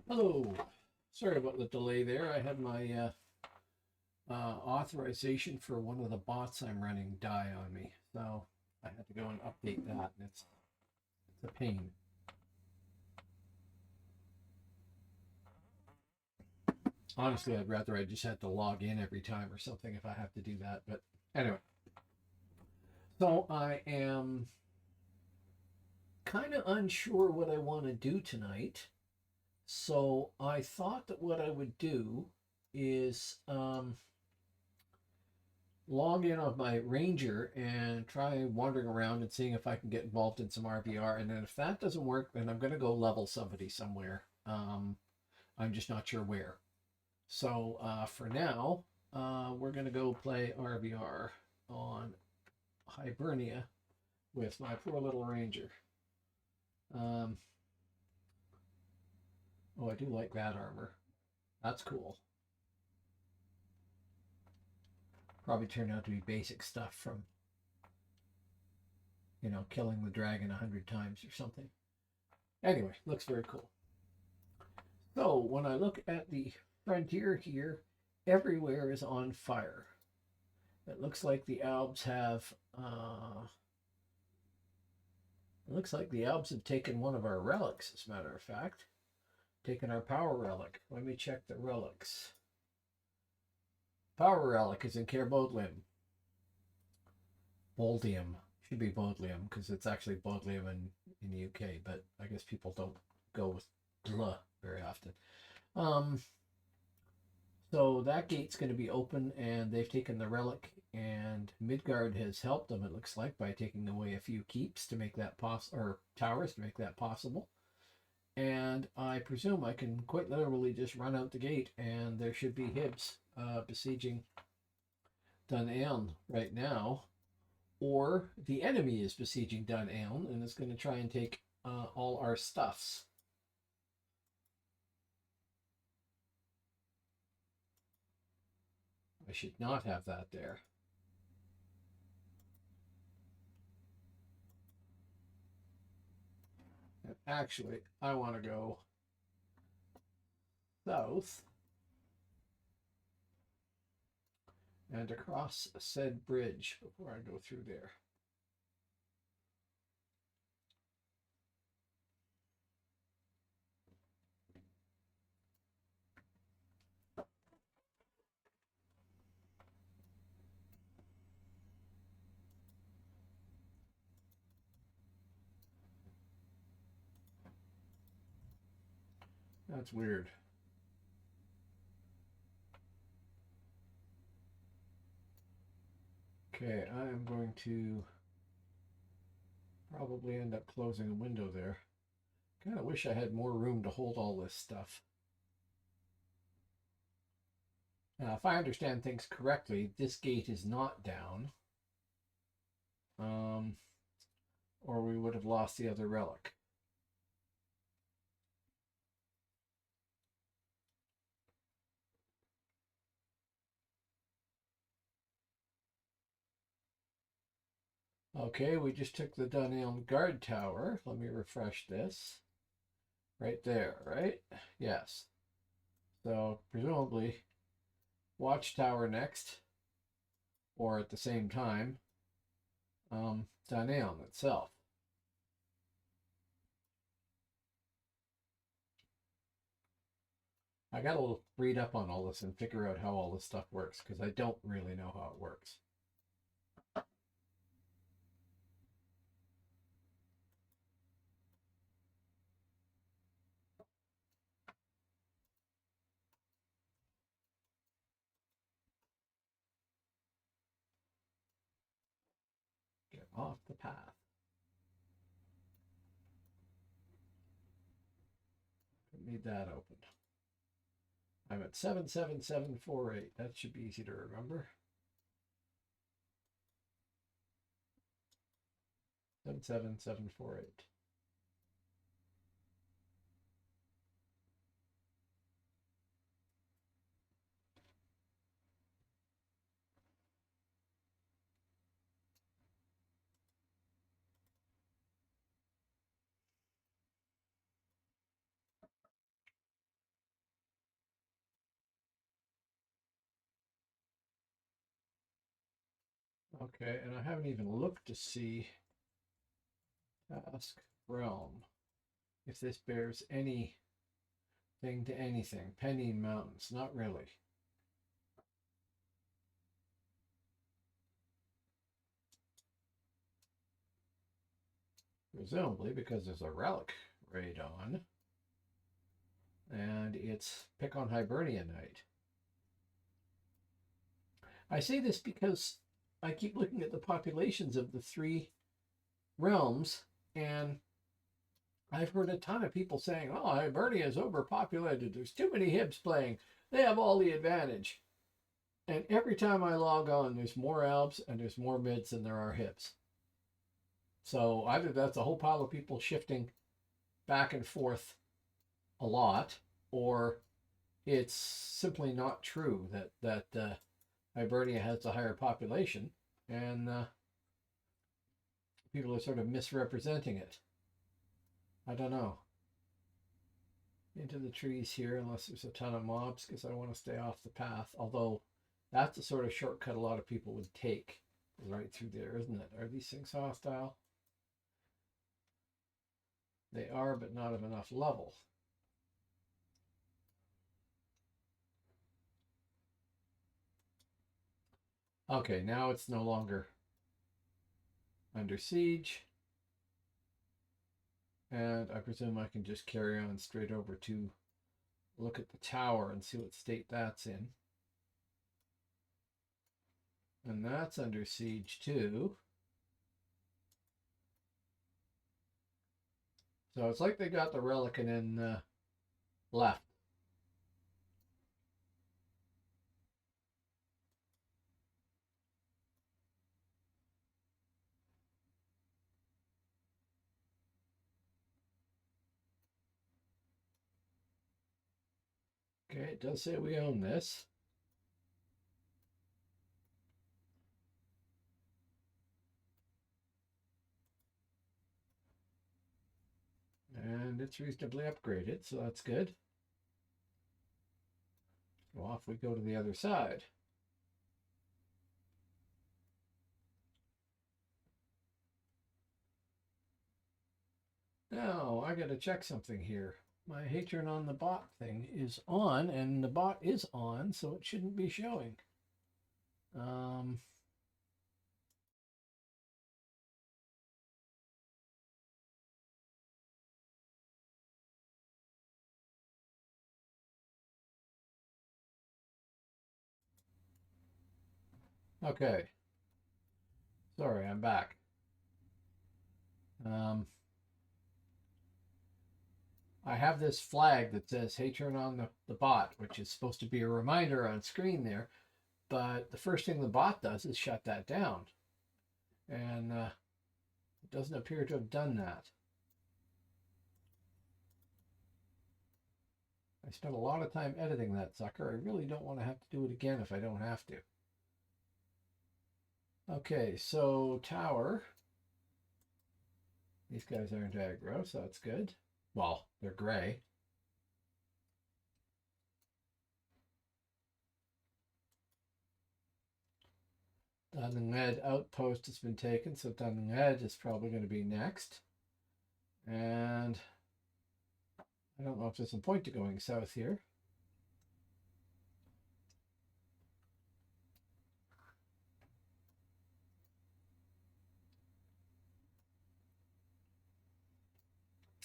Hello. Sorry about the delay there. I had my authorization for one of the bots I'm running die on me, so I had to go and update that, and it's a pain. Honestly, I'd rather I just had to log in every time or something if I have to do that. But anyway, so I am kind of unsure what I want to do tonight. So I thought that what I would do is log in on my Ranger and try wandering around and seeing if I can get involved in some RVR. And then if that doesn't work, then I'm going to go level somebody somewhere. I'm just not sure where. So for now, we're going to go play RVR on Hibernia with my poor little Ranger. Oh, I do like that armor. That's cool. Probably turned out to be basic stuff from, killing the dragon 100 times or something. Anyway, looks very cool. So when I look at the frontier here, everywhere is on fire. It looks like the Alps have taken one of our relics, as a matter of fact. Taken our power relic. Let me check the relics. Power relic is in Cair Bodlium. Boldium. Should be Bodlium, because it's actually Bodlium in the UK, but I guess people don't go with blah very often. So that gate's going to be open, and they've taken the relic, and Midgard has helped them, it looks like, by taking away a few keeps to make that or towers to make that possible. And I presume I can quite literally just run out the gate, and there should be Hibs besieging Dun Aon right now, or the enemy is besieging Dun Aon and is going to try and take all our stuffs. I should not have that there. And actually, I want to go south and across said bridge before I go through there. That's weird. Okay, I am going to probably end up closing a window there. Kind of wish I had more room to hold all this stuff. Now, if I understand things correctly, this gate is not down. Or we would have lost the other relic. Okay, we just took the Dun Aon guard tower. Let me refresh this. Right there, right? Yes. So presumably watchtower next, or at the same time, Dun Aon itself. I got to read up on all this and figure out how all this stuff works, because I don't really know how it works. Get off the path. Need that open. I'm at 77748. That should be easy to remember. 77748. Okay, and I haven't even looked to see Task Realm if this bears anything to anything. Pennine Mountains, not really. Presumably because there's a relic raid on. And it's pick on Hibernia night. I say this because I keep looking at the populations of the three realms, and I've heard a ton of people saying, oh, Hibernia is overpopulated. There's too many Hibs playing. They have all the advantage. And every time I log on, there's more Albs and there's more Mids than there are Hibs. So either that's a whole pile of people shifting back and forth a lot, or it's simply not true that Hibernia has a higher population, and people are sort of misrepresenting it. I don't know. Into the trees here, unless there's a ton of mobs, because I want to stay off the path. Although that's the sort of shortcut a lot of people would take right through there, isn't it? Are these things hostile? They are, but not of enough level. Okay, now it's no longer under siege. And I presume I can just carry on straight over to look at the tower and see what state that's in. And that's under siege too. So it's like they got the relic and then left. Okay, it does say we own this. And it's reasonably upgraded, so that's good. So off we go to the other side. Now, I gotta check something here. My hey turn on the bot thing is on, and the bot is on, so it shouldn't be showing. Okay. Sorry, I'm back. I have this flag that says, hey, turn on the bot, which is supposed to be a reminder on screen there. But the first thing the bot does is shut that down. And it doesn't appear to have done that. I spent a lot of time editing that sucker. I really don't want to have to do it again if I don't have to. Okay, so tower. These guys aren't aggro, so that's good. Well, they're gray. Dunled outpost has been taken, so Dunled is probably going to be next. And I don't know if there's some point to going south here.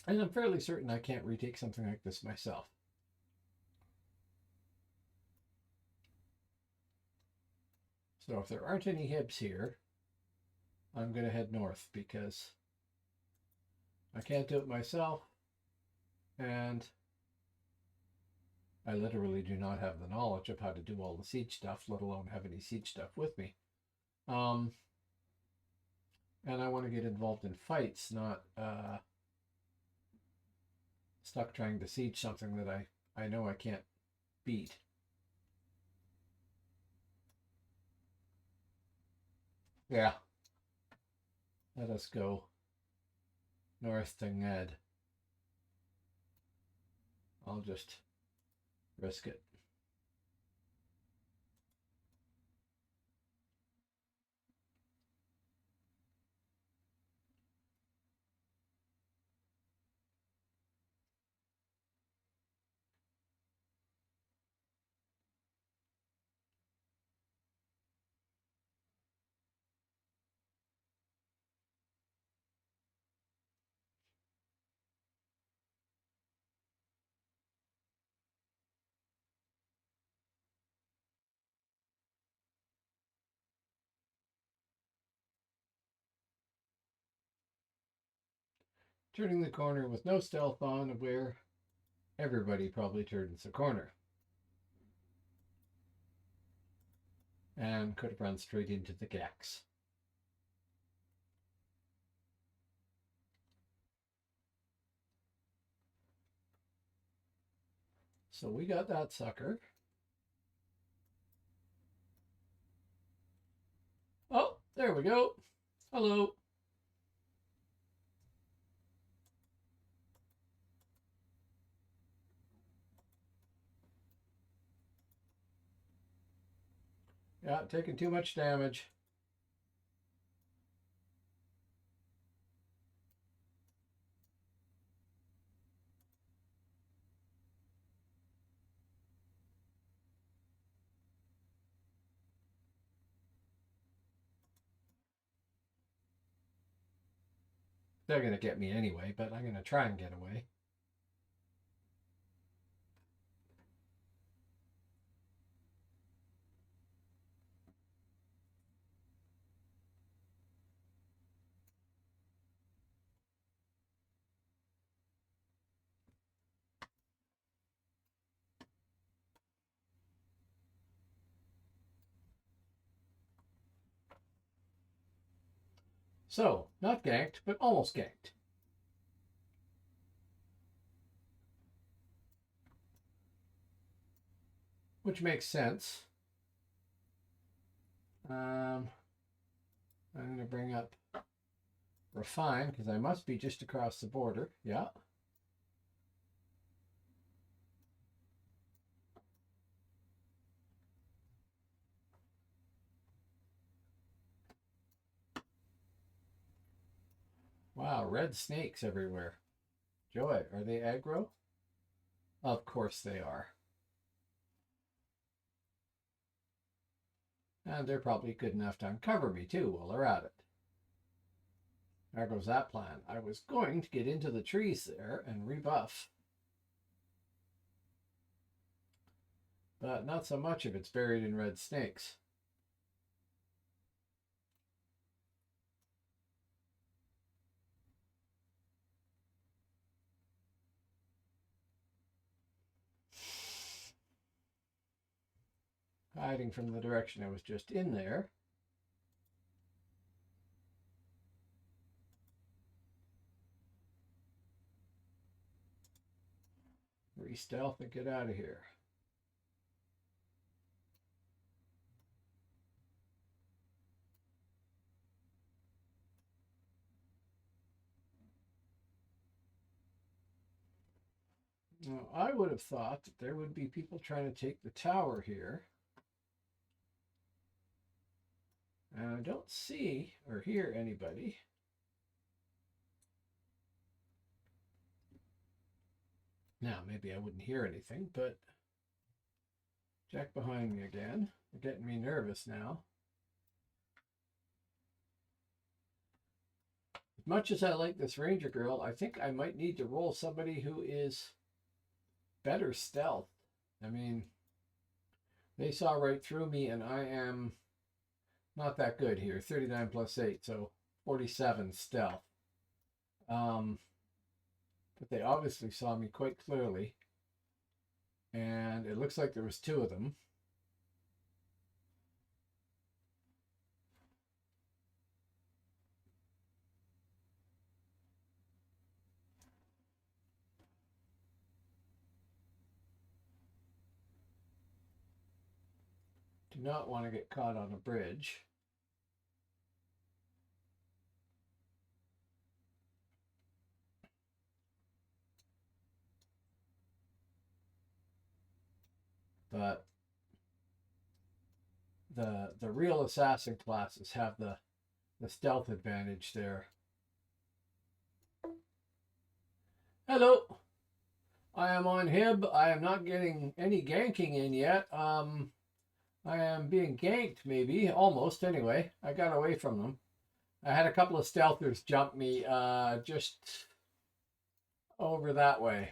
And I'm fairly certain I can't retake something like this myself. So if there aren't any Hibs here, I'm going to head north because I can't do it myself. And I literally do not have the knowledge of how to do all the siege stuff, let alone have any siege stuff with me. And I want to get involved in fights, not stuck trying to siege something that I know I can't beat. Yeah. Let us go north to Ned. I'll just risk it. Turning the corner with no stealth on, where everybody probably turns the corner. And could have run straight into the Gex. So we got that sucker. Oh, there we go. Hello. Yeah, taking too much damage. They're going to get me anyway, but I'm going to try and get away. So, not ganked, but almost ganked. Which makes sense. I'm going to bring up Refine, because I must be just across the border. Yeah. Wow, red snakes everywhere. Joy, are they aggro? Of course they are. And they're probably good enough to uncover me too while they're at it. There goes that plan. I was going to get into the trees there and rebuff. But not so much if it's buried in red snakes. Hiding from the direction I was just in there. Re-stealth and get out of here. Now, I would have thought that there would be people trying to take the tower here. And I don't see or hear anybody. Now, maybe I wouldn't hear anything, but check behind me again. They're getting me nervous now. As much as I like this ranger girl, I think I might need to roll somebody who is better stealth. I mean, they saw right through me, and I am not that good here. 39 plus 8, so 47 stealth. But they obviously saw me quite clearly. And it looks like there was two of them. Do not want to get caught on a bridge. But the real assassin classes have the stealth advantage there. Hello. I am on Hib. I am not getting any ganking in yet. I am being ganked, maybe. Almost, anyway. I got away from them. I had a couple of stealthers jump me just over that way.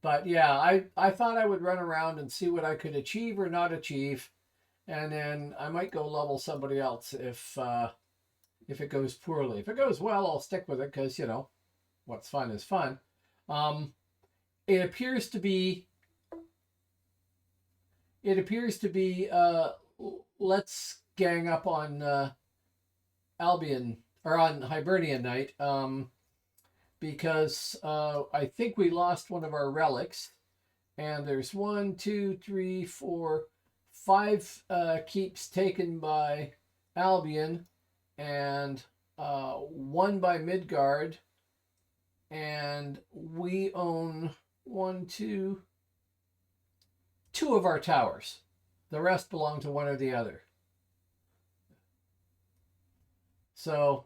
But yeah, I thought I would run around and see what I could achieve or not achieve. And then I might go level somebody else if if it goes poorly. If it goes well, I'll stick with it because, you know, what's fun is fun. It appears to be let's gang up on Albion or on Hibernia night, because I think we lost one of our relics, and there's 1, 2, 3, 4, 5 keeps taken by Albion, and 1 by Midgard, and we own 2 of our towers. The rest belong to one or the other. So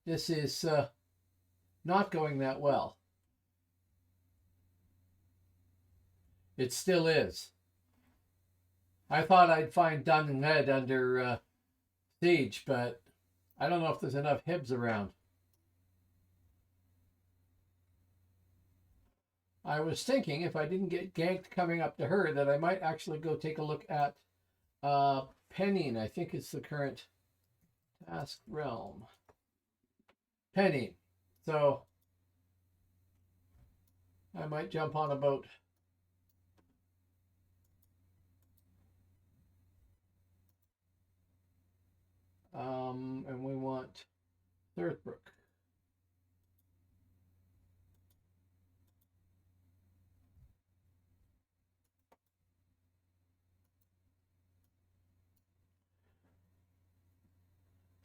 this is not going that well. It still is. I thought I'd find Dunhead under siege, but I don't know if there's enough Hibs around. I was thinking if I didn't get ganked coming up to her that I might actually go take a look at Penning. I think it's the current task realm. Penning. So I might jump on a boat. And we want Thurthbrook.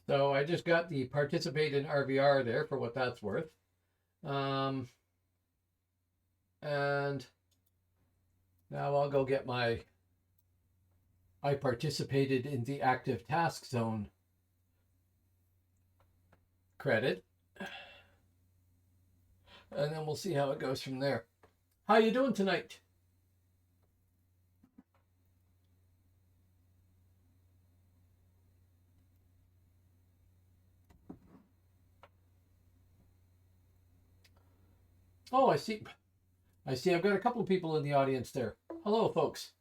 So I just got the participate in RVR there for what that's worth. And now I'll go get my I participated in the active task zone credit. And then we'll see how it goes from there. How you doing tonight? Oh, I see. I've got a couple of people in the audience there. Hello, folks.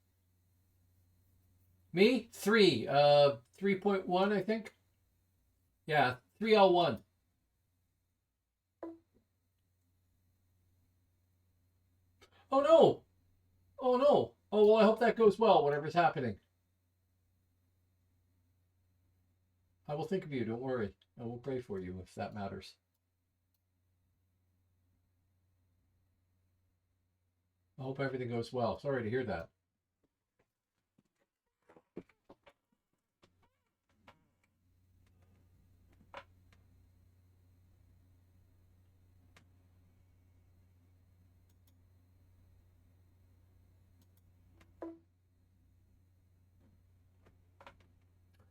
Me? 3. 3.1, I think. Yeah, 3L1. Oh, no. Oh, no. Oh, well, I hope that goes well, whatever's happening. I will think of you. Don't worry. I will pray for you if that matters. I hope everything goes well. Sorry to hear that.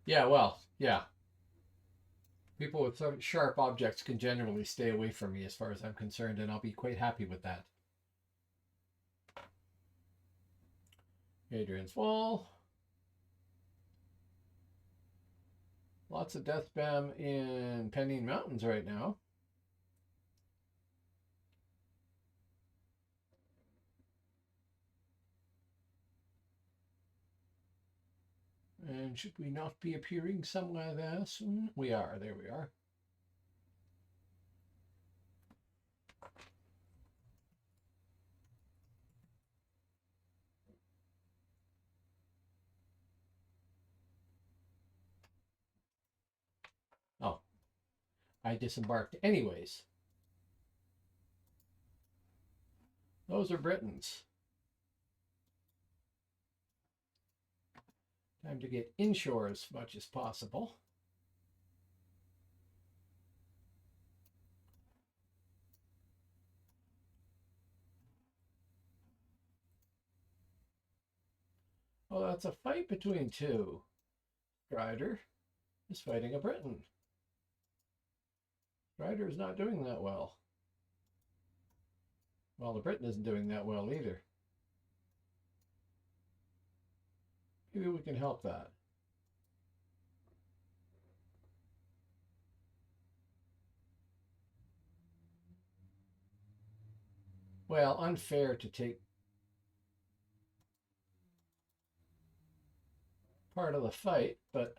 Yeah, well, yeah. People with sharp objects can generally stay away from me as far as I'm concerned, and I'll be quite happy with that. Adrian's Wall. Lots of death spam in Penning Mountains right now. And should we not be appearing somewhere there soon? We are. There we are. Oh, I disembarked anyways. Those are Britons. Time to get inshore as much as possible. Oh, that's a fight between 2. Strider is fighting a Briton. Strider is not doing that well. Well, the Briton isn't doing that well either. Maybe we can help that. Well, unfair to take part of the fight, but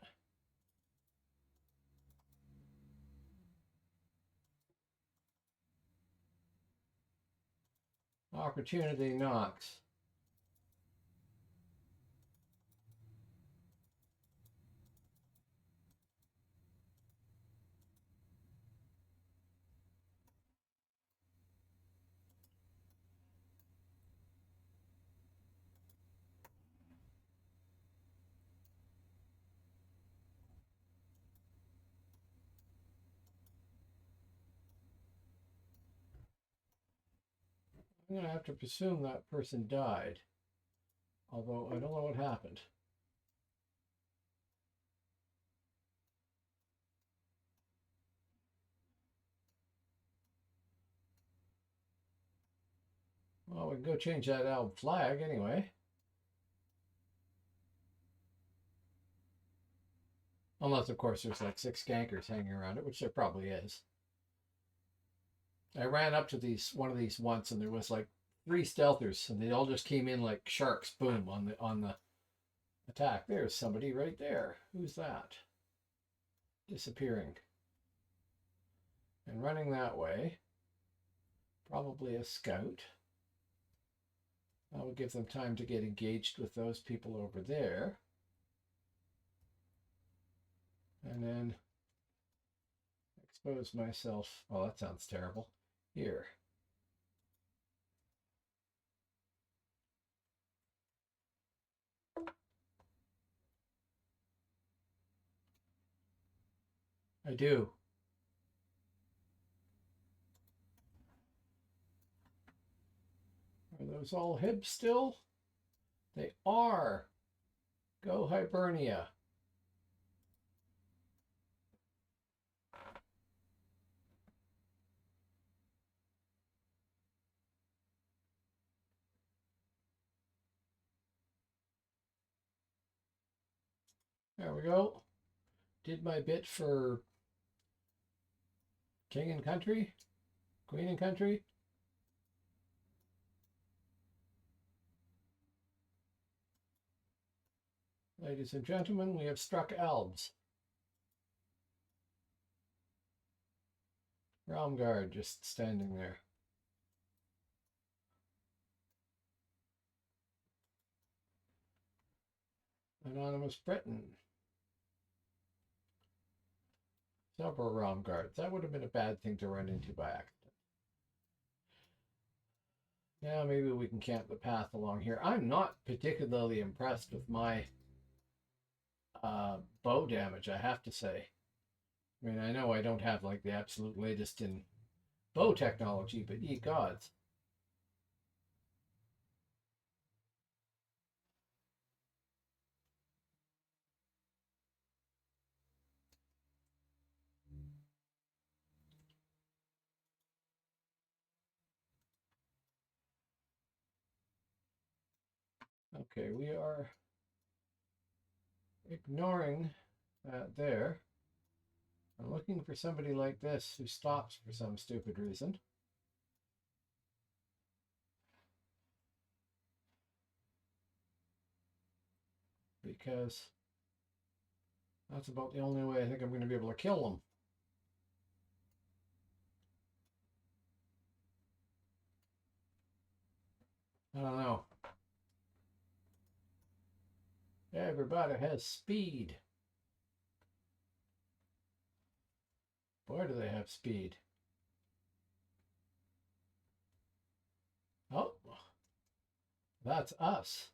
Opportunity knocks. I'm going to have to presume that person died. Although I don't know what happened. Well, we can go change that alb flag anyway. Unless, of course, there's like 6 gankers hanging around it, which there probably is. I ran up to one of these once, and there was like 3 stealthers, and they all just came in like sharks, boom, on the attack. There's somebody right there. Who's that? Disappearing. And running that way. Probably a scout. That will give them time to get engaged with those people over there. And then expose myself. Oh, that sounds terrible. Here. I do. Are those all Hibs still? They are. Go Hibernia. There we go. Did my bit for King and Country, Queen and Country. Ladies and gentlemen, we have struck Albs. Realm Guard just standing there. Anonymous Britain. Several Realm Guards. That would have been a bad thing to run into by accident. Now maybe we can camp the path along here. I'm not particularly impressed with my bow damage, I have to say. I mean, I know I don't have like the absolute latest in bow technology, but ye gods. Okay, we are ignoring that there. I'm looking for somebody like this who stops for some stupid reason. Because that's about the only way I think I'm going to be able to kill them. I don't know. Everybody has speed. Boy, do they have speed. Oh, that's us.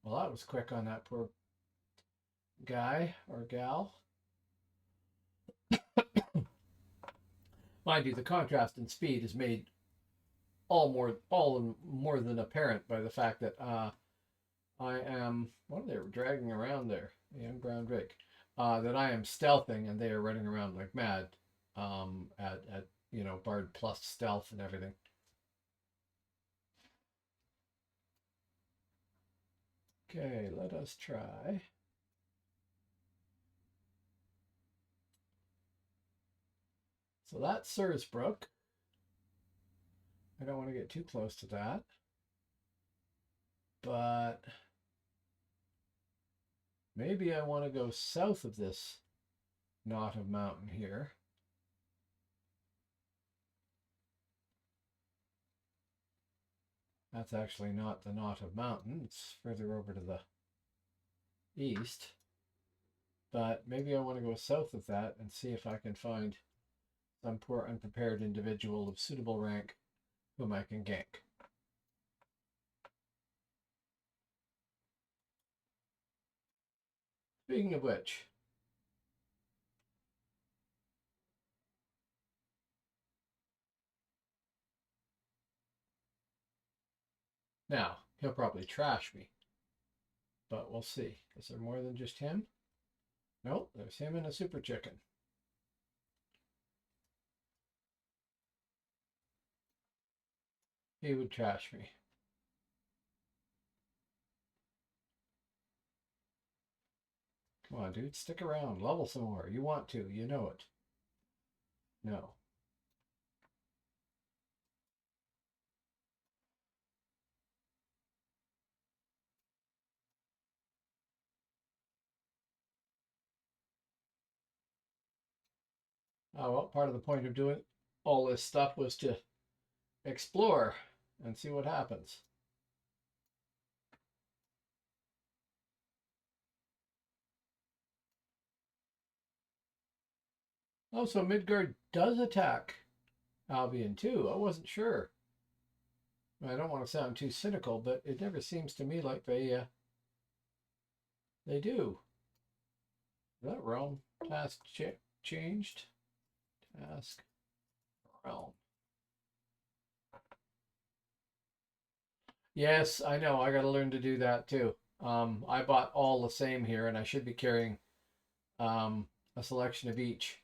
Well, that was quick on that poor guy or gal. Mind you, the contrast in speed is made all more than apparent by the fact that I am, what are they dragging around there? A young brown drake. That I am stealthing and they are running around like mad at you know, Bard plus stealth and everything. Okay, let us try. So that's Sursbrook. I don't want to get too close to that. But maybe I want to go south of this knot of mountain here. That's actually not the knot of mountain. It's further over to the east. But maybe I want to go south of that and see if I can find some poor unprepared individual of suitable rank whom I can gank. Speaking of which, now he'll probably trash me, but we'll see. Is there more than just him? Nope, there's him and a super chicken. He would trash me. Come on, dude, stick around. Level some more. You want to, you know it. No. Oh, well, part of the point of doing all this stuff was to explore and see what happens. Oh, so Midgard does attack Albion too. I wasn't sure. I don't want to sound too cynical, but it never seems to me like they do. That realm task changed. Task realm. Yes, I know. I got to learn to do that too. I bought all the same here, and I should be carrying a selection of each.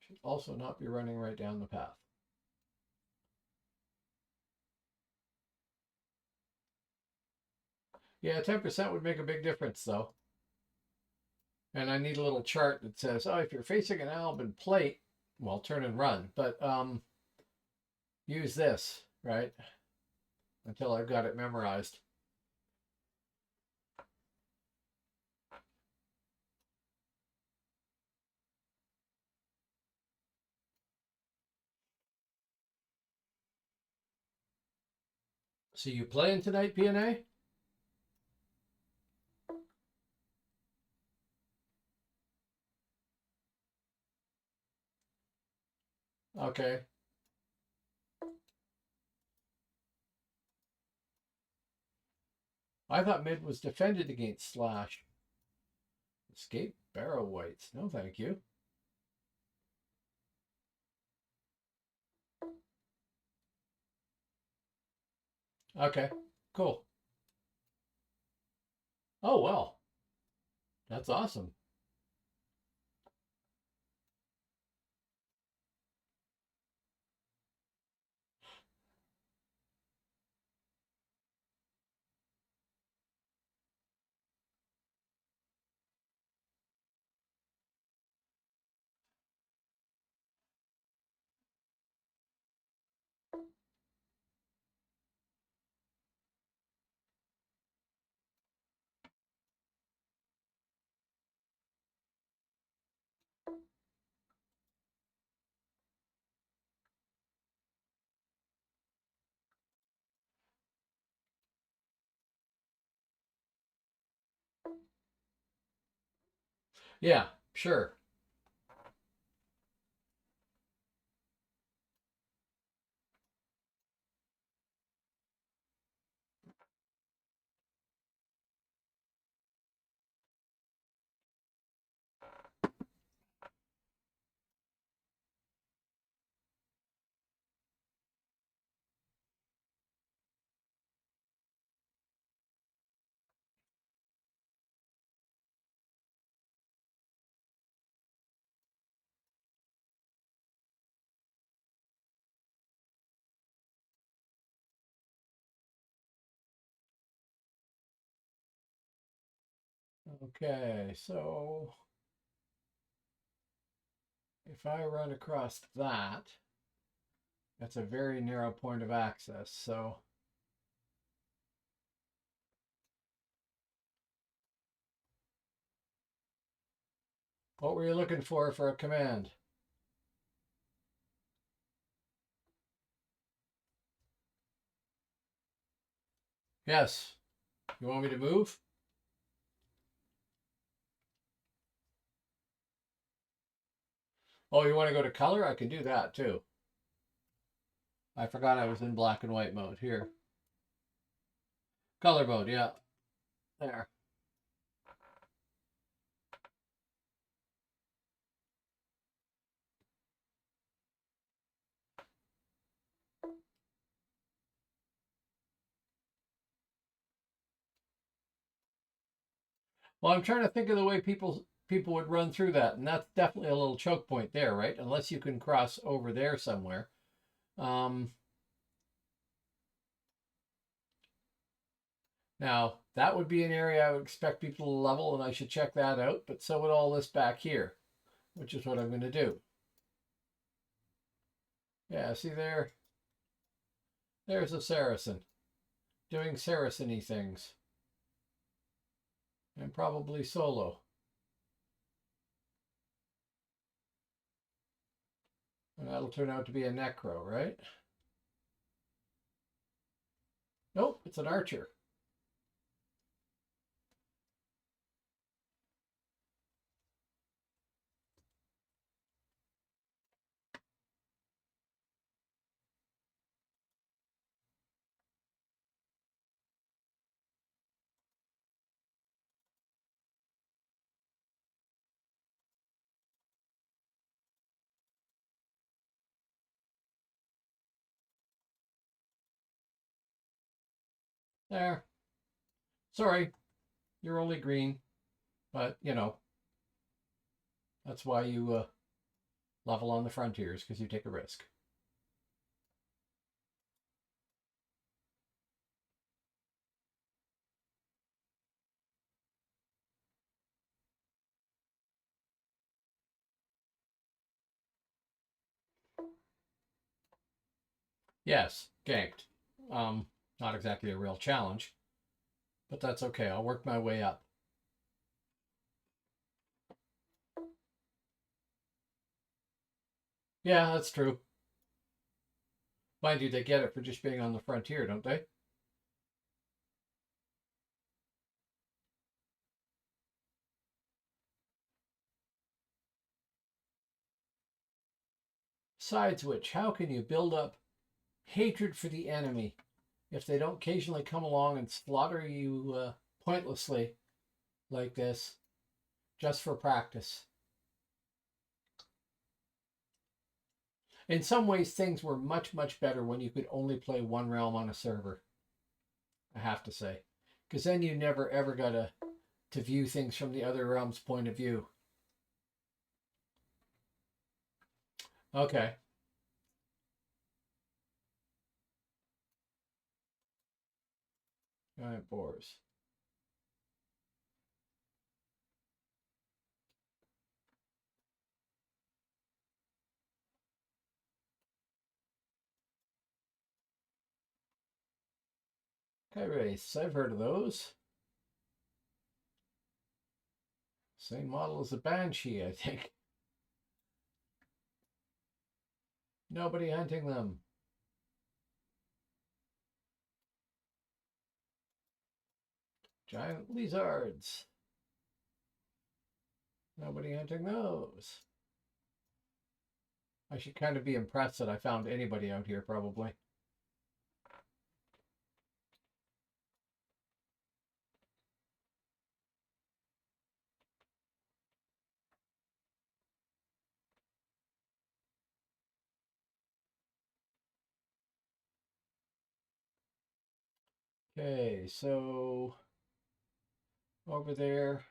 Should also not be running right down the path. Yeah, 10% would make a big difference though. And I need a little chart that says, oh, if you're facing an Alban plate, well, turn and run. But use this, right? Until I've got it memorized. So you playing tonight, PNA? Okay. I thought mid was defended against slash. Escape barrow whites. No, thank you. Okay, cool. Oh, well. That's awesome. Yeah, sure. Okay, so if I run across that, that's a very narrow point of access. So What were you looking for a command? Yes. You want me to move? Oh, you want to go to color? I can do that too. I forgot I was in black and white mode. Here. Color mode, yeah. There. Well, I'm trying to think of the way people would run through that, and that's definitely a little choke point there, right? Unless you can cross over there somewhere. Now, that would be an area I would expect people to level, and I should check that out, but so would all this back here, which is what I'm going to do. Yeah, see there? There's a Saracen doing Saracen-y things. And probably solo. And that'll turn out to be a necro, right? Nope, it's an archer. There. Sorry, you're only green, but you know, that's why you level on the frontiers, because you take a risk. Yes, ganked. Not exactly a real challenge, but that's okay. I'll work my way up. Yeah, that's true. Mind you, they get it for just being on the frontier, don't they? Besides which, how can you build up hatred for the enemy if they don't occasionally come along and slaughter you pointlessly like this just for practice? In some ways, things were much, much better when you could only play one realm on a server, I have to say. Because then you never ever got to view things from the other realm's point of view. Okay. Giant boars. Kyrace, I've heard of those. Same model as the Banshee, I think. Nobody hunting them. Giant lizards. Nobody hunting those. I should kind of be impressed that I found anybody out here, probably. Okay, so over there,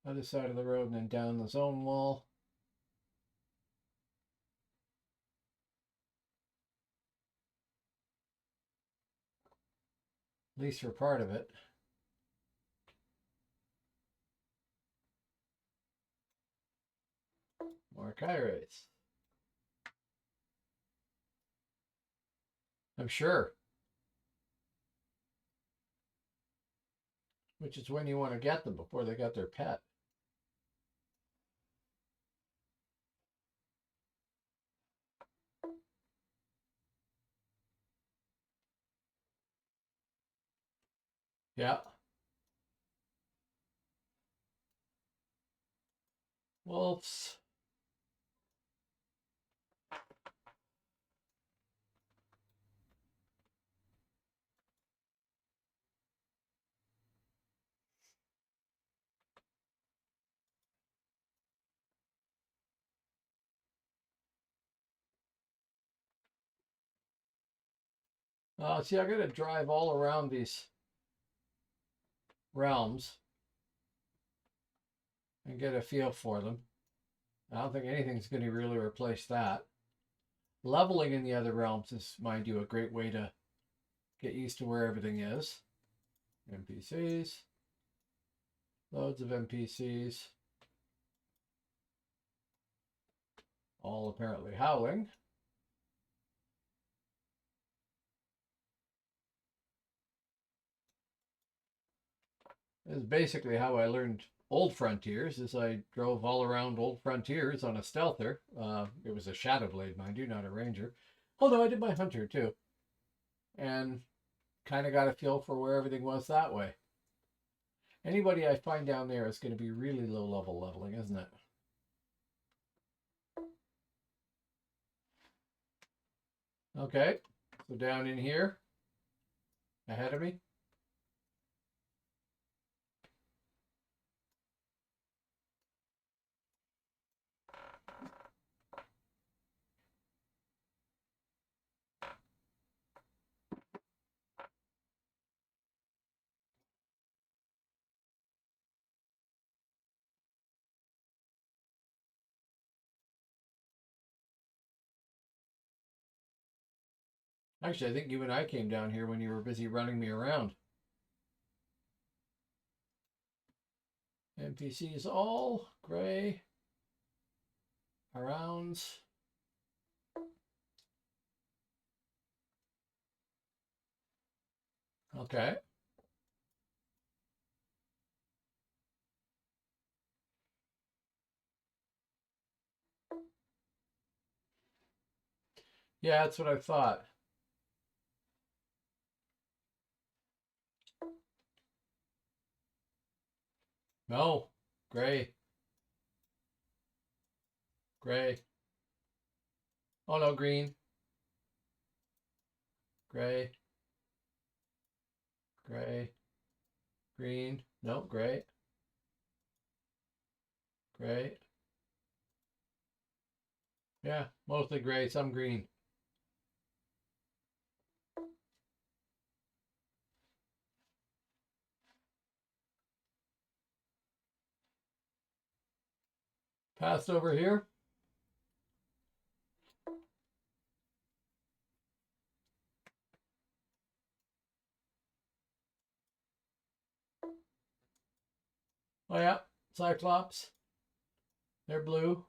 other side of the road, and then down the zone wall. At least for part of it. More Kyrates. I'm sure. Which is when you want to get them before they got their pet. Yeah. Wolves. See, I got to drive all around these realms and get a feel for them. I don't think anything's going to really replace that. Leveling in the other realms is, mind you, a great way to get used to where everything is. NPCs. Loads of NPCs. All apparently howling. This is basically how I learned Old Frontiers, is I drove all around Old Frontiers on a stealther. It was a Shadow Blade, mind you, not a Ranger. Although I did my Hunter too. And kind of got a feel for where everything was that way. Anybody I find down there is going to be really low level leveling, isn't it? Okay, so down in here, ahead of me. Actually, I think you and I came down here when you were busy running me around. NPCs all gray. Arounds. Okay. Yeah, that's what I thought. No, gray. Gray. Oh no, green. Gray. Gray. Green. No, gray. Gray. Yeah, mostly gray, some green. Passed over here. Oh yeah, Cyclops. They're blue.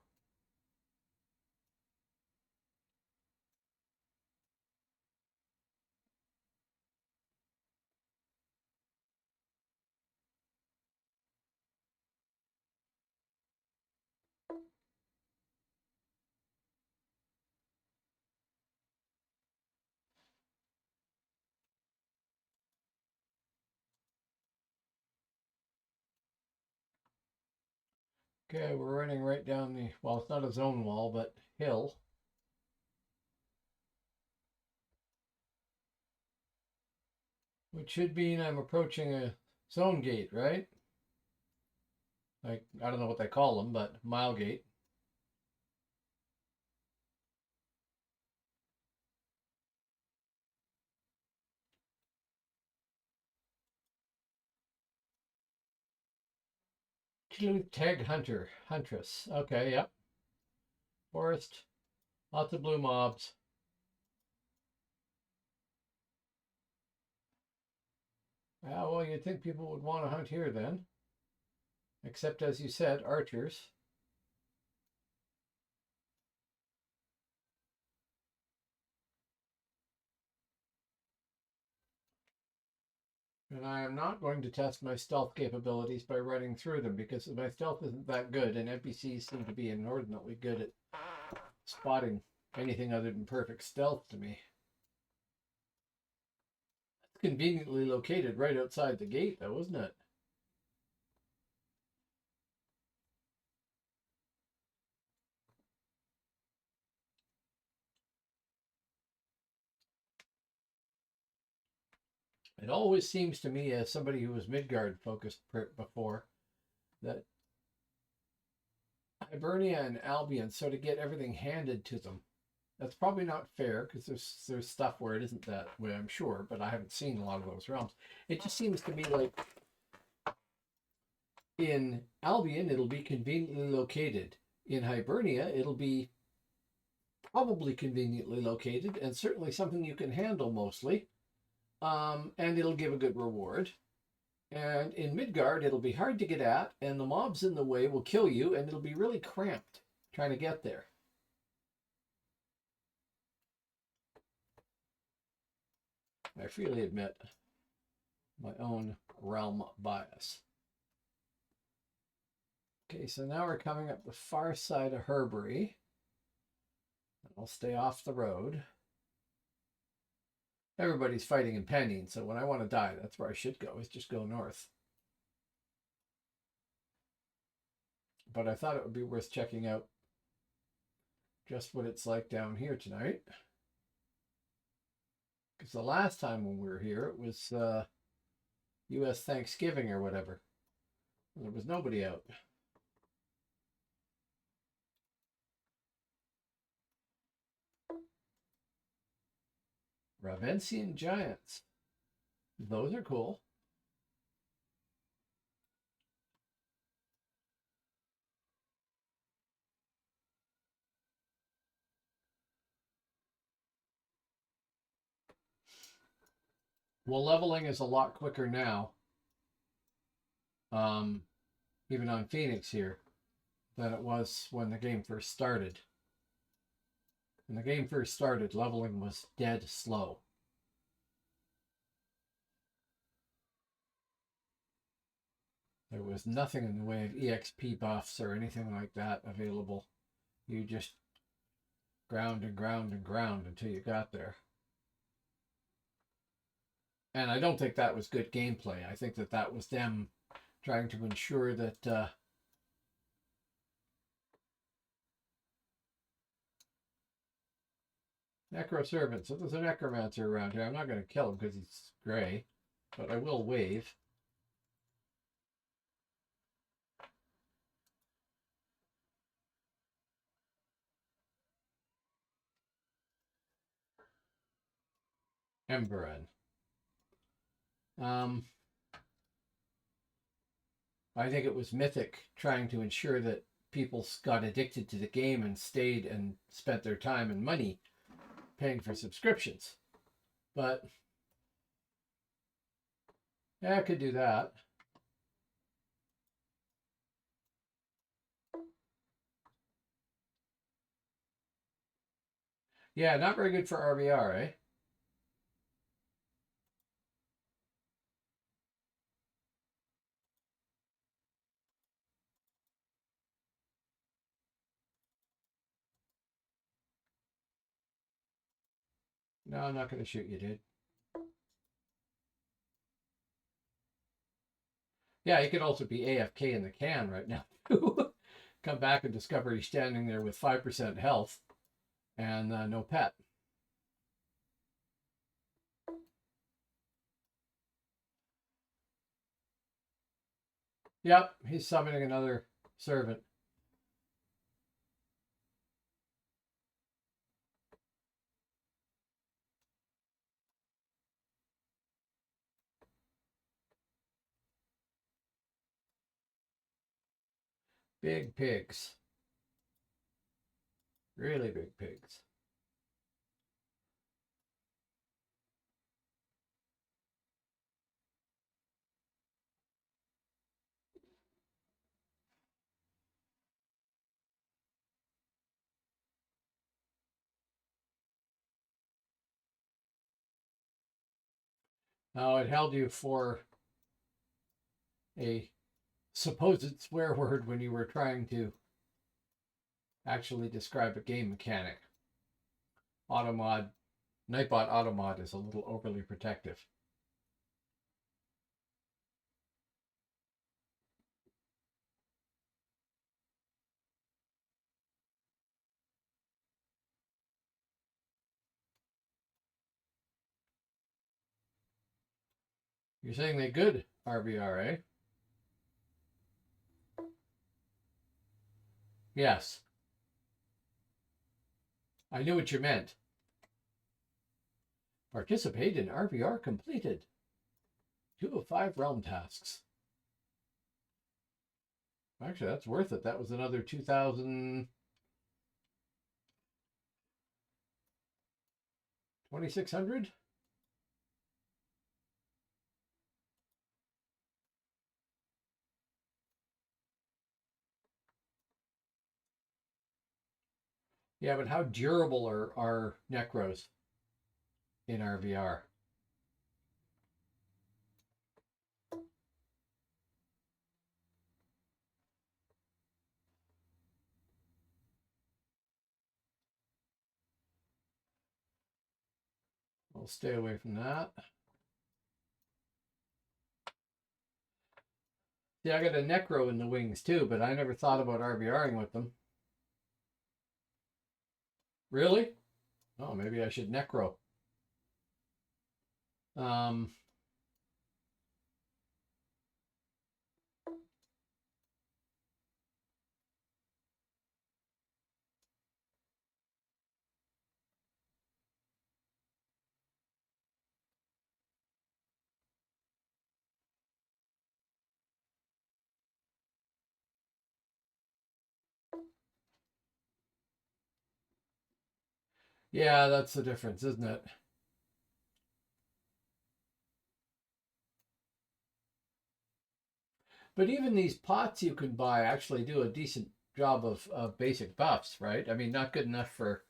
Okay, we're running right down the, well, it's not a zone wall, but hill. Which should mean I'm approaching a zone gate, right? Like, I don't know what they call them, but mile gate. Tag hunter, huntress. Okay, yep. Forest, lots of blue mobs. Well, you'd think people would want to hunt here then. Except, as you said, archers. And I am not going to test my stealth capabilities by running through them because my stealth isn't that good, and NPCs seem to be inordinately good at spotting anything other than perfect stealth to me. Conveniently located right outside the gate, though, isn't it? It always seems to me, as somebody who was Midgard focused before, that Hibernia and Albion sort of get everything handed to them. That's probably not fair because there's stuff where it isn't that way, I'm sure, but I haven't seen a lot of those realms. It just seems to me like in Albion it'll be conveniently located. In Hibernia it'll be probably conveniently located and certainly something you can handle mostly, and it'll give a good reward. And in Midgard, it'll be hard to get at, and the mobs in the way will kill you, and it'll be really cramped trying to get there. I freely admit my own realm bias. Okay, so now we're coming up the far side of Hibernia. I'll stay off the road. Everybody's fighting and penning, so when I want to die, that's where I should go, is just go north. But I thought it would be worth checking out just what it's like down here tonight. Because the last time when we were here, it was U.S. Thanksgiving or whatever. There was nobody out. Ravensian Giants. Those are cool. Well, leveling is a lot quicker now, even on Phoenix here, than it was when the game first started. When the game first started, leveling was dead slow. There was nothing in the way of EXP buffs or anything like that available. You just ground and ground and ground until you got there. And I don't think that was good gameplay. I think that that was them trying to ensure that Necroservant. So there's a necromancer around here. I'm not going to kill him because he's gray, but I will wave. Emberen. I think it was Mythic trying to ensure that people got addicted to the game and stayed and spent their time and money paying for subscriptions. But yeah, I could do that. Yeah, not very good for RBR, eh? No, I'm not going to shoot you, dude. Yeah, he could also be AFK in the can right now. Come back and discover he's standing there with 5% health and no pet. Yep, he's summoning another servant. Big pigs. Really big pigs. Now, it held you for a supposed swear word when you were trying to actually describe a game mechanic. Automod, Nightbot Automod is a little overly protective. You're saying they good RBR, eh? Yes. I knew what you meant. Participate in RBR completed. 2 of 5 realm tasks. Actually, that's worth it. That was another 2,000... 2,600? Yeah, but how durable are necros in RBR? We'll stay away from that. See, I got a necro in the wings too, but I never thought about RBRing with them. Really? Oh, maybe I should necro. Um, yeah, that's the difference, isn't it? But even these pots you can buy actually do a decent job of basic buffs, right? I mean, not good enough for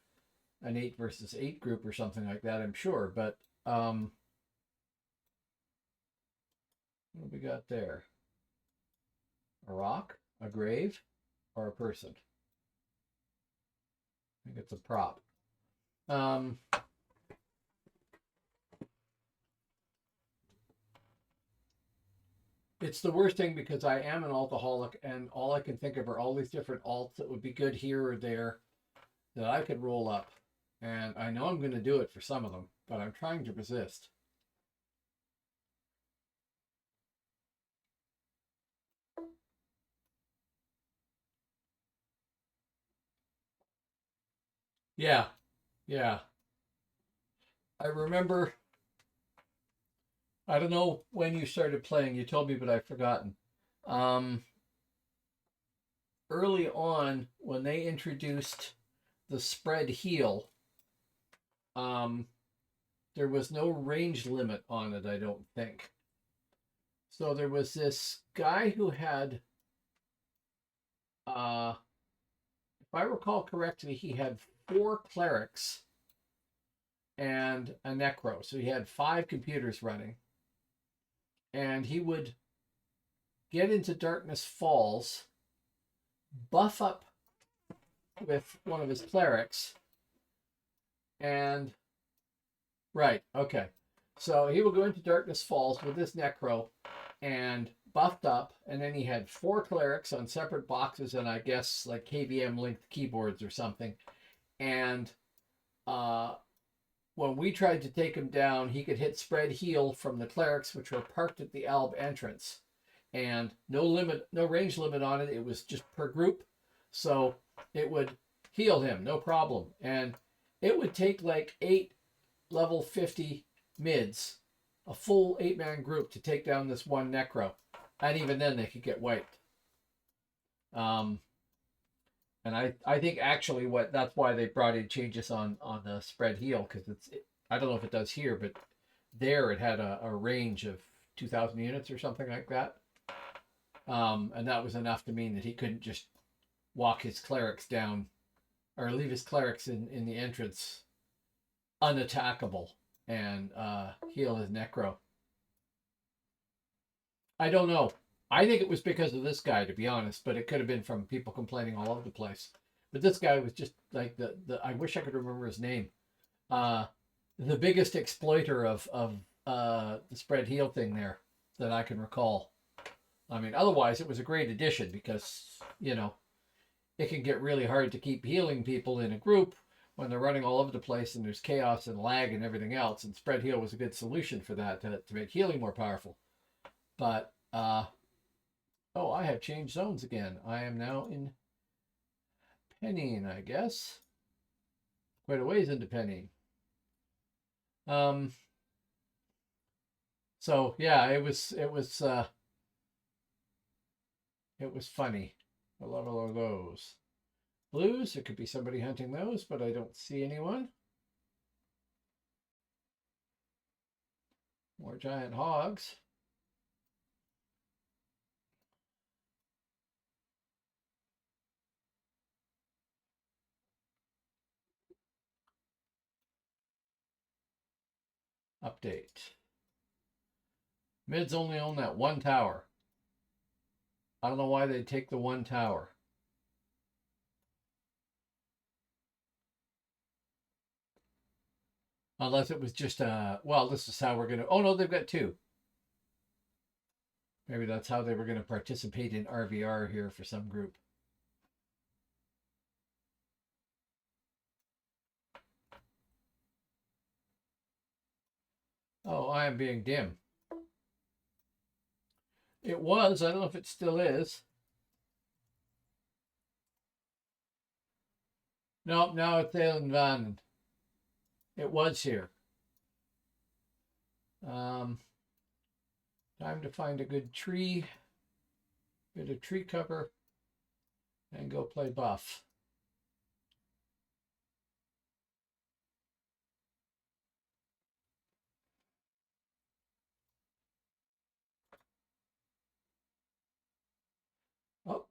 an 8 versus 8 group or something like that, I'm sure. But what we got there? A rock, a grave, or a person? I think it's a prop. It's the worst thing because I am an alcoholic and all I can think of are all these different alts that would be good here or there that I could roll up. And I know I'm going to do it for some of them, but I'm trying to resist. Yeah, yeah. I remember, I don't know when you started playing, you told me, but I've forgotten. Um, Early on, when they introduced the spread heal, um, there was no range limit on it, I don't think. So there was this guy who had, if I recall correctly, he had 4 clerics and a necro. So he had 5 computers running. And he would get into Darkness Falls, buff up with one of his clerics, and right, okay. So he would go into Darkness Falls with his necro and buffed up, and then he had 4 clerics on separate boxes and I guess like KVM linked keyboards or something. And when we tried to take him down, he could hit spread heal from the clerics, which were parked at the Alb entrance, and no limit, no range limit on it. It was just per group, so it would heal him, no problem. And it would take like 8 level 50 mids, a full 8-man group to take down this one necro, and even then they could get wiped. And I think actually that's why they brought in changes on the spread heal, because I don't know if it does here, but there it had a range of 2,000 units or something like that. And that was enough to mean that he couldn't just walk his clerics down or leave his clerics in the entrance unattackable and heal his necro. I don't know. I think it was because of this guy, to be honest, but it could have been from people complaining all over the place. But this guy was just like the I wish I could remember his name. The biggest exploiter of the spread heal thing there that I can recall. I mean, otherwise it was a great addition because, you know, it can get really hard to keep healing people in a group when they're running all over the place and there's chaos and lag and everything else. And spread heal was a good solution for that to make healing more powerful. But oh, I have changed zones again. I am now in Penning, I guess. Quite a ways into Penning. So yeah, it was funny. What level are those? Blues, there could be somebody hunting those, but I don't see anyone. More giant hogs. Update. Mids only own that one tower. I don't know why they'd take the one tower. Unless it was just well, this is how we're going to... Oh, no, they've got two. Maybe that's how they were going to participate in RVR here for some group. Oh, I am being dim. It was. I don't know if it still is. No, now it's Van. It was here. Time to find a good tree, bit of tree cover, and go play buff.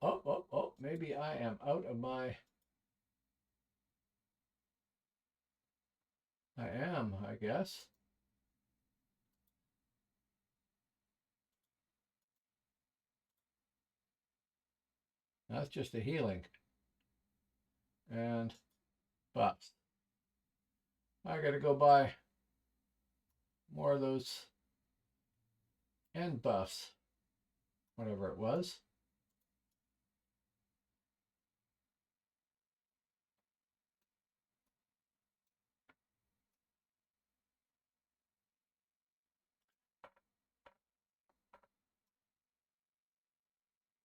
Oh, maybe I am out of my... I am, I guess. That's just a healing. And buffs. I gotta go buy more of those end buffs. Whatever it was.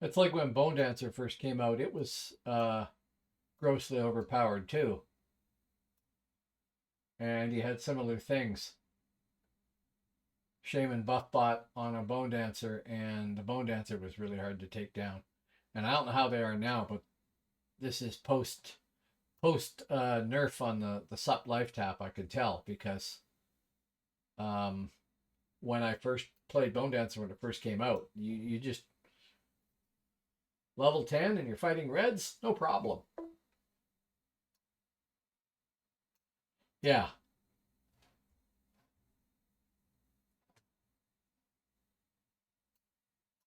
It's like when Bone Dancer first came out, it was grossly overpowered too. And you had similar things. Shaman buff bot on a Bone Dancer, and the Bone Dancer was really hard to take down. And I don't know how they are now, but this is post nerf on the sup life tap. I could tell because when I first played Bone Dancer when it first came out, you just level 10 and you're fighting reds, no problem. Yeah.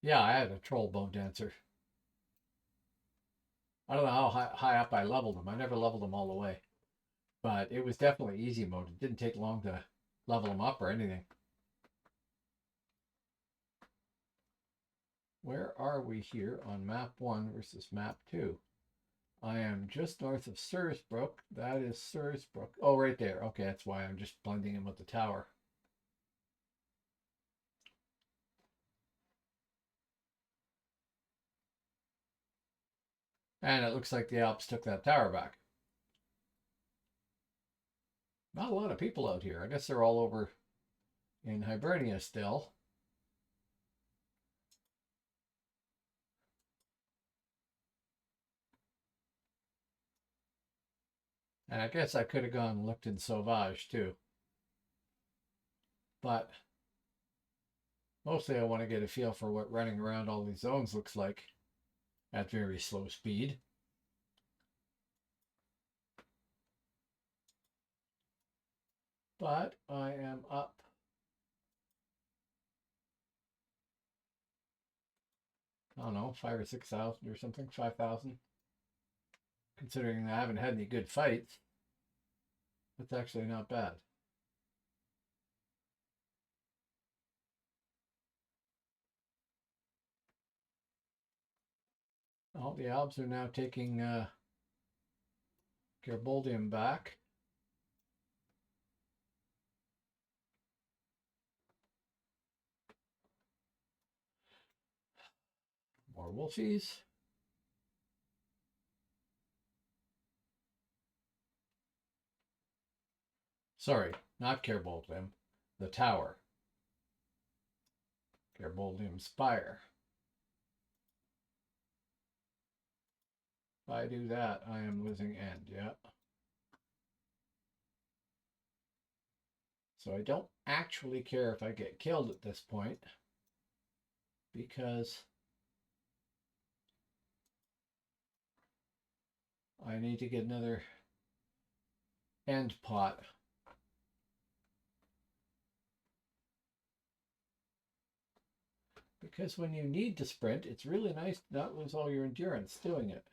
Yeah, I had a troll Bone Dancer. I don't know how high up I leveled them. I never leveled them all the way. But it was definitely easy mode. It didn't take long to level them up or anything. Where are we here on map 1 versus map 2? I am just north of Sursbrook. That is Sursbrook. Oh, right there. Okay, that's why I'm just blending in with the tower. And it looks like the Alps took that tower back. Not a lot of people out here. I guess they're all over in Hibernia still. And I guess I could have gone and looked in Sauvage too. But mostly I want to get a feel for what running around all these zones looks like at very slow speed. But I am up. I don't know, 5,000 or 6,000 or something, 5,000. Considering I haven't had any good fights, that's actually not bad. All the Alps are now taking Garibaldium back. More wolfies. Sorry, not Careboldium. The tower. Careboldium spire. If I do that, I am losing end, yeah. So I don't actually care if I get killed at this point, because I need to get another end pot. Because when you need to sprint, it's really nice to not lose all your endurance doing it.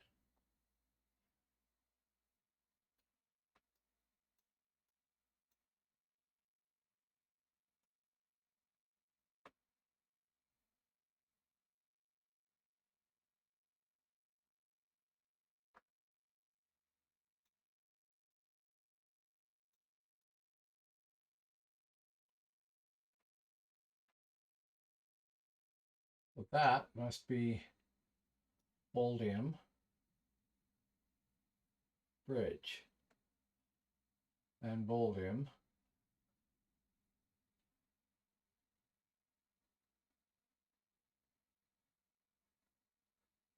So that must be Boldium Bridge and Boldium.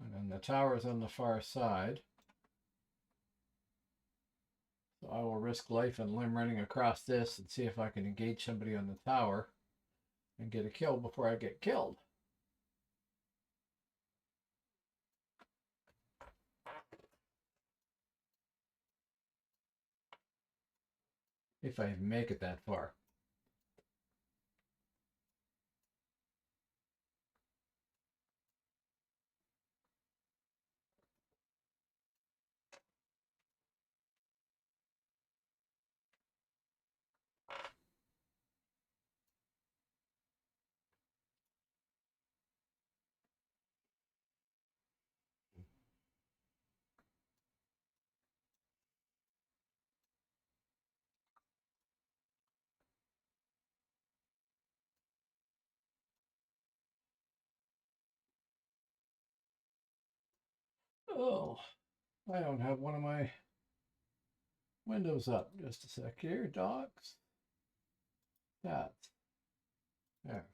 And then the tower is on the far side. So I will risk life and limb running across this and see if I can engage somebody on the tower and get a kill before I get killed. If I make it that far. Oh, I don't have one of my windows up. Just a sec here. Dogs. Cats. There.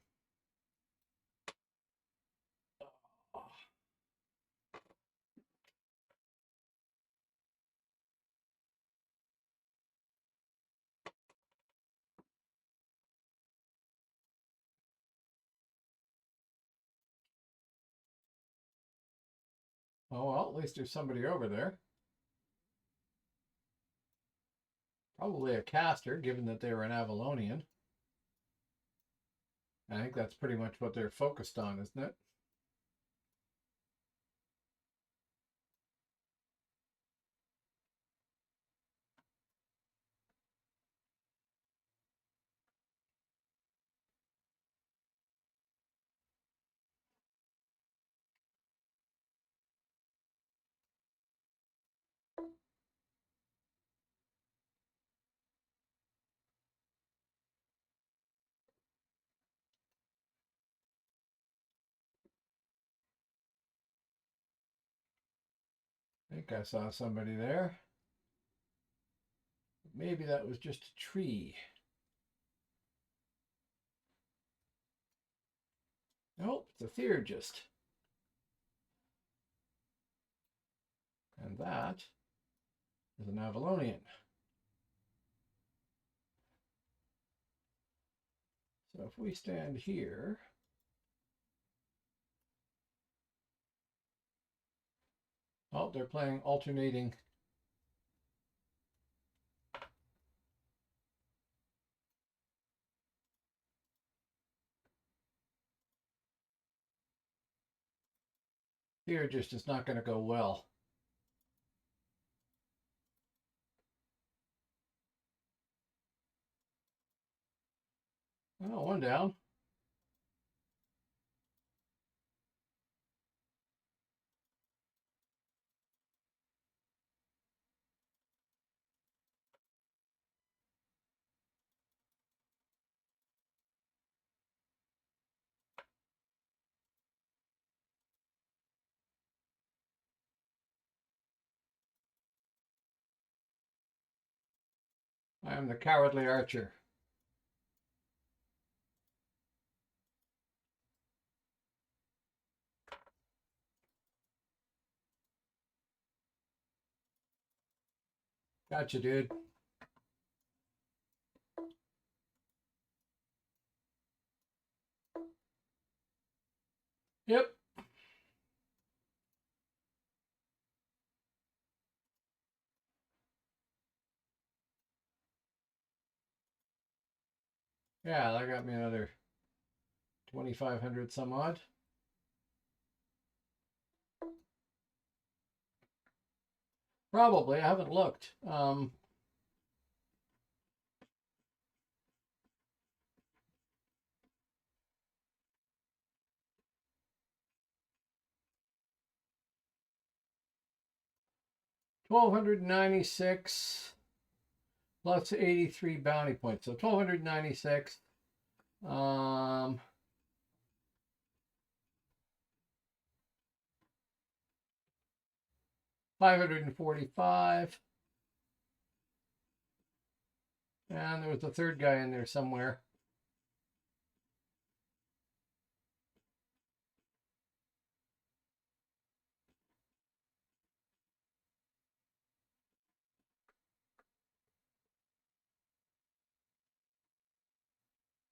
Oh, well, at least there's somebody over there. Probably a caster, given that they were an Avalonian. I think that's pretty much what they're focused on, isn't it? I think I saw somebody there. Maybe that was just a tree. Nope, it's a theurgist. And that is an Avalonian. So if we stand here, oh, they're playing alternating. Theurgist is not going to go well. Oh, one down. I'm the cowardly archer. Gotcha, dude. Yep. Yeah, that got me another 2,500 some odd. Probably. I haven't looked. 1,296 plus 83 bounty points. So 1,296. 545. And there was a third guy in there somewhere.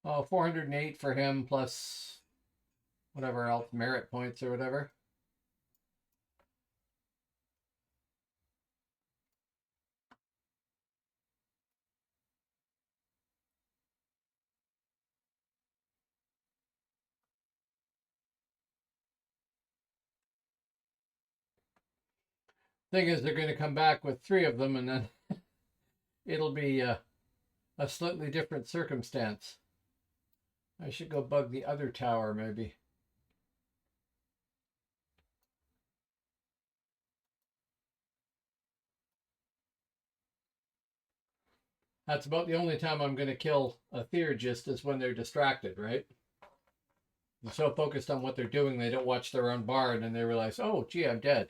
Oh, 408 for him plus whatever else, merit points or whatever. Thing is, they're going to come back with 3 of them, and then it'll be a slightly different circumstance. I should go bug the other tower, maybe. That's about the only time I'm going to kill a theurgist is when they're distracted, right? They're so focused on what they're doing, they don't watch their own bard, and they realize, oh, gee, I'm dead.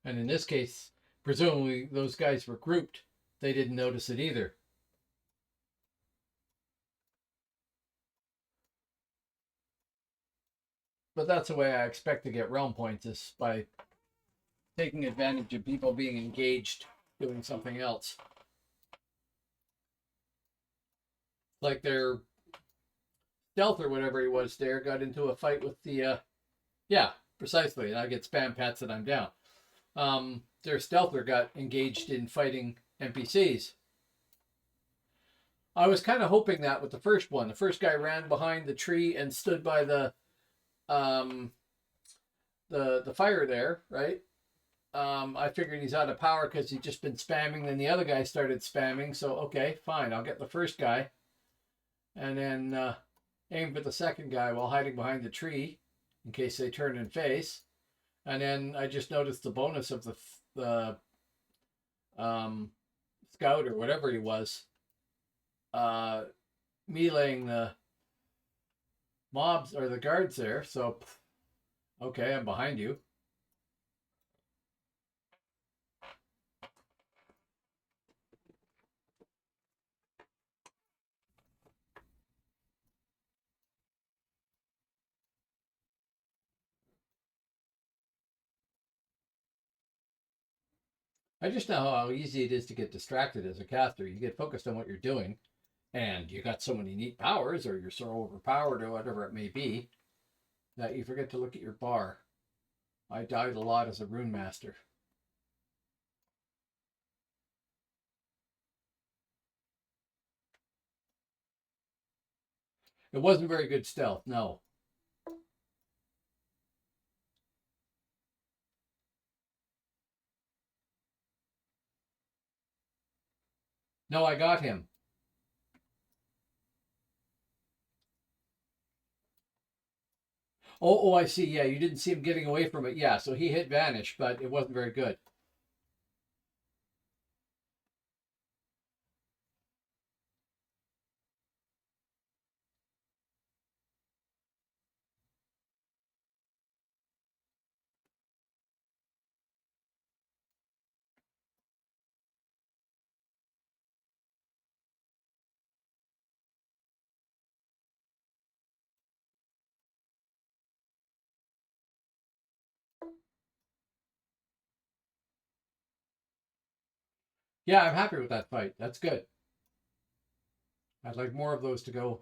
And in this case, presumably those guys were grouped. They didn't notice it either. But that's the way I expect to get realm points, is by taking advantage of people being engaged doing something else. Like their stealth or whatever he was there got into a fight with the yeah, precisely. And I get spam pats that I'm down. Their stealther got engaged in fighting NPCs. I was kind of hoping that with the first one. The first guy ran behind the tree and stood by the fire there, right? I figured he's out of power because he'd just been spamming. Then the other guy started spamming. So, okay, fine. I'll get the first guy. And then aim for the second guy while hiding behind the tree in case they turn and face. And then I just noticed the bonus of the scout or whatever he was meleeing the mobs or the guards there. So, okay, I'm behind you. I just know how easy it is to get distracted as a caster. You get focused on what you're doing, and you got so many neat powers, or you're so overpowered, or whatever it may be, that you forget to look at your bar. I died a lot as a rune master. It wasn't very good stealth, no. No, I got him. Oh, I see. Yeah, you didn't see him getting away from it. Yeah, so he hit vanish, but it wasn't very good. Yeah, I'm happy with that fight. That's good. I'd like more of those to go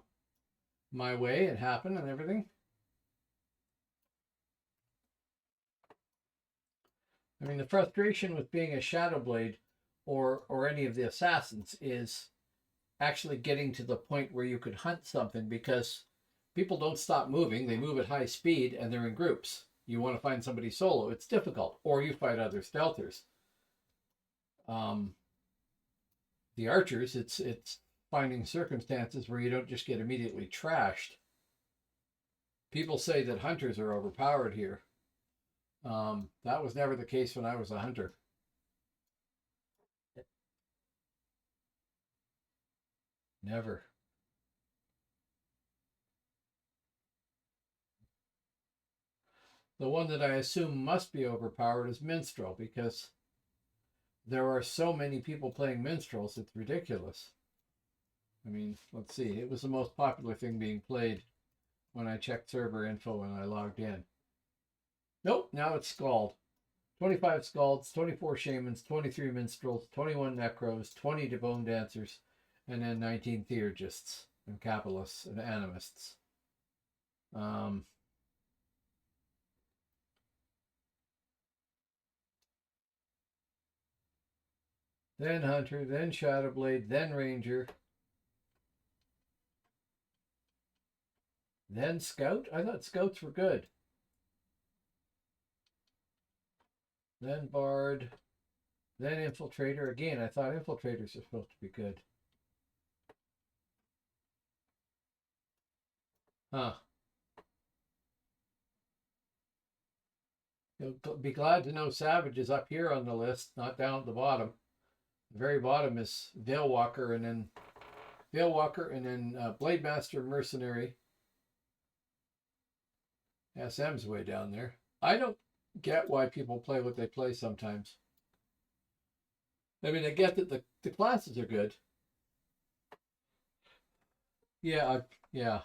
my way and happen and everything. I mean, the frustration with being a Shadow Blade or any of the assassins is actually getting to the point where you could hunt something, because people don't stop moving. They move at high speed and they're in groups. You want to find somebody solo, it's difficult, or you fight other stealthers. The archers, it's finding circumstances where you don't just get immediately trashed. People say that hunters are overpowered here. That was never the case when I was a hunter. Never. The one that I assume must be overpowered is Minstrel, because there are so many people playing Minstrels, it's ridiculous. I mean, let's see. It was the most popular thing being played when I checked server info and I logged in. Nope, now it's Scald. 25 Scalds, 24 Shamans, 23 Minstrels, 21 Necros, 20 Debone Dancers, and then 19 Theurgists and Capitalists and Animists. Then Hunter, then Shadowblade, then Ranger, then Scout. I thought Scouts were good. Then Bard, then Infiltrator. Again, I thought Infiltrators are supposed to be good. Huh. You'll be glad to know Savage is up here on the list, not down at the bottom. The very bottom is Veilwalker, and then Blade Master Mercenary. SM's way down there. I don't get why people play what they play sometimes. I mean, I get that the classes are good. Yeah, yeah.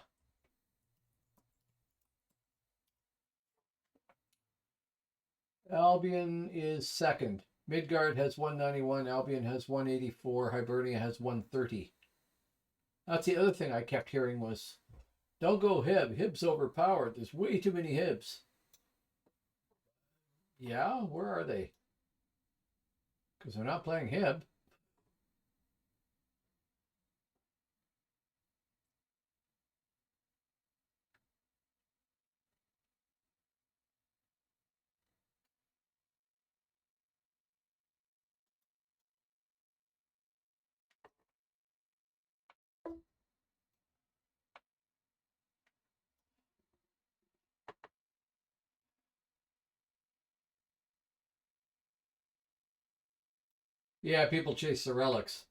Albion is second. Midgard has 191. Albion has 184. Hibernia has 130. That's the other thing I kept hearing was, don't go Hib. Hib's overpowered. There's way too many Hibs. Yeah, where are they? Because they're not playing Hib. Yeah, people chase the relics.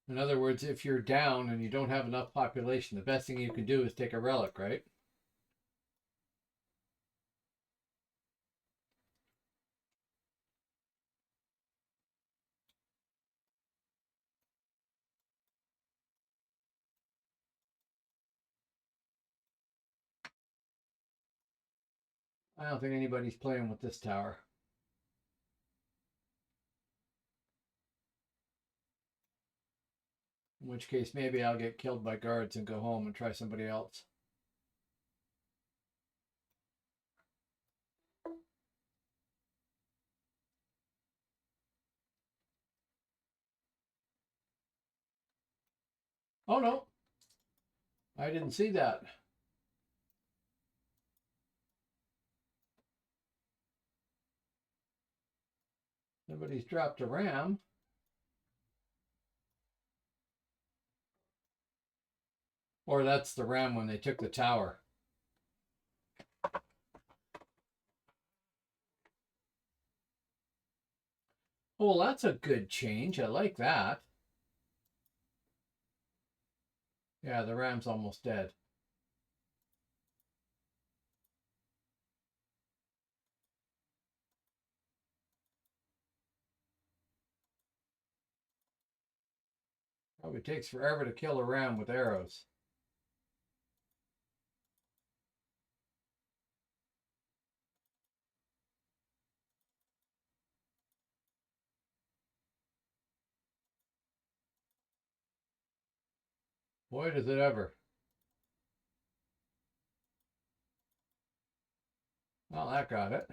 In other words, if you're down and you don't have enough population, the best thing you can do is take a relic, right? I don't think anybody's playing with this tower. In which case, maybe I'll get killed by guards and go home and try somebody else. Oh no, I didn't see that. Somebody's dropped a ram. Or that's the ram when they took the tower. Oh, well, that's a good change. I like that. Yeah, the ram's almost dead. Probably takes forever to kill a ram with arrows. Boy, does it ever. Well, that got it.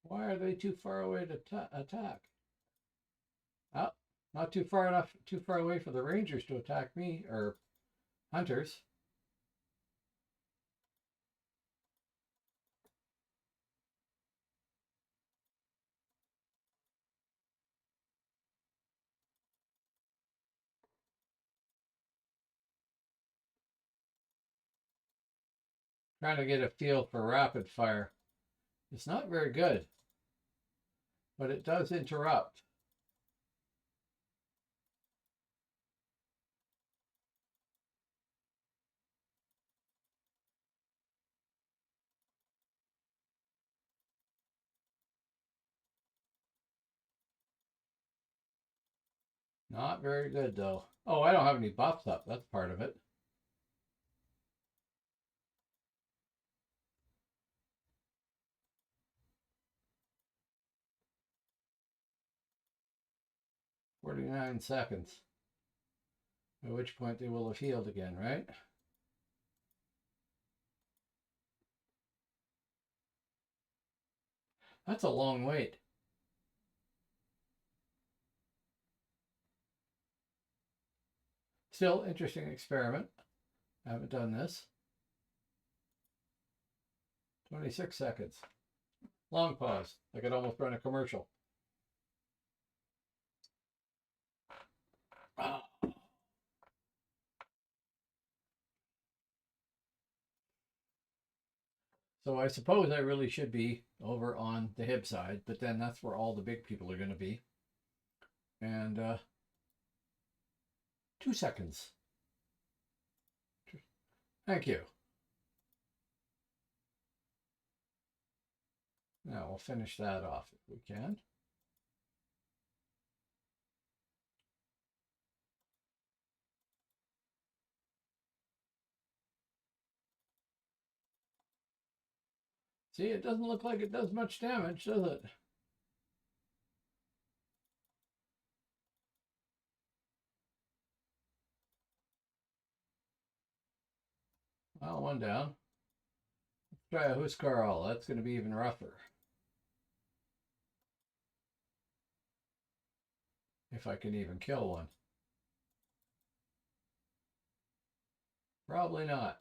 Why are they too far away to attack? Oh, not too far enough, too far away for the Rangers to attack me, or hunters. Trying to get a feel for rapid fire. It's not very good, but it does interrupt. Not very good, though. Oh, I don't have any buffs up. That's part of it. "49 seconds. At which point they will have healed again, right? That's a long wait. Still, interesting experiment. I haven't done this. 26 seconds. Long pause. I could almost run a commercial. Oh. So I suppose I really should be over on the Hib side, but then that's where all the big people are going to be. And 2 seconds. Thank you. Now we'll finish that off if we can. See, it doesn't look like it does much damage, does it? Well, one down. Let's try a Huskarl. That's going to be even rougher. If I can even kill one. Probably not.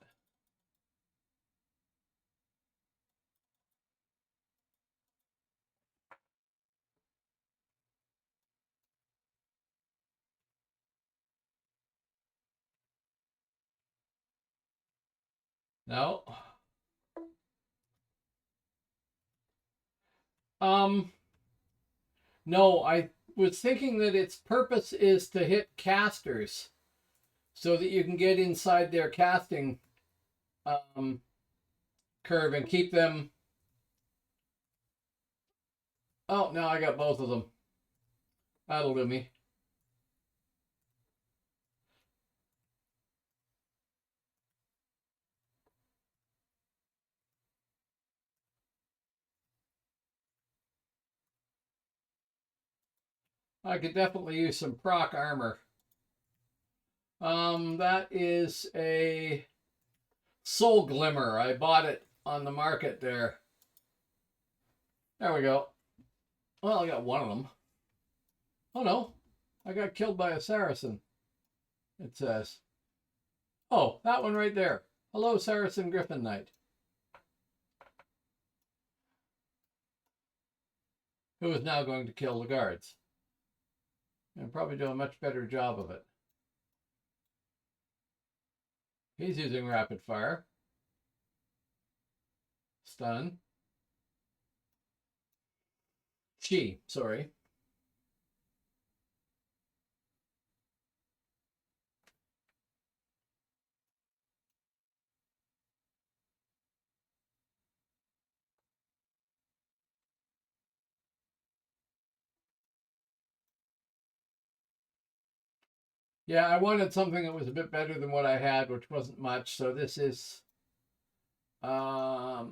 No. No, I was thinking that its purpose is to hit casters so that you can get inside their casting curve and keep them. Oh, now I got both of them. That'll do me. I could definitely use some proc armor. That is a Soul Glimmer. I bought it on the market there. There we go. Well, I got one of them. Oh no, I got killed by a Saracen. It says. Oh, that one right there. Hello, Saracen Griffin Knight. Who is now going to kill the guards. And probably do a much better job of it. He's using rapid fire. Stun. Sorry. Yeah, I wanted something that was a bit better than what I had, which wasn't much. So this is, oh,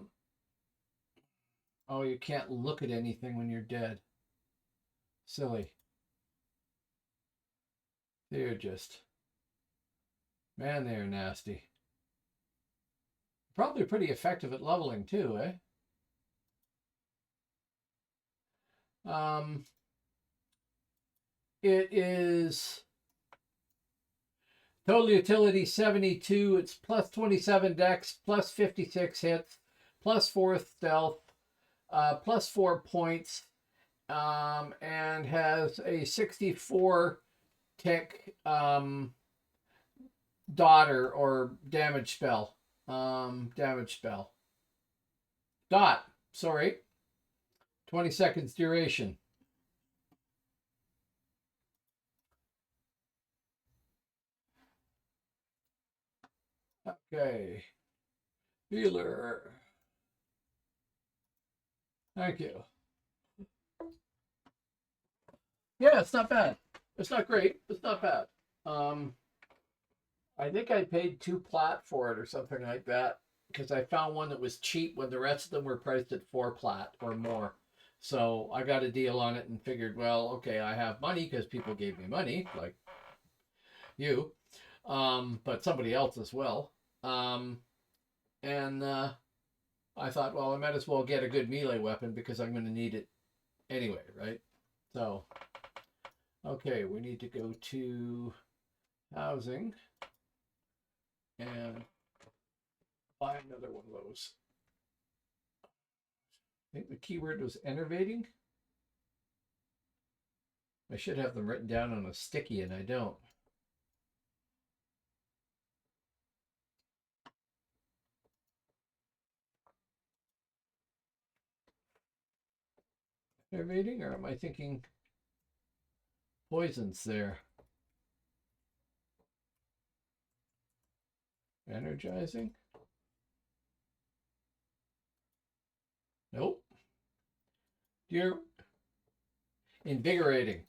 you can't look at anything when you're dead. Silly. They're just, man, they're nasty. Probably pretty effective at leveling too, eh? It is total utility 72. It's plus 27 dex, plus 56 hits, plus 4 stealth, plus 4 points, and has a 64 tick daughter or damage spell. Damage spell. Dot. Sorry. 20 seconds duration. Okay. Healer. Thank you. Yeah, it's not bad. It's not great. It's not bad. I think I paid 2 plat for it or something like that because I found one that was cheap when the rest of them were priced at 4 plat or more. So I got a deal on it and figured, well, okay, I have money because people gave me money, like you, but somebody else as well. And I thought, well, I might as well get a good melee weapon because I'm going to need it anyway, right? So, okay, we need to go to housing and buy another one of those. I think the keyword was enervating. I should have them written down on a sticky, and I don't. Enervating, or am I thinking poisons there? Energizing? Nope. You're invigorating.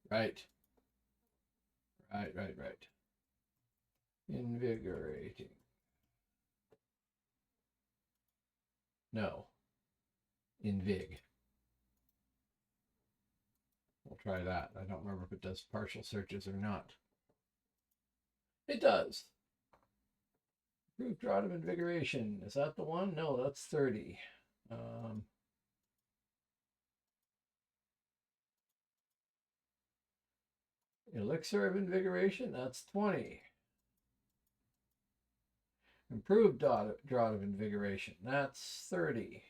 Right. Right. Invigorating. No. Invig. We'll try that. I don't remember if it does partial searches or not. It does. Improved drought of invigoration. Is that the one? No, that's 30. Elixir of invigoration, that's 20. Improved drought of invigoration, that's 30.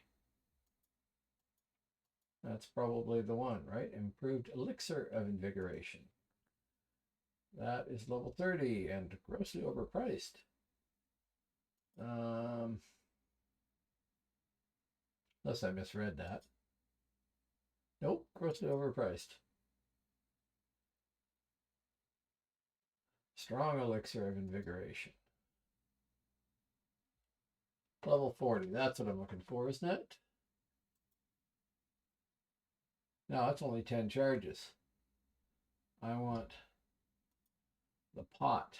That's probably the one, right? Improved elixir of invigoration. That is level 30 and grossly overpriced. Unless I misread that. Nope, grossly overpriced. Strong elixir of invigoration. Level 40, that's what I'm looking for, isn't it? No, it's only 10 charges. I want the pot.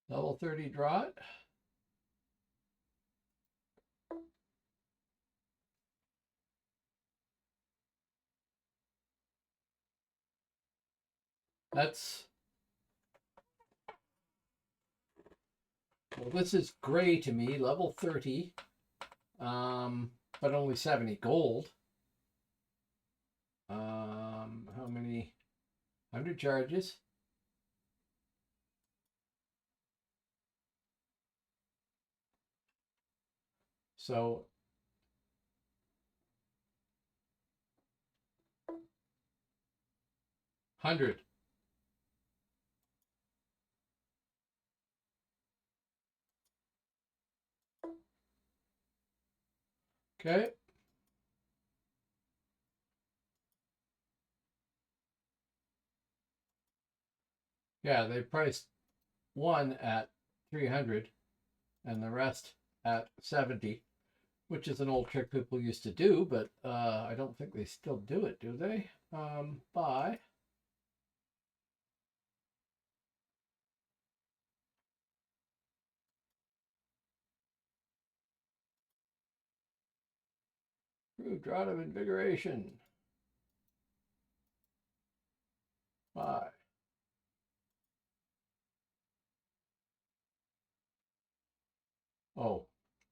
Level 30 draught. That's, well, this is gray to me, level 30, but only 70 gold. How many? 100 charges. So 100. Okay. Yeah, they priced one at 300 and the rest at 70, which is an old trick people used to do, but I don't think they still do it, do they? Buy. Improved Rod of Invigoration. Buy. Oh,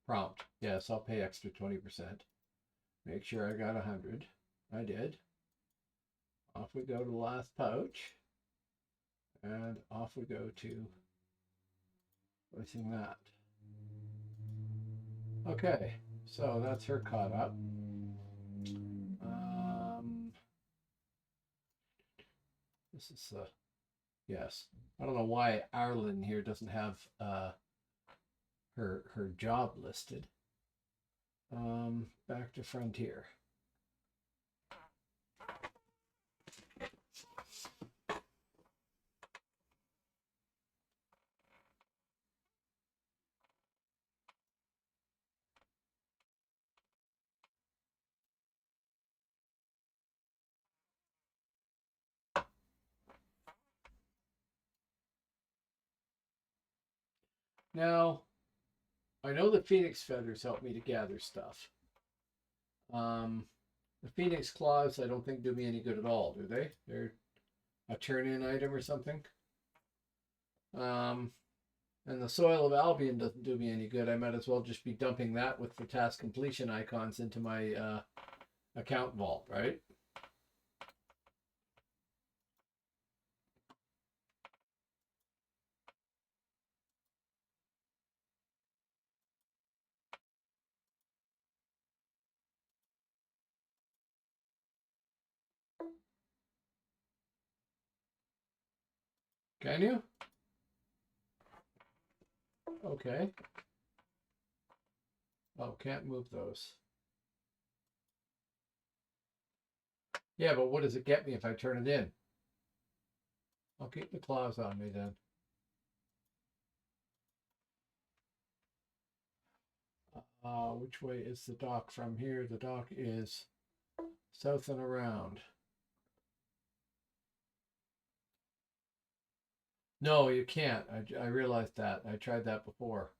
prompt. Yes, I'll pay extra 20%. Make sure I got 100. I did. Off we go to the last pouch. And off we go to placing that. Okay, so that's her caught up. This is yes. I don't know why Arlen here doesn't have her job listed. Back to Frontier. Now, I know the Phoenix feathers help me to gather stuff. The Phoenix claws I don't think do me any good at all, do they? They're a turn-in item or something. And the Soil of Albion doesn't do me any good. I might as well just be dumping that with the task completion icons into my account vault, right? Can you? Okay. Oh, can't move those. Yeah, but what does it get me if I turn it in? I'll keep the claws on me then. Which way is the dock from here? The dock is south and around. No, you can't. I realized that. I tried that before.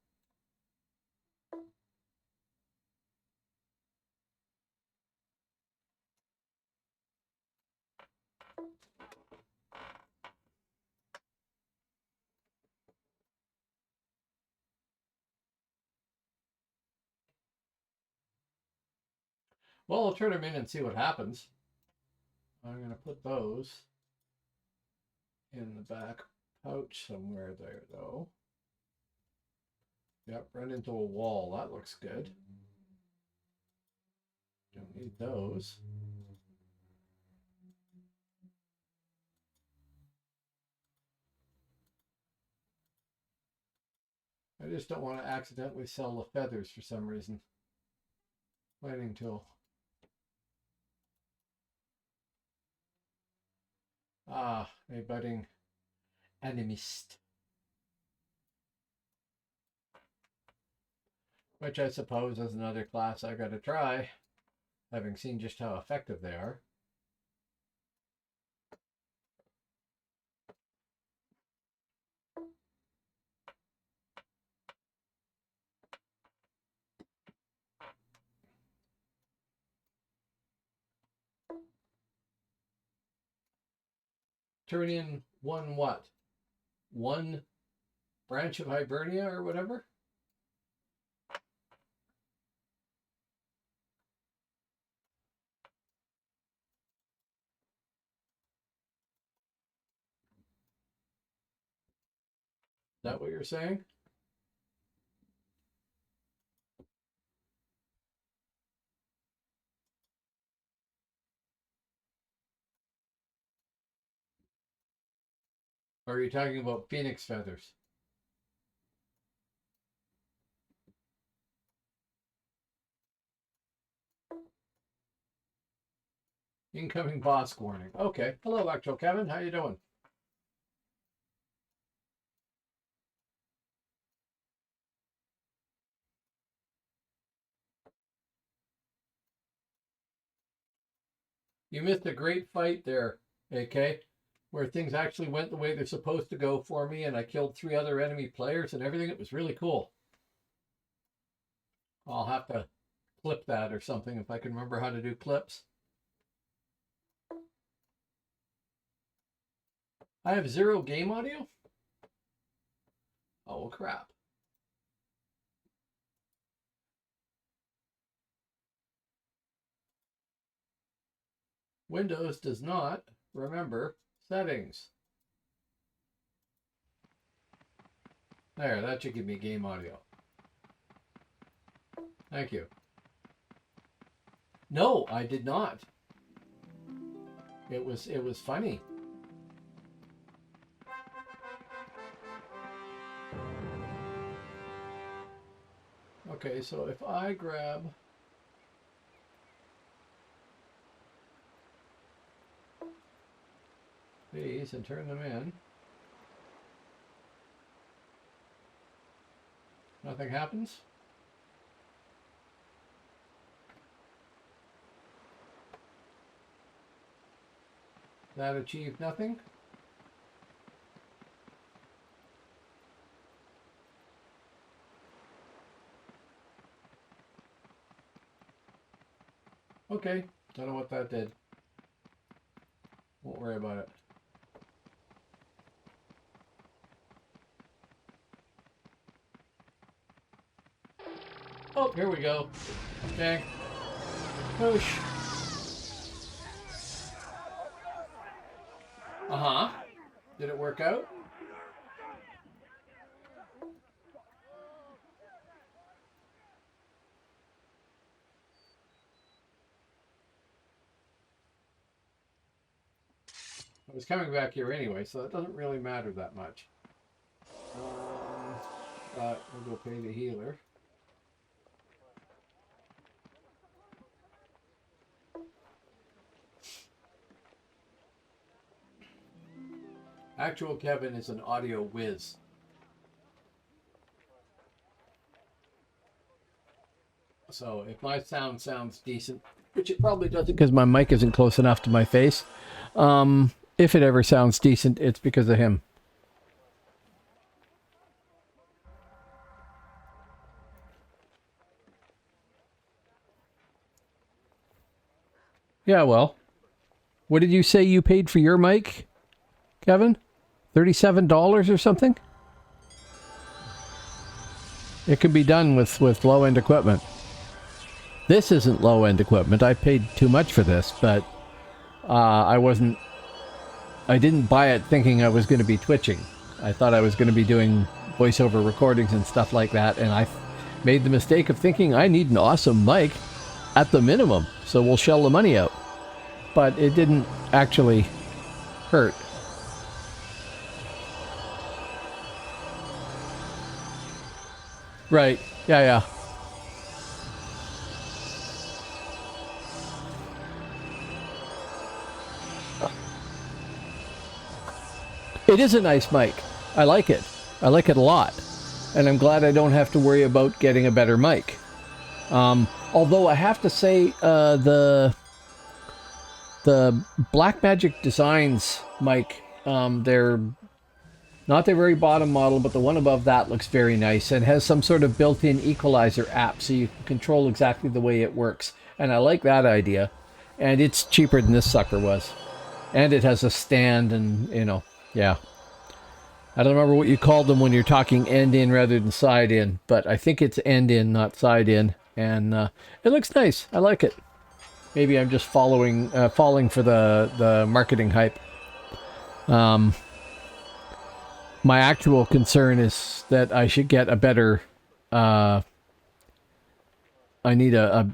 Well, I'll turn them in and see what happens. I'm going to put those in the back pouch somewhere there, though. Yep, run into a wall. That looks good. Don't need those. I just don't want to accidentally sell the feathers for some reason. Planning tool. Ah, a budding animist. Which I suppose is another class I gotta try, having seen just how effective they are. Turn in one what? One branch of Hibernia or whatever? Is that what you're saying? Or are you talking about phoenix feathers? Incoming boss warning. Okay. Hello, Actual Kevin. How you doing? You missed a great fight there, AK, where things actually went the way they're supposed to go for me, and I killed 3 other enemy players and everything. It was really cool. I'll have to clip that or something if I can remember how to do clips. I have 0 game audio? Oh, crap. Windows does not remember settings. There, that should give me game audio. Thank you. No, I did not. It was funny. Okay, so if I grab these and turn them in, nothing happens. That achieved nothing. Okay, don't know what that did. Won't worry about it. Oh, here we go. Dang. Push. Uh-huh. Did it work out? I was coming back here anyway, so it doesn't really matter that much. But we'll go pay the healer. Actual Kevin is an audio whiz. So if my sound sounds decent, which it probably doesn't because my mic isn't close enough to my face, if it ever sounds decent, it's because of him. Yeah, well, what did you say you paid for your mic, Kevin? $37 or something? It can be done with low-end equipment. This isn't low-end equipment. I paid too much for this, but I didn't buy it thinking I was going to be twitching. I thought I was going to be doing voiceover recordings and stuff like that, and I made the mistake of thinking I need an awesome mic at the minimum, so we'll shell the money out. But it didn't actually hurt. Right. Yeah. It is a nice mic. I like it. I like it a lot. And I'm glad I don't have to worry about getting a better mic. Although I have to say, the Blackmagic Designs mic, they're not the very bottom model, but the one above that looks very nice and has some sort of built-in equalizer app so you can control exactly the way it works. And I like that idea. And it's cheaper than this sucker was. And it has a stand and, you know, yeah. I don't remember what you called them when you're talking end in rather than side in, but I think it's end in, not side in. And it looks nice. I like it. Maybe I'm just falling for the marketing hype. My actual concern is that I should get a better, I need a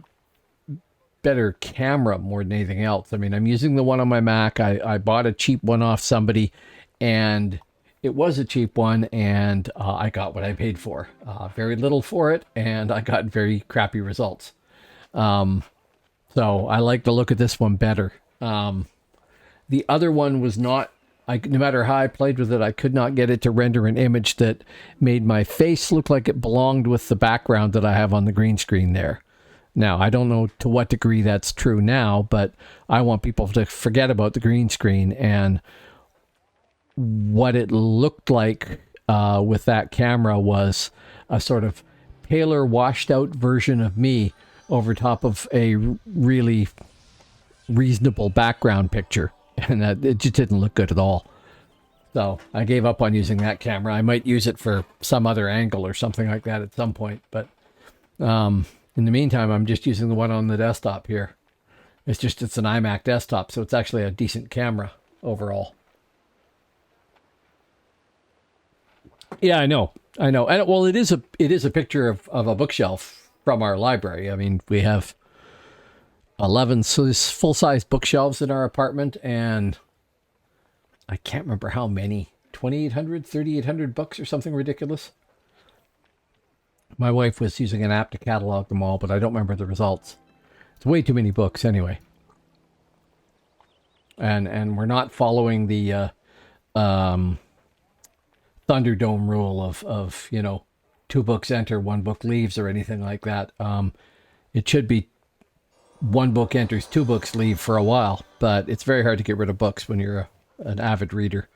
better camera more than anything else. I mean, I'm using the one on my Mac. I bought a cheap one off somebody, and it was a cheap one, and I got what I paid for. Very little for it, and I got very crappy results. So I like the look of this one better. The other one was not, no matter how I played with it, I could not get it to render an image that made my face look like it belonged with the background that I have on the green screen there. Now, I don't know to what degree that's true now, but I want people to forget about the green screen, and what it looked like with that camera was a sort of paler, washed out version of me over top of a really reasonable background picture. And it just didn't look good at all. So I gave up on using that camera. I might use it for some other angle or something like that at some point. But in the meantime, I'm just using the one on the desktop here. It's an iMac desktop, so it's actually a decent camera overall. Yeah, I know. And well, it is a picture of a bookshelf from our library. I mean, we have 11 full-size bookshelves in our apartment, and I can't remember how many, 2,800, 3,800 books or something ridiculous. My wife was using an app to catalog them all, but I don't remember the results. It's way too many books anyway. And we're not following the Thunderdome rule of 2 books enter, 1 book leaves, or anything like that. It should be 1 book enters, 2 books leave for a while, but it's very hard to get rid of books when you're an avid reader.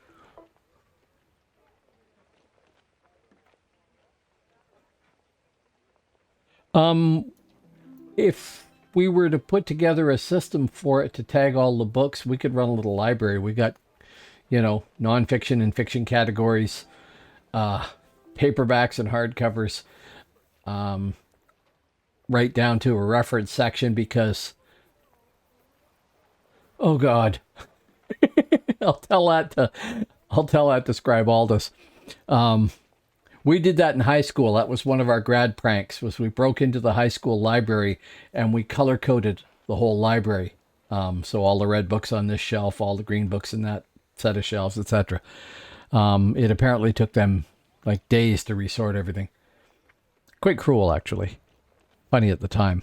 If we were to put together a system for it to tag all the books, we could run a little library. We got, nonfiction and fiction categories, paperbacks and hardcovers, right down to a reference section, because, oh God, I'll tell that to Scribe Aldous. We did that in high school. That was one of our grad pranks, was we broke into the high school library and we color coded the whole library. So all the red books on this shelf, all the green books in that set of shelves, etc. It apparently took them like days to resort everything. Quite cruel, actually. Funny at the time.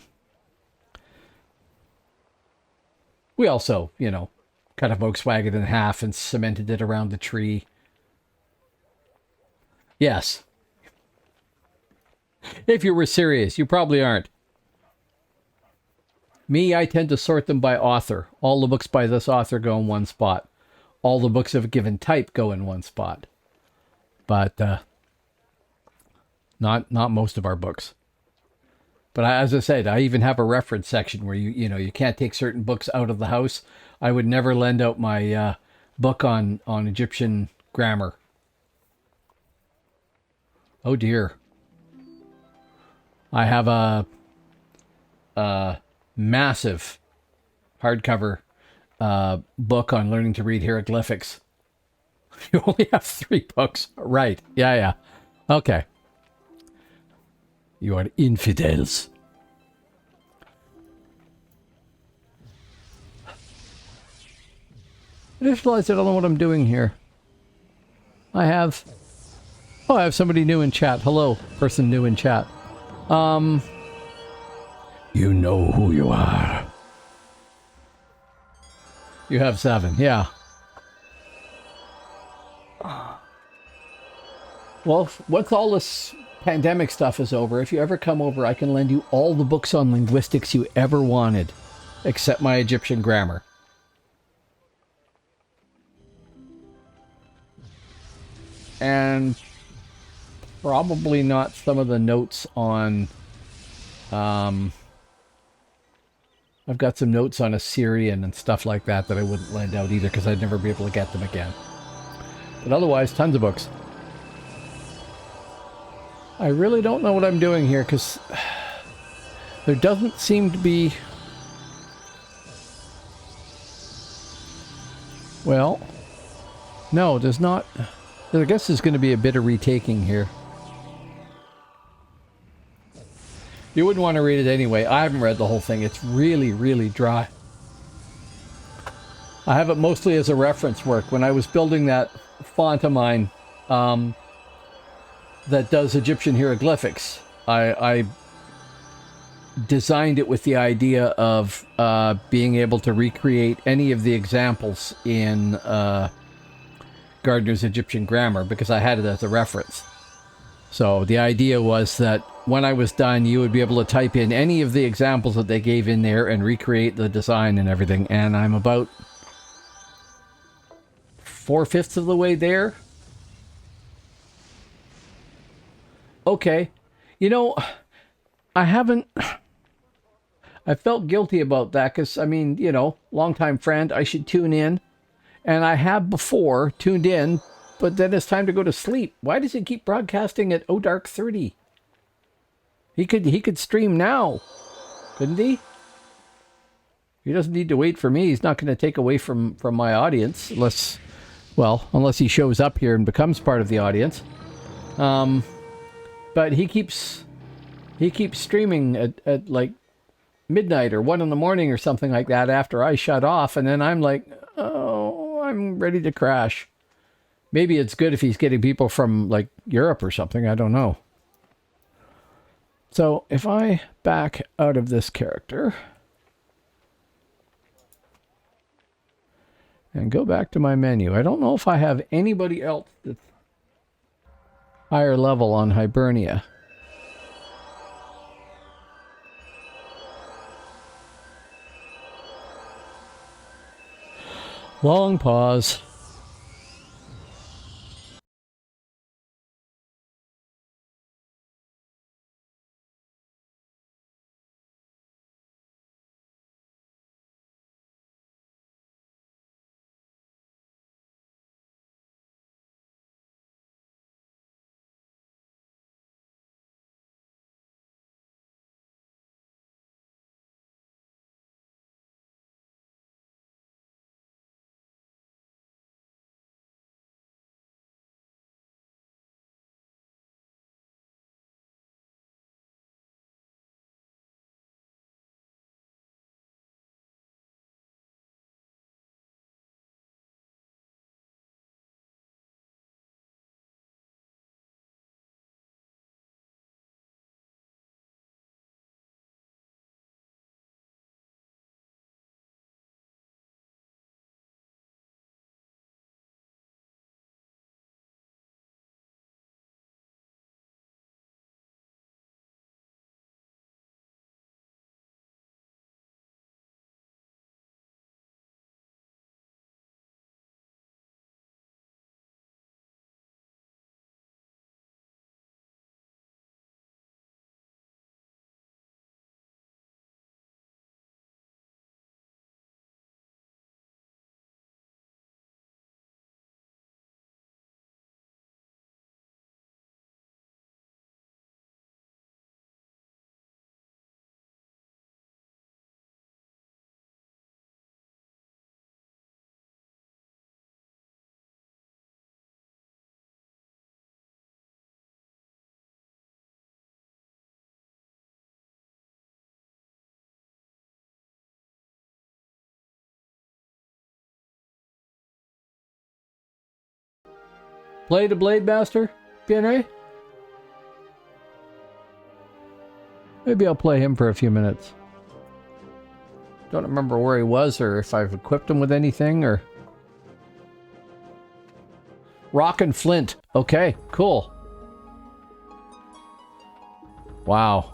We also, cut a Volkswagen in half and cemented it around the tree. Yes. If you were serious, you probably aren't. Me, I tend to sort them by author. All the books by this author go in one spot. All the books of a given type go in one spot. But not most of our books. But as I said, I even have a reference section where you can't take certain books out of the house. I would never lend out my book on Egyptian grammar. Oh dear. I have a massive hardcover book on learning to read hieroglyphics. You only have 3 books. Right. Yeah. Okay. You are infidels. I just realized I don't know what I'm doing here. I have somebody new in chat. Hello, person new in chat. You know who you are. You have 7, yeah. Well, once all this pandemic stuff is over, if you ever come over, I can lend you all the books on linguistics you ever wanted, except my Egyptian grammar. And probably not some of the notes on... I've got some notes on Assyrian and stuff like that I wouldn't lend out either, because I'd never be able to get them again. But otherwise, tons of books. I really don't know what I'm doing here, because there doesn't seem to be... Well, no, there's not... I guess there's going to be a bit of retaking here. You wouldn't want to read it anyway. I haven't read the whole thing. It's really, really dry. I have it mostly as a reference work. When I was building that font of mine that does Egyptian hieroglyphics, I designed it with the idea of being able to recreate any of the examples in Gardner's Egyptian Grammar, because I had it as a reference. So the idea was that when I was done, you would be able to type in any of the examples that they gave in there and recreate the design and everything. And I'm about 4/5 of the way there. Okay. You know, I felt guilty about that because, I mean, you know, longtime friend, I should tune in. And I have before tuned in, but then it's time to go to sleep. Why does he keep broadcasting at dark 30? He could stream now, couldn't he? He doesn't need to wait for me. He's not going to take away from my audience unless he shows up here and becomes part of the audience. But he keeps streaming at like midnight or 1 a.m. or something like that after I shut off, and then I'm like, oh, I'm ready to crash. Maybe it's good if he's getting people from like Europe or something. I don't know. So if I back out of this character and go back to my menu, I don't know if I have anybody else that's higher level on Hibernia. Long pause. Play the Blade Master, PNA? Maybe I'll play him for a few minutes. Don't remember where he was or if I've equipped him with anything or... Rock and Flint. Okay, cool. Wow.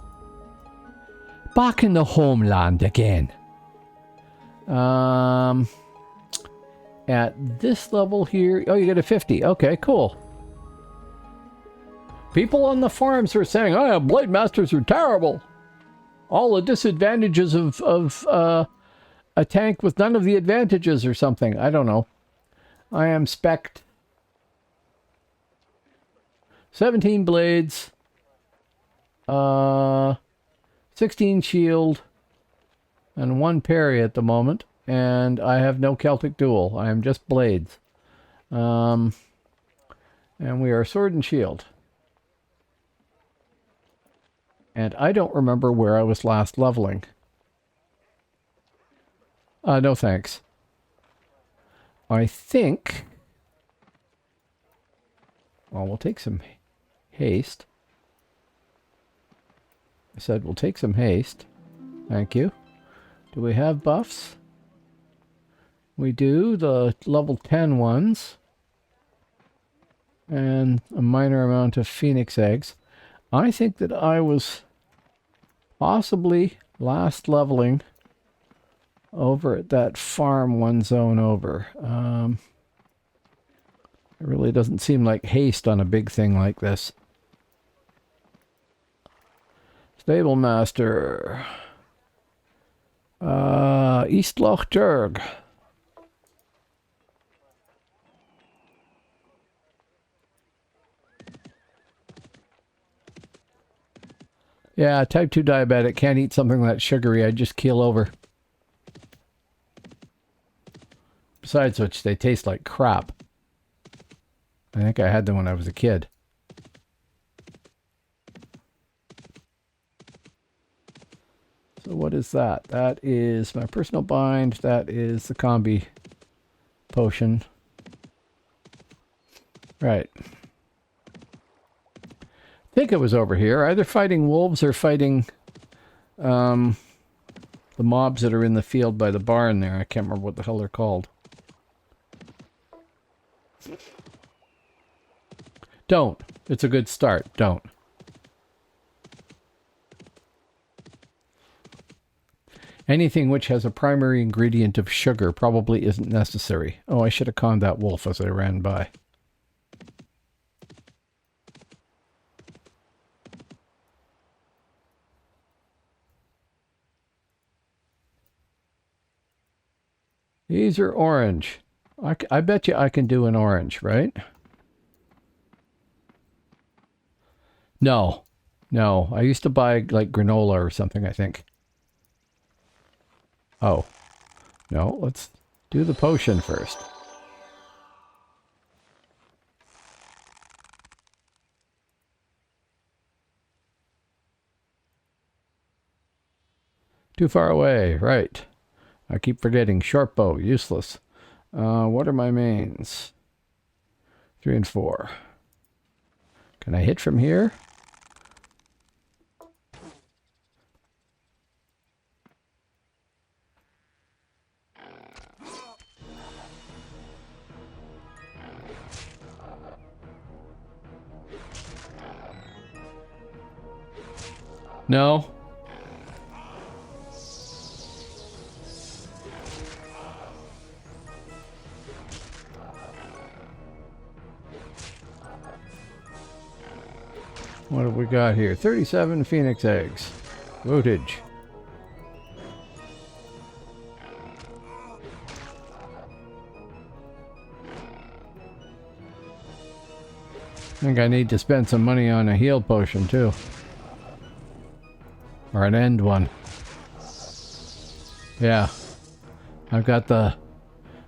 Back in the homeland again. At this level here... Oh, you get a 50. Okay, cool. People on the forums are saying, oh, Blade Masters are terrible. All the disadvantages of a tank with none of the advantages or something. I don't know. I am spec'd. 17 blades. 16 shield. And 1 parry at the moment. And I have no Celtic Duel. I am just blades. And we are sword and shield. And I don't remember where I was last leveling. No thanks. I think... Well, we'll take some haste. I said we'll take some haste. Thank you. Do we have buffs? We do, the level 10 ones. And a minor amount of phoenix eggs. I think that I was possibly last leveling over at that farm one zone over. It really doesn't seem like haste on a big thing like this. Stable Master. East Loch Derg. Yeah, type 2 diabetic. Can't eat something that sugary. I'd just keel over. Besides which, they taste like crap. I think I had them when I was a kid. So what is that? That is my personal bind. That is the combi potion. Right. I think it was over here. Either fighting wolves or fighting the mobs that are in the field by the barn there. I can't remember what the hell they're called. Don't. It's a good start. Don't. Anything which has a primary ingredient of sugar probably isn't necessary. Oh, I should have conned that wolf as I ran by. These are orange. I bet you I can do an orange, right? No. No. I used to buy like granola or something, I think. Oh. No, let's do the potion first. Too far away, right. I keep forgetting. Short bow, useless. What are my mains? 3 and 4. Can I hit from here? No. What have we got here? 37 phoenix eggs. Footage. I think I need to spend some money on a heal potion too. Or an end one. Yeah. I've got the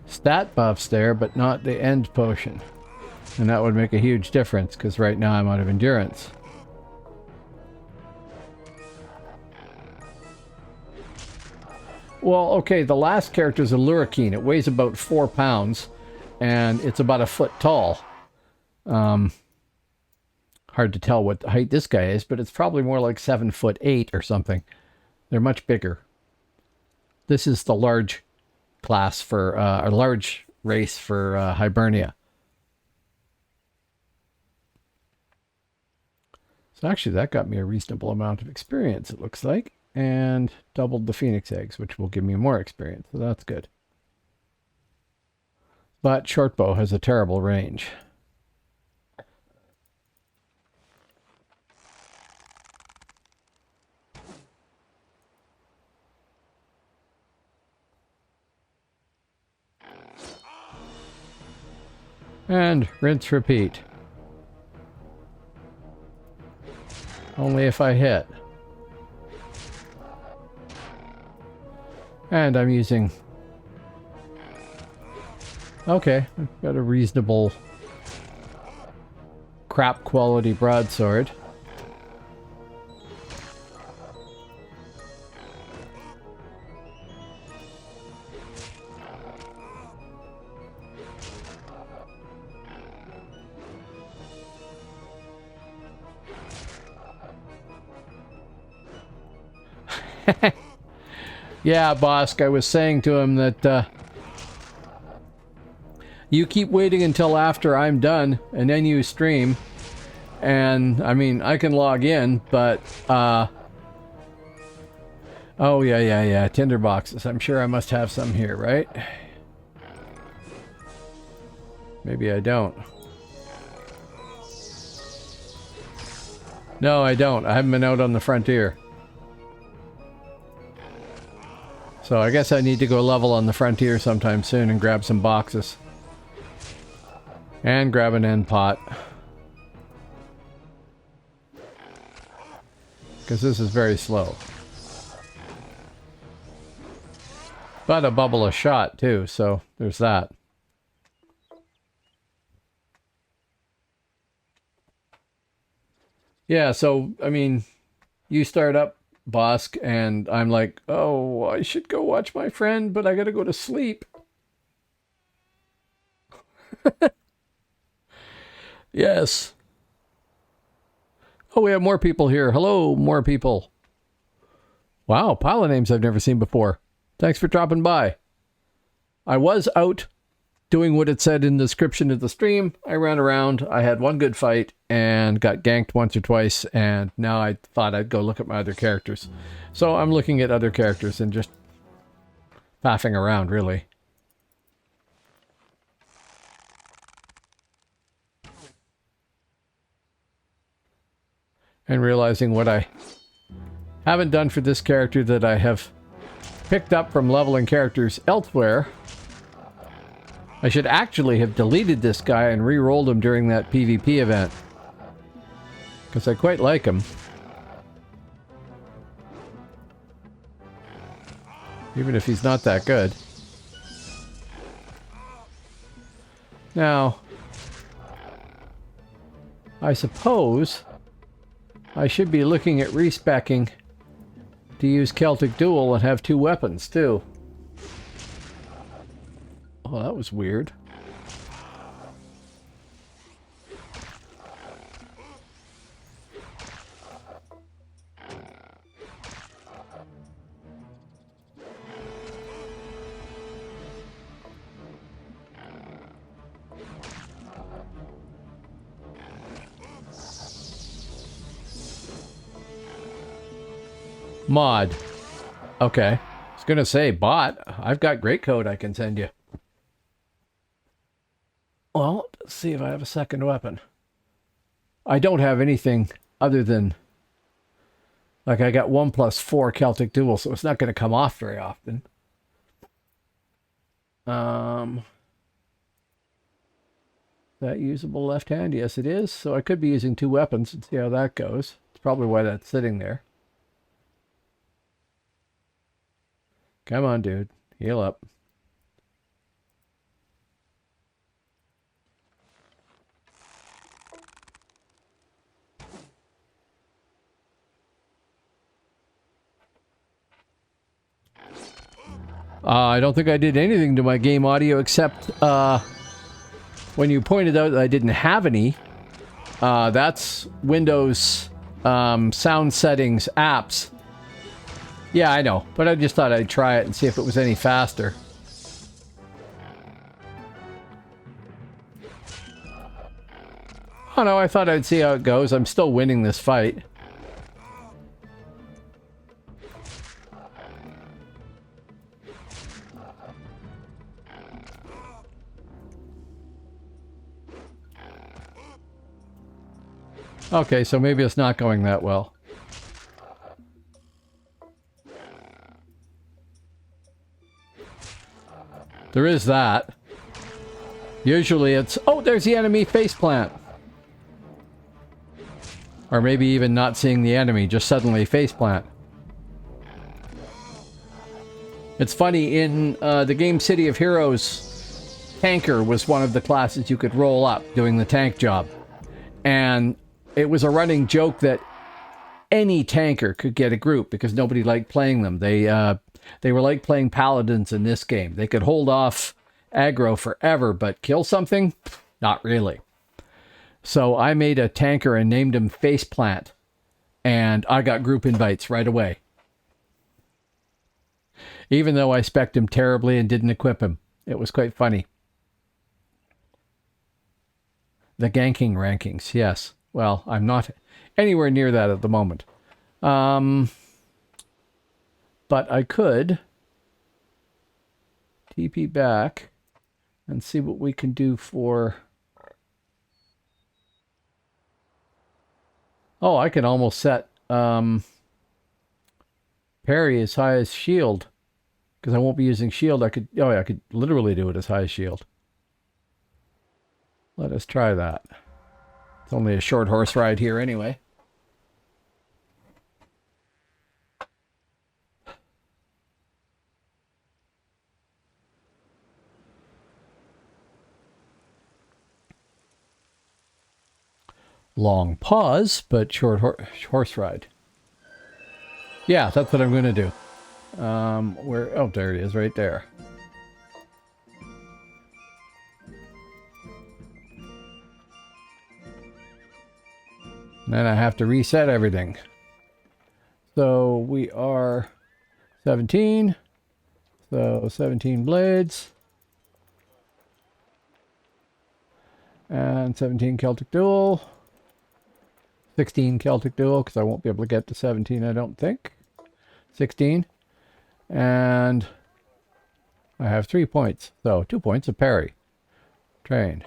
stat buffs there, but not the end potion. And that would make a huge difference, because right now I'm out of endurance. Well, okay, the last character is a Lurikine. It weighs about 4 pounds, and it's about a foot tall. Hard to tell what height this guy is, but it's probably more like 7'8" or something. They're much bigger. This is the large class for, a large race for Hibernia. So actually that got me a reasonable amount of experience, it looks like. And doubled the phoenix eggs, which will give me more experience, so that's good. But shortbow has a terrible range. And rinse, repeat. Only if I hit. And I'm using... Okay, I've got a reasonable crap quality broadsword. Yeah, Bosk, I was saying to him that you keep waiting until after I'm done, and then you stream. And, I mean, I can log in, but, oh, yeah. Tinder boxes. I'm sure I must have some here, right? Maybe I don't. No, I don't. I haven't been out on the frontier. So I guess I need to go level on the frontier sometime soon and grab some boxes. And grab an end pot. Because this is very slow. But a bubble a shot too, so there's that. Yeah, so, I mean, you start up, Bosk, and I'm like, oh, I should go watch my friend, but I gotta go to sleep. Yes. Oh, we have more people here. Hello, more people. Wow, pile of names I've never seen before. Thanks for dropping by. I was out doing what it said in the description of the stream. I ran around, I had one good fight, and got ganked once or twice, and now I thought I'd go look at my other characters. So I'm looking at other characters and just faffing around, really. And realizing what I haven't done for this character that I have picked up from leveling characters elsewhere. I should actually have deleted this guy and re-rolled him during that PvP event. Because I quite like him. Even if he's not that good. Now, I suppose I should be looking at respeccing to use Celtic Duel and have two weapons too. Oh, that was weird. Mod. Okay. I was gonna say bot. I've got great code I can send you. Well, let's see if I have a second weapon. I don't have anything other than... Like, I got 1+4 Celtic Duel, so it's not going to come off very often. That usable left hand? Yes, it is. So I could be using two weapons and see how that goes. It's probably why that's sitting there. Come on, dude. Heal up. I don't think I did anything to my game audio except when you pointed out that I didn't have any. That's Windows sound settings apps. Yeah, I know, but I just thought I'd try it and see if it was any faster. Oh no, I thought I'd see how it goes. I'm still winning this fight. Okay, so maybe it's not going that well. There is that. Usually it's... Oh, there's the enemy faceplant. Or maybe even not seeing the enemy, just suddenly faceplant. It's funny, in the game City of Heroes, tanker was one of the classes you could roll up doing the tank job. And it was a running joke that any tanker could get a group because nobody liked playing them. They were like playing paladins in this game. They could hold off aggro forever, but kill something? Not really. So I made a tanker and named him Faceplant. And I got group invites right away. Even though I spec'd him terribly and didn't equip him. It was quite funny. The ganking rankings, yes. Well, I'm not anywhere near that at the moment. But I could TP back and see what we can do for... Oh, I can almost set parry as high as shield. Because I won't be using shield. I could literally do it as high as shield. Let us try that. It's only a short horse ride here anyway. Long pause, but short horse ride. Yeah, that's what I'm going to do. Oh, there it is, right there. Then I have to reset everything. So we are 17. So 17 blades. And 17 Celtic Duel. 16 Celtic Duel, because I won't be able to get to 17, I don't think. 16. And I have 3 points. So 2 points of parry. Train.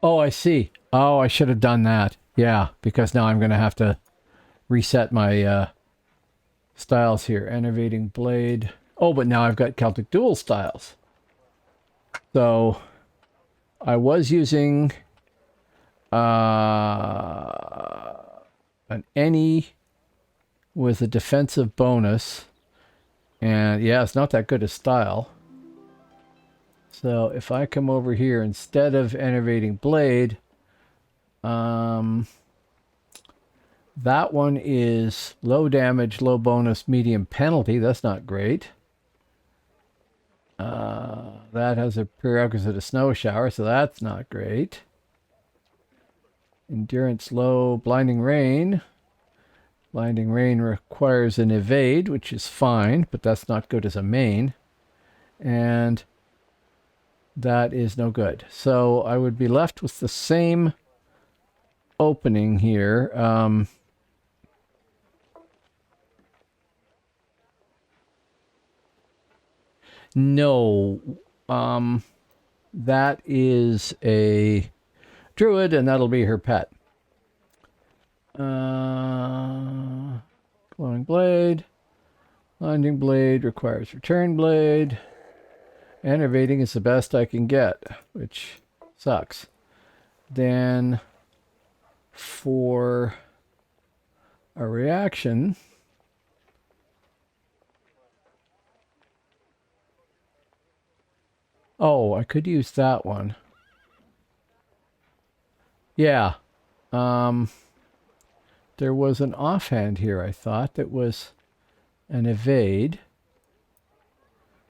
Oh, I see. Oh, I should have done that. Yeah, because now I'm going to have to reset my styles here. Enervating Blade. Oh, but now I've got Celtic Duel styles. So I was using an any with a defensive bonus. And yeah, it's not that good a style. So if I come over here, instead of Enervating Blade, that one is low damage, low bonus, medium penalty. That's not great. That has a prerequisite of Snow Shower, so that's not great. Endurance low, Blinding Rain. Blinding Rain requires an evade, which is fine, but that's not good as a main. And that is no good. So I would be left with the same opening here. No. That is a druid, and that'll be her pet. Glowing Blade. Blinding Blade requires Return Blade. Enervating is the best I can get, which sucks. Then for a reaction, oh, I could use that one. Yeah. There was an offhand here, I thought, that was an evade.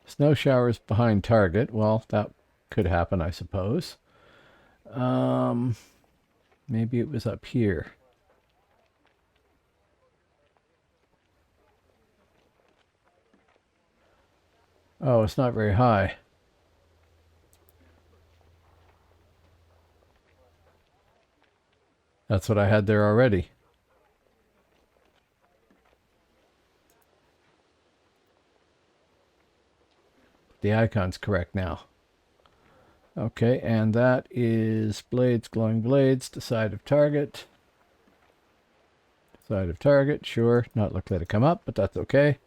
Snow showers behind target. Well, that could happen, I suppose. Maybe it was up here. Oh, it's not very high. That's what I had there already. The icon's correct now. Okay, and that is blades, glowing blades, to side of target. Side of target, sure. Not likely to come up, but that's okay.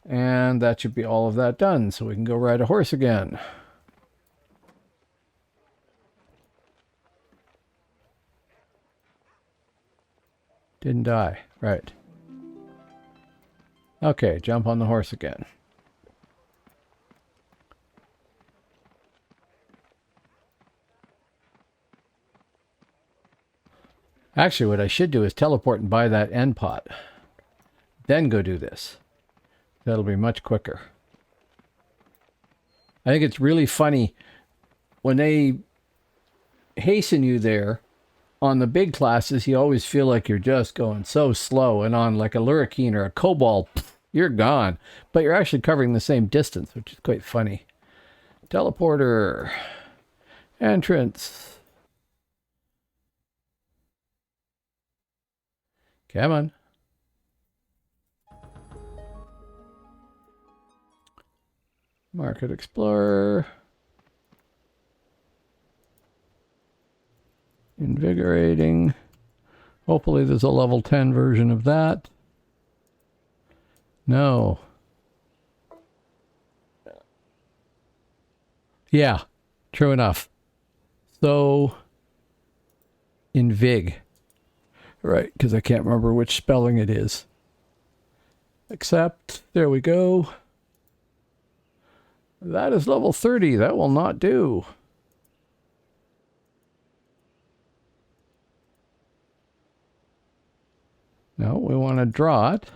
And that should be all of that done, so we can go ride a horse again. Didn't die, right. Okay, jump on the horse again. Actually, what I should do is teleport and buy that end pot. Then go do this. That'll be much quicker. I think it's really funny when they hasten you there. on the big classes, you always feel like you're just going so slow. And on like a Lurrikine or a Cobalt, you're gone. But you're actually covering the same distance, which is quite funny. Teleporter. Entrance. Come on. Market Explorer. Invigorating. Hopefully there's a level 10 version of that. No. Yeah, true enough. So, Invig. Right, because I can't remember which spelling it is. Accept. There we go. That is level 30. That will not do. No, we want to draw it.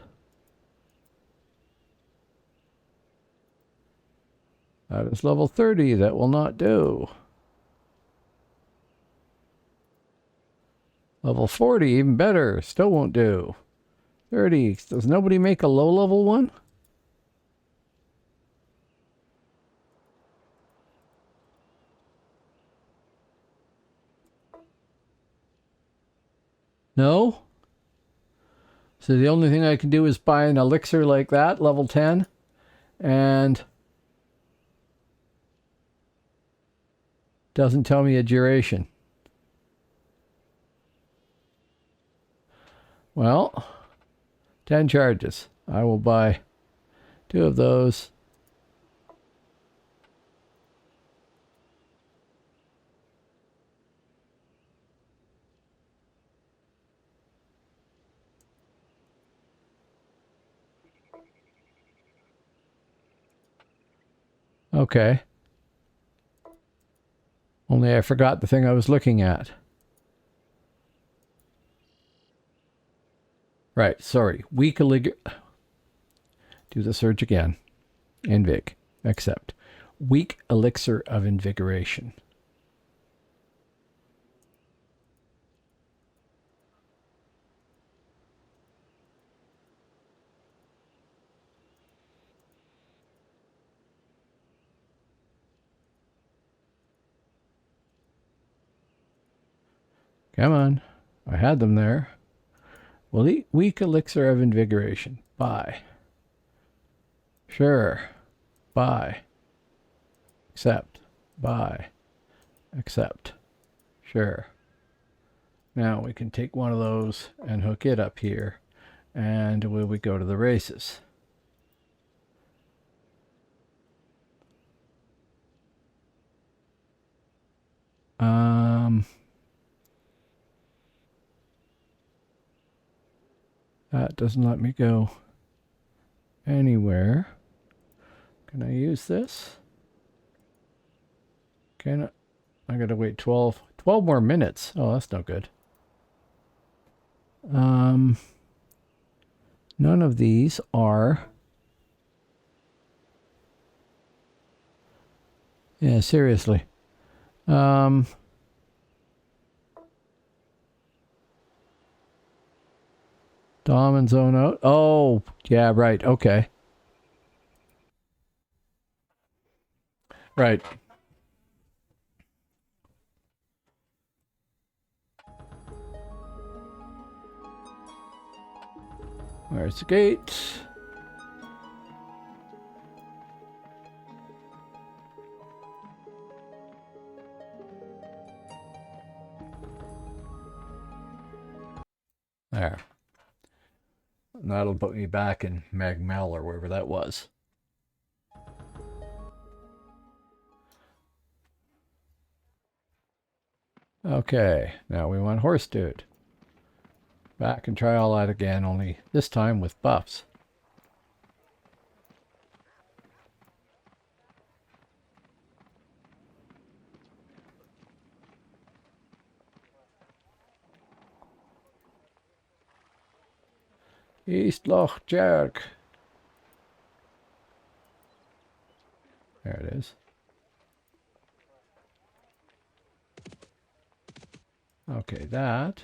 That is level 30. That will not do. Level 40, even better. Still won't do. 30. Does nobody make a low-level one? No? So the only thing I can do is buy an elixir like that, level 10, and doesn't tell me a duration. Well, 10 charges. I will buy 2 of those. Okay. Only I forgot the thing I was looking at. Right, sorry. Weak elixir. Do the search again. Invig. Accept. Weak elixir of invigoration. Come on. I had them there. Weak elixir of invigoration. Buy. Sure. Buy. Accept. Buy. Accept. Sure. Now we can take one of those and hook it up here. And away we go to the races. That doesn't let me go anywhere. Can I use this? Can I gotta wait 12 more minutes. Oh, that's no good. None of these are. Yeah, seriously. Dom and zone out. Oh, yeah, right. Okay. Right. Where's the gate? There. And that'll put me back in Magmel or wherever that was. Okay, now we want Horse Dude. Back and try all that again, only this time with buffs. East Loch Jerk. There it is. Okay, that.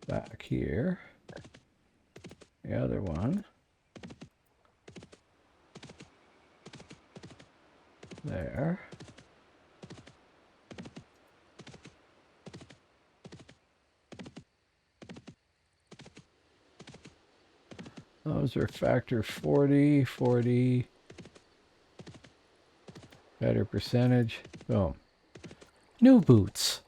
Back here. The other one. There. Those are factor 40, 40. Better percentage. Boom. New boots.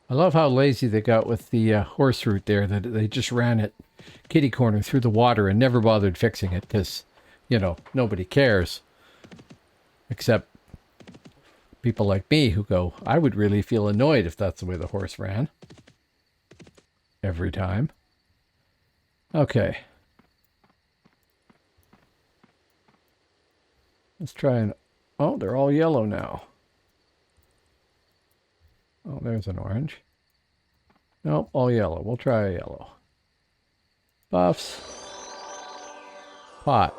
I love how lazy they got with the horse route there, that they just ran it kitty corner through the water and never bothered fixing it because, you know, nobody cares. Except people like me who go, I would really feel annoyed if that's the way the horse ran. Every time. Okay. Let's try and... Oh, they're all yellow now. Oh, there's an orange. Nope, all yellow. We'll try a yellow. Buffs. Pot.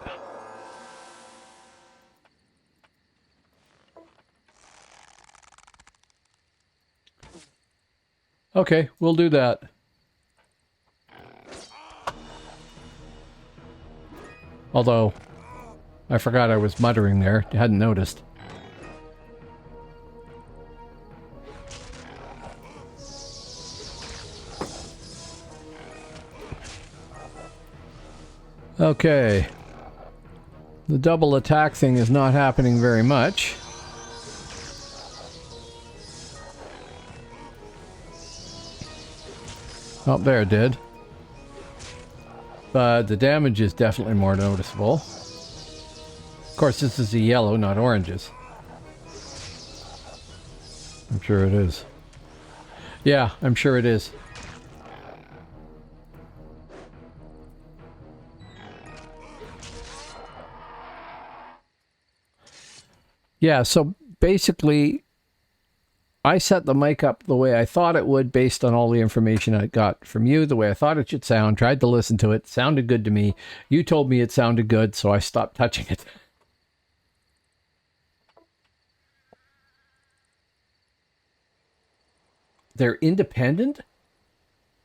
Okay, we'll do that. Although, I forgot I was muttering there. Hadn't noticed. Okay. The double attack thing is not happening very much. Oh, there it did. But the damage is definitely more noticeable. Of course, this is a yellow, not oranges. I'm sure it is. Yeah, I'm sure it is. Yeah, so basically, I set the mic up the way I thought it would based on all the information I got from you, the way I thought it should sound, tried to listen to it, sounded good to me. You told me it sounded good, so I stopped touching it. They're independent?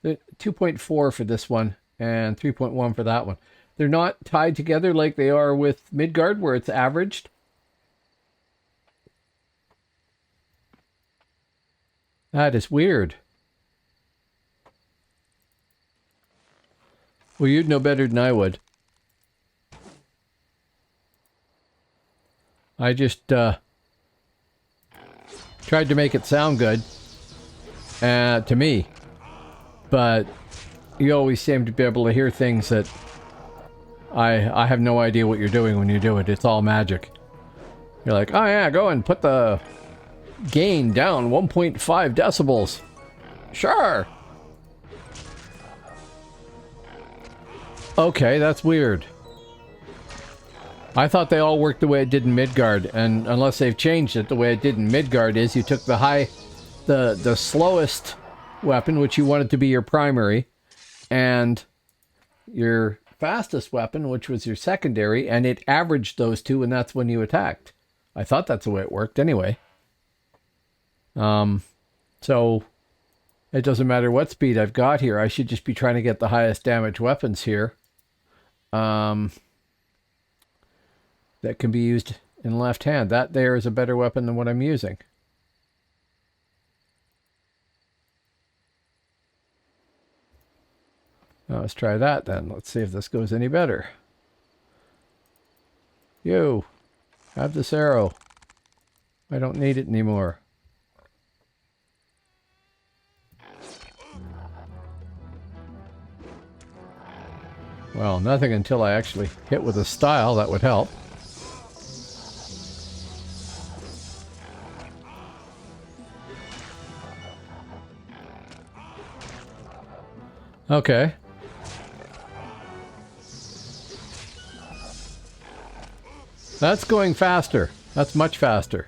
They're 2.4 for this one and 3.1 for that one. They're not tied together like they are with Midgard, where it's averaged? That is weird. Well, you'd know better than I would. I just tried to make it sound good to me. But you always seem to be able to hear things that I have no idea what you're doing when you do it. It's all magic. You're like, oh yeah, go and put the gain down 1.5 decibels. Sure. Okay, that's weird. I thought they all worked the way it did in Midgard, and unless they've changed it, the way it did in Midgard is you took the slowest weapon, which you wanted to be your primary, and your fastest weapon, which was your secondary, and it averaged those two, and that's when you attacked. I thought that's the way it worked anyway. So it doesn't matter what speed I've got here. I should just be trying to get the highest damage weapons here. That can be used in left hand. That there is a better weapon than what I'm using. Now let's try that then. Let's see if this goes any better. You, have this arrow. I don't need it anymore. Well, nothing until I actually hit with a style. That would help. Okay. That's going faster. That's much faster.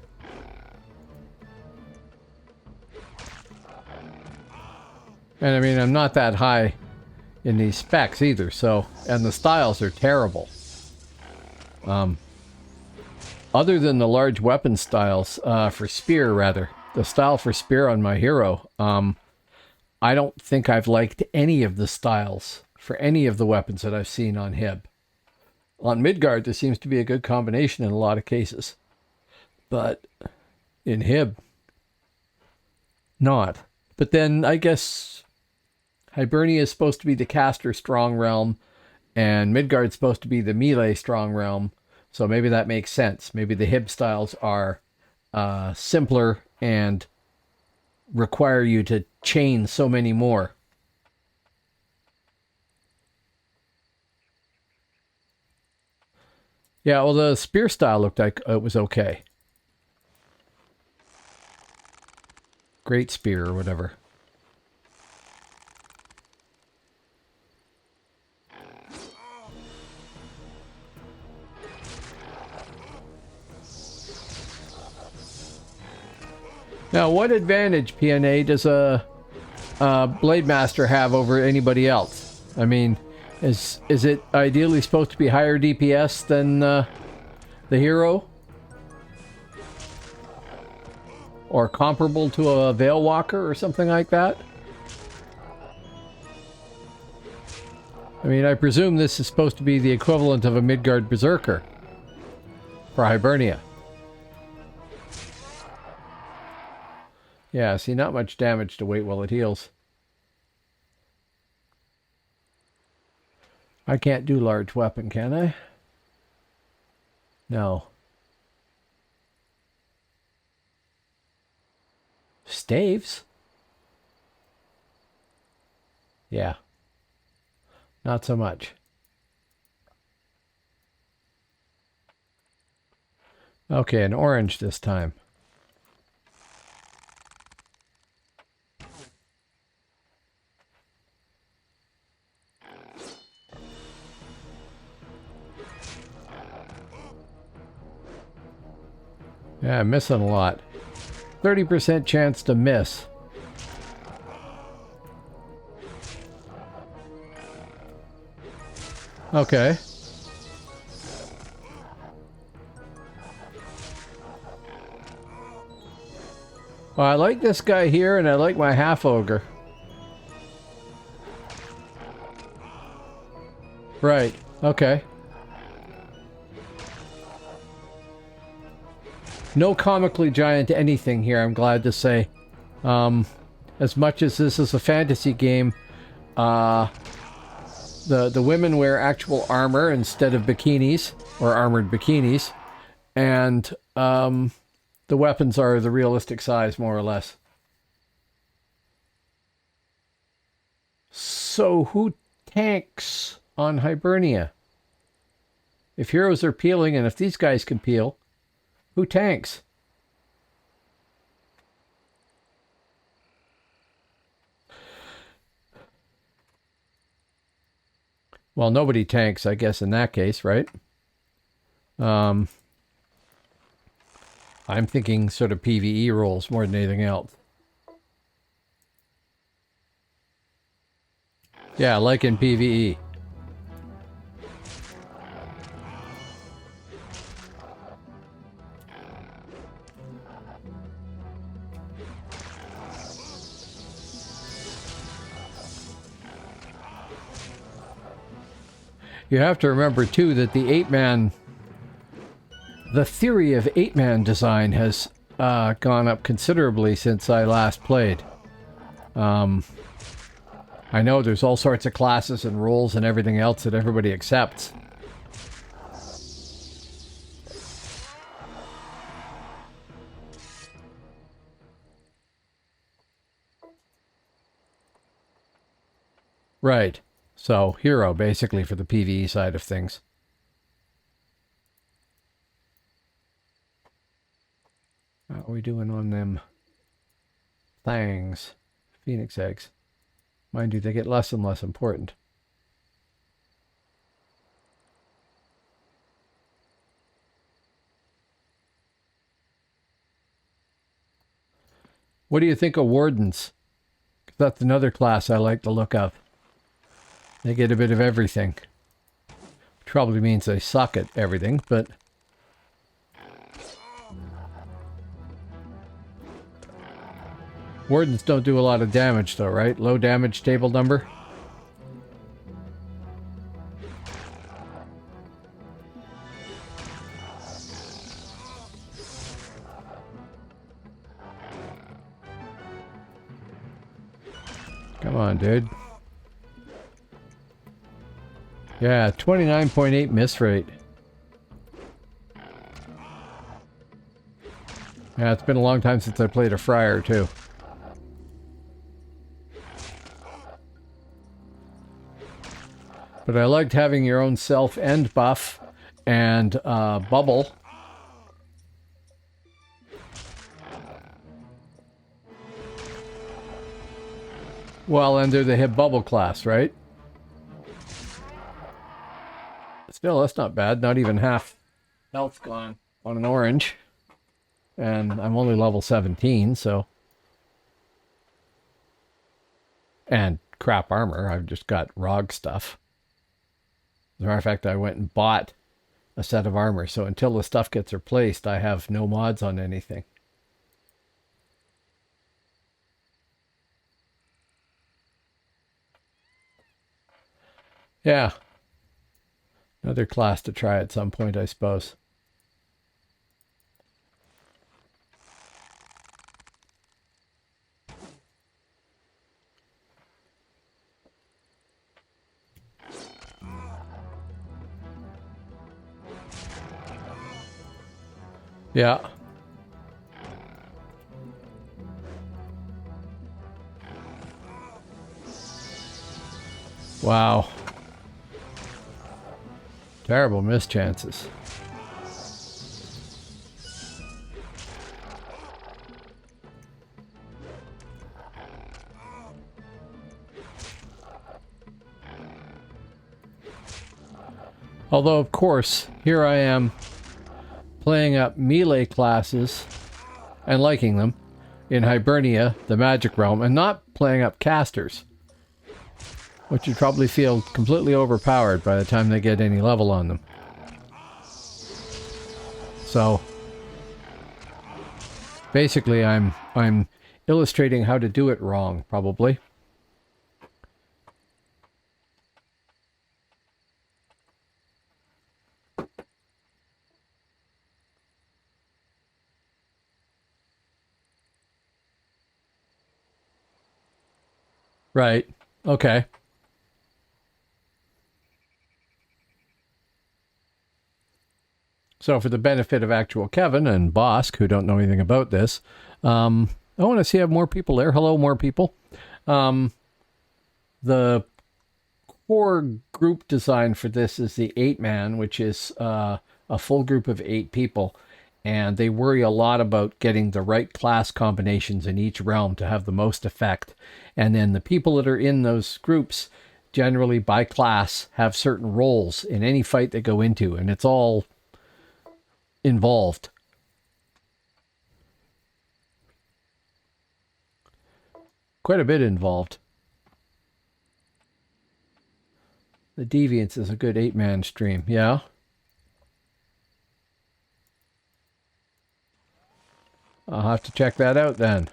And I mean, I'm not that high in these specs either, so, and the styles are terrible. Other than the large weapon styles, for spear rather, the style for spear on my hero, I don't think I've liked any of the styles for any of the weapons that I've seen on Hib. On Midgard, there seems to be a good combination in a lot of cases, but in Hib, not. But then I guess Hibernia is supposed to be the caster strong realm, and Midgard's supposed to be the melee strong realm. So maybe that makes sense. Maybe the Hib styles are simpler and require you to chain so many more. Yeah, well, the spear style looked like it was okay. Great spear or whatever. Now, what advantage, PNA, does a Blade Master have over anybody else? I mean, is it ideally supposed to be higher DPS than the hero? Or comparable to a Veil Walker or something like that? I mean, I presume this is supposed to be the equivalent of a Midgard Berserker for Hibernia. Yeah, see, not much damage to wait while it heals. I can't do large weapon, can I? No. Staves? Yeah. Not so much. Okay, an orange this time. Yeah, I'm missing a lot. 30% chance to miss. Okay. Well, I like this guy here, and I like my half-ogre. Right. Okay. No comically giant anything here, I'm glad to say. As much as this is a fantasy game, the women wear actual armor instead of bikinis, or armored bikinis, and the weapons are the realistic size, more or less. So who tanks on Hibernia? If heroes are peeling, and if these guys can peel, who tanks? Well, nobody tanks, I guess, in that case, right? I'm thinking sort of PvE roles more than anything else. Yeah, like in PvE. You have to remember, too, that the 8-man... The theory of 8-man design has gone up considerably since I last played. I know there's all sorts of classes and roles and everything else that everybody accepts. Right. So, hero, basically, for the PvE side of things. How are we doing on them things? Phoenix eggs. Mind you, they get less and less important. What do you think of wardens? That's another class I like the look of. They get a bit of everything. Which probably means they suck at everything, but... Wardens don't do a lot of damage though, right? Low damage table number. Come on, dude. Yeah, 29.8 miss rate. Yeah, it's been a long time since I played a Friar, too. But I liked having your own self-end buff and bubble. Well, and they're the hit bubble class, right? Still, that's not bad. Not even half health gone on an orange. And I'm only level 17, so... And crap armor. I've just got ROG stuff. As a matter of fact, I went and bought a set of armor, so until the stuff gets replaced, I have no mods on anything. Yeah. Another class to try at some point, I suppose. Yeah. Wow. Terrible miss chances. Although, of course, here I am playing up melee classes and liking them in Hibernia, the Magic Realm, and not playing up casters, which would probably feel completely overpowered by the time they get any level on them. So, basically, I'm illustrating how to do it wrong, probably. Right. Okay. So for the benefit of actual Kevin and Bosk, who don't know anything about this, I want to see have more people there. Hello, more people. The core group design for this is the 8-man, which is a full group of 8 people. And they worry a lot about getting the right class combinations in each realm to have the most effect. And then the people that are in those groups, generally by class, have certain roles in any fight they go into. And it's all involved. Quite a bit involved. The Deviants is a good 8-man stream, yeah? I'll have to check that out then.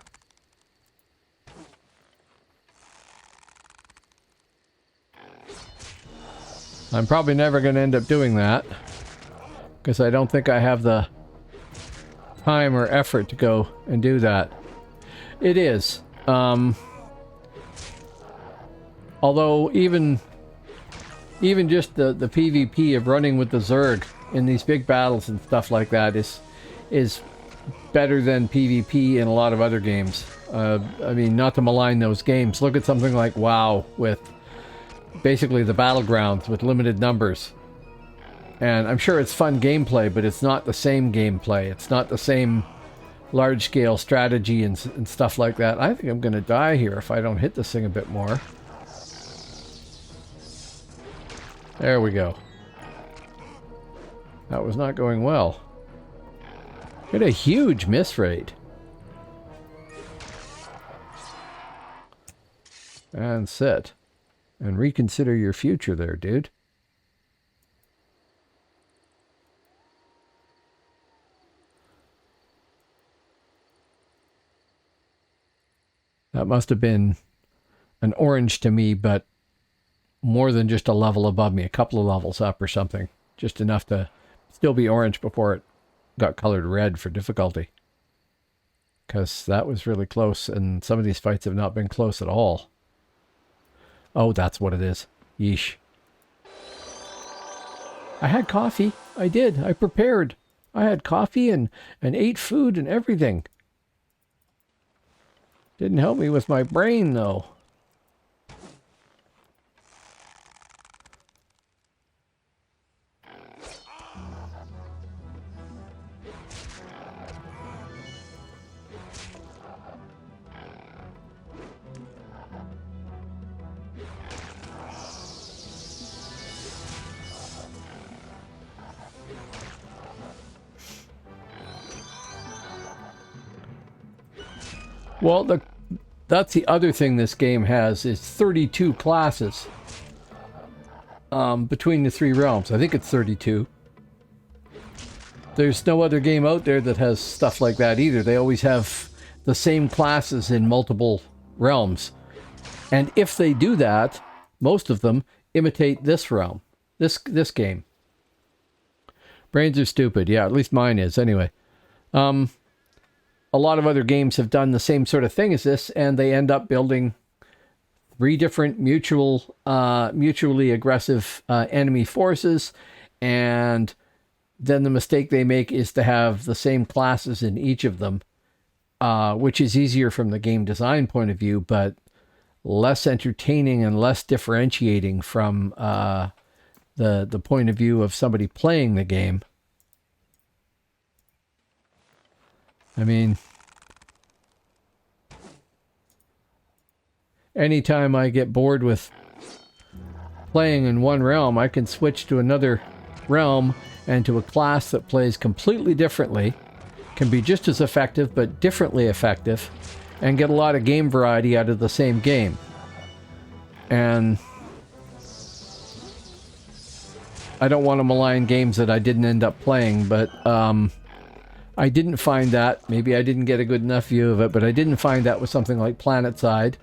I'm probably never going to end up doing that, because I don't think I have the time or effort to go and do that. It is. Although even just the PvP of running with the Zerg in these big battles and stuff like that is better than PvP in a lot of other games. I mean, not to malign those games. Look at something like WoW with basically the battlegrounds with limited numbers. And I'm sure it's fun gameplay, but it's not the same gameplay. It's not the same large-scale strategy and stuff like that. I think I'm going to die here if I don't hit this thing a bit more. There we go. That was not going well. Got a huge miss rate. And sit. And reconsider your future there, dude. That must have been an orange to me, but more than just a level above me, a couple of levels up or something. Just enough to still be orange before it got colored red for difficulty. Because that was really close, and some of these fights have not been close at all. Oh, that's what it is. Yeesh. I had coffee. I did. I prepared. I had coffee and ate food and everything. Didn't help me with my brain, though. Well, that's the other thing this game has is 32 classes between the three realms. I think it's 32. There's no other game out there that has stuff like that either. They always have the same classes in multiple realms. And if they do that, most of them imitate this realm, this game. Brains are stupid. Yeah, at least mine is anyway. A lot of other games have done the same sort of thing as this, and they end up building 3 different mutually aggressive enemy forces, and then the mistake they make is to have the same classes in each of them, which is easier from the game design point of view, but less entertaining and less differentiating from the point of view of somebody playing the game. I mean, anytime I get bored with playing in one realm, I can switch to another realm and to a class that plays completely differently, can be just as effective but differently effective, and get a lot of game variety out of the same game. And I don't want to malign games that I didn't end up playing, but I didn't find that. Maybe I didn't get a good enough view of it, but I didn't find that with something like PlanetSide.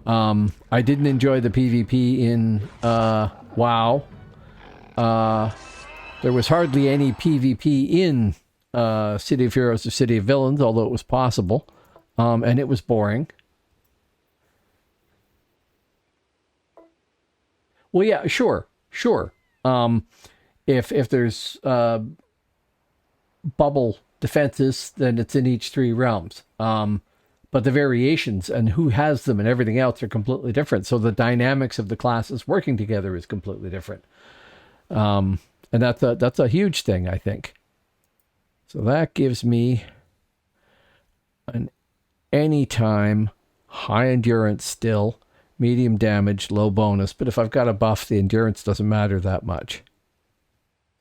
I didn't enjoy the PvP in WoW. There was hardly any PvP in City of Heroes or City of Villains, although it was possible. And it was boring. Well, yeah, sure. If there's bubble defenses, then it's in each 3 realms. But the variations and who has them and everything else are completely different. So the dynamics of the classes working together is completely different. And that's a huge thing, I think. So that gives me an anytime high endurance still, medium damage, low bonus. But if I've got a buff, the endurance doesn't matter that much.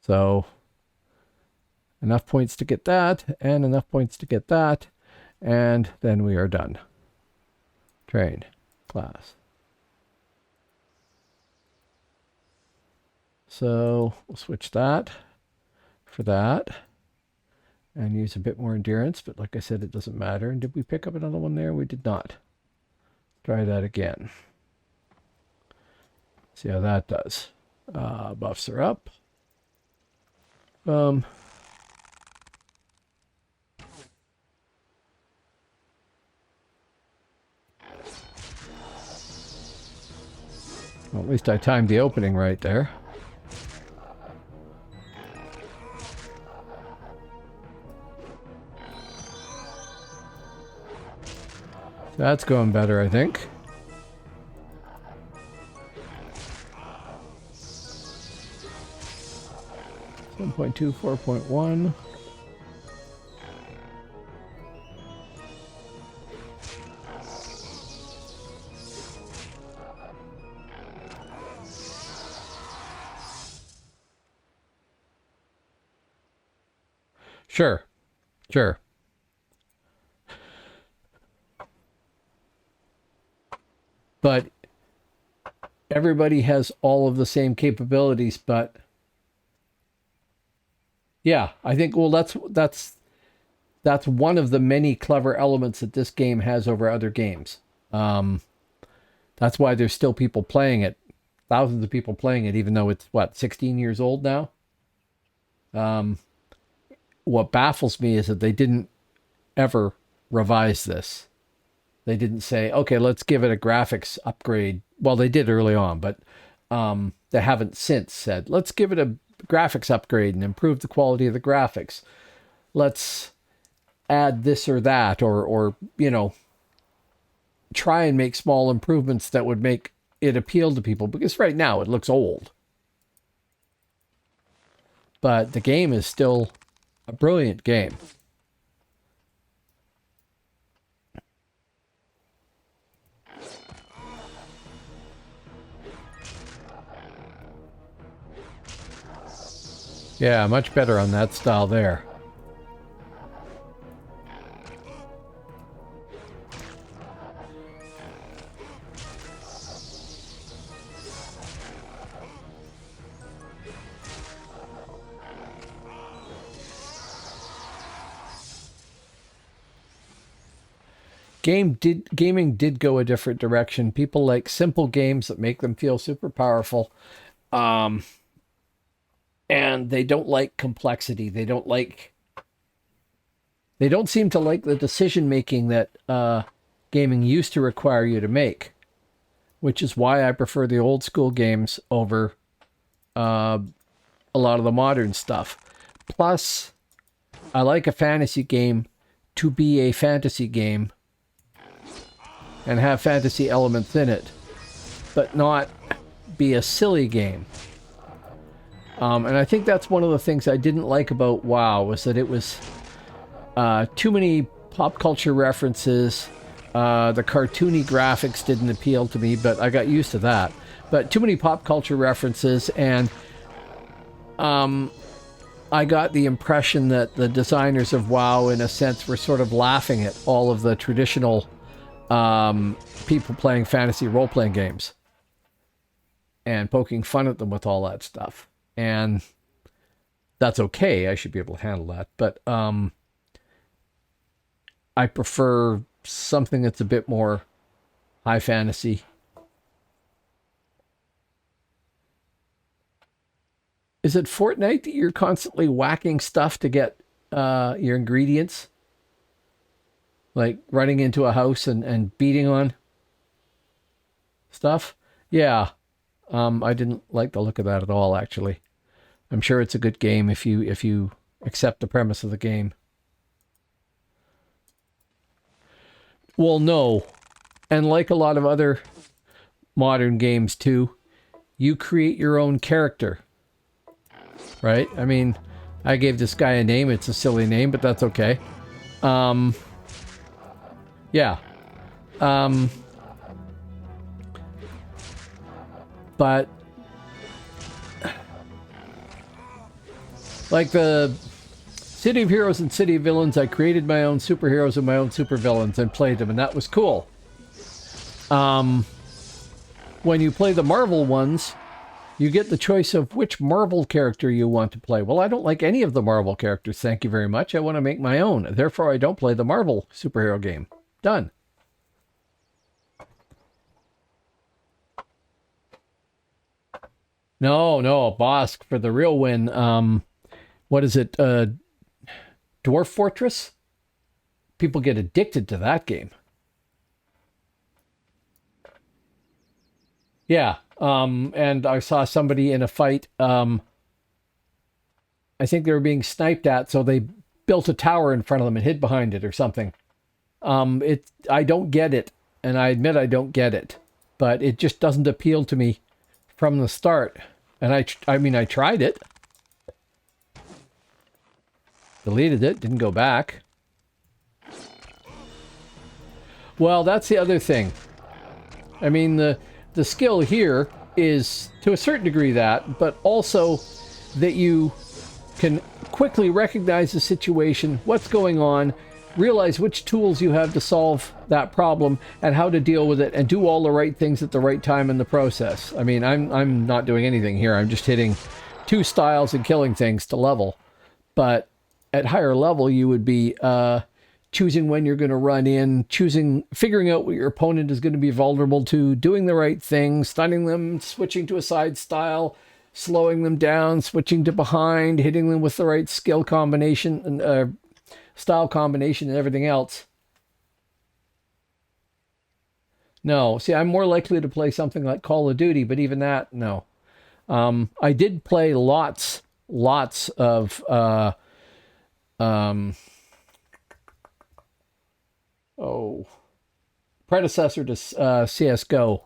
So enough points to get that, and enough points to get that, and then we are done. Train class. So we'll switch that for that and use a bit more endurance, but like I said, it doesn't matter. And did we pick up another one there? We did not. Try that again. See how that does. Buffs are up. Well, at least I timed the opening right there. That's going better, I think. One 1.2, 4.1. Sure. But everybody has all of the same capabilities, but yeah, I think, well, that's one of the many clever elements that this game has over other games. That's why there's still people playing it, thousands of people playing it, even though it's, what, 16 years old now? What baffles me is that they didn't ever revise this. They didn't say, okay, let's give it a graphics upgrade. Well, they did early on, but they haven't since said, let's give it a graphics upgrade and improve the quality of the graphics. Let's add this or that, or you know, try and make small improvements that would make it appeal to people, because right now it looks old. But the game is still a brilliant game. Yeah, much better on that style there. Gaming did go a different direction. People like simple games that make them feel super powerful. And they don't like complexity. They don't seem to like the decision making that gaming used to require you to make, which is why I prefer the old school games over a lot of the modern stuff. Plus, I like a fantasy game to be a fantasy game and have fantasy elements in it, but not be a silly game. And I think that's one of the things I didn't like about WoW, was that it was too many pop culture references. The cartoony graphics didn't appeal to me, but I got used to that. But too many pop culture references, and I got the impression that the designers of WoW, in a sense, were sort of laughing at all of the traditional people playing fantasy role-playing games and poking fun at them with all that stuff. And that's okay. I should be able to handle that. But I prefer something that's a bit more high fantasy. Is it Fortnite that you're constantly whacking stuff to get your ingredients? Like running into a house and beating on stuff? Yeah. I didn't like the look of that at all, actually. I'm sure it's a good game if you accept the premise of the game. Well, no. And like a lot of other modern games too, you create your own character. Right? I mean, I gave this guy a name. It's a silly name, but that's okay. Yeah. But like the City of Heroes and City of Villains, I created my own superheroes and my own supervillains and played them, and that was cool. When you play the Marvel ones, you get the choice of which Marvel character you want to play. Well, I don't like any of the Marvel characters, thank you very much. I want to make my own. Therefore, I don't play the Marvel superhero game. Done. No, Bosk for the real win. What is it? Dwarf Fortress? People get addicted to that game. Yeah. And I saw somebody in a fight. I think they were being sniped at, so they built a tower in front of them and hid behind it or something. I don't get it, and I admit I don't get it, but it just doesn't appeal to me from the start. And I mean, I tried it. Deleted it, didn't go back. Well, that's the other thing. I mean, the skill here is to a certain degree that, but also that you can quickly recognize the situation, what's going on, realize which tools you have to solve that problem and how to deal with it and do all the right things at the right time in the process. I mean, I'm not doing anything here. I'm just hitting 2 styles and killing things to level. But at higher level, you would be choosing when you're going to run in, figuring out what your opponent is going to be vulnerable to, doing the right thing, stunning them, switching to a side style, slowing them down, switching to behind, hitting them with the right skill combination and style combination and everything else. No, see, I'm more likely to play something like Call of Duty, but even that, no. I did play lots of predecessor to CSGO,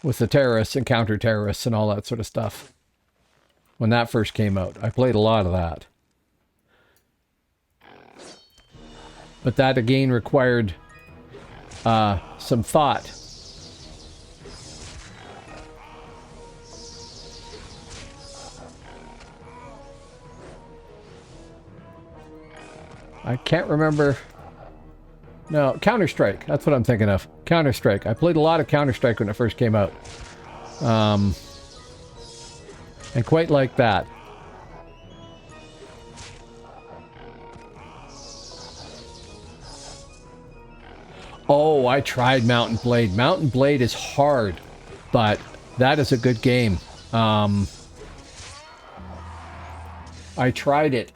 with the terrorists and counter-terrorists and all that sort of stuff. When that first came out, I played a lot of that. But that again required some thought. I can't remember. No, Counter-Strike. That's what I'm thinking of. Counter-Strike. I played a lot of Counter-Strike when it first came out. And quite like that. Oh, I tried Mountain Blade. Mountain Blade is hard, but that is a good game. I tried it.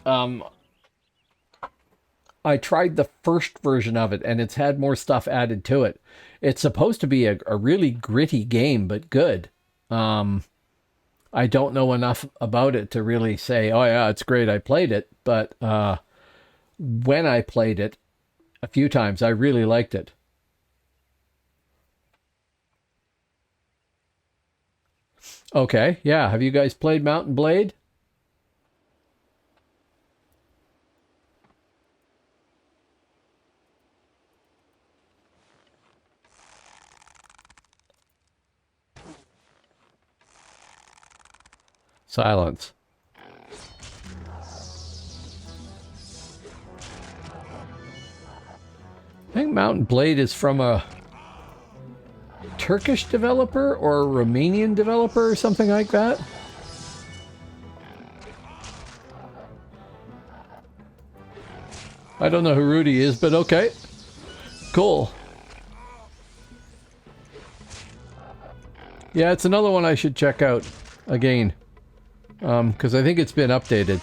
I tried the first version of it, and it's had more stuff added to it. It's supposed to be a really gritty game, but good. I don't know enough about it to really say, oh yeah, it's great, I played it. But when I played it a few times, I really liked it. Okay, yeah. Have you guys played Mountain Blade? Silence. I think Mountain Blade is from a Turkish developer or a Romanian developer or something like that. I don't know who Rudy is, but okay. Cool. Yeah, it's another one I should check out again. Because I think it's been updated.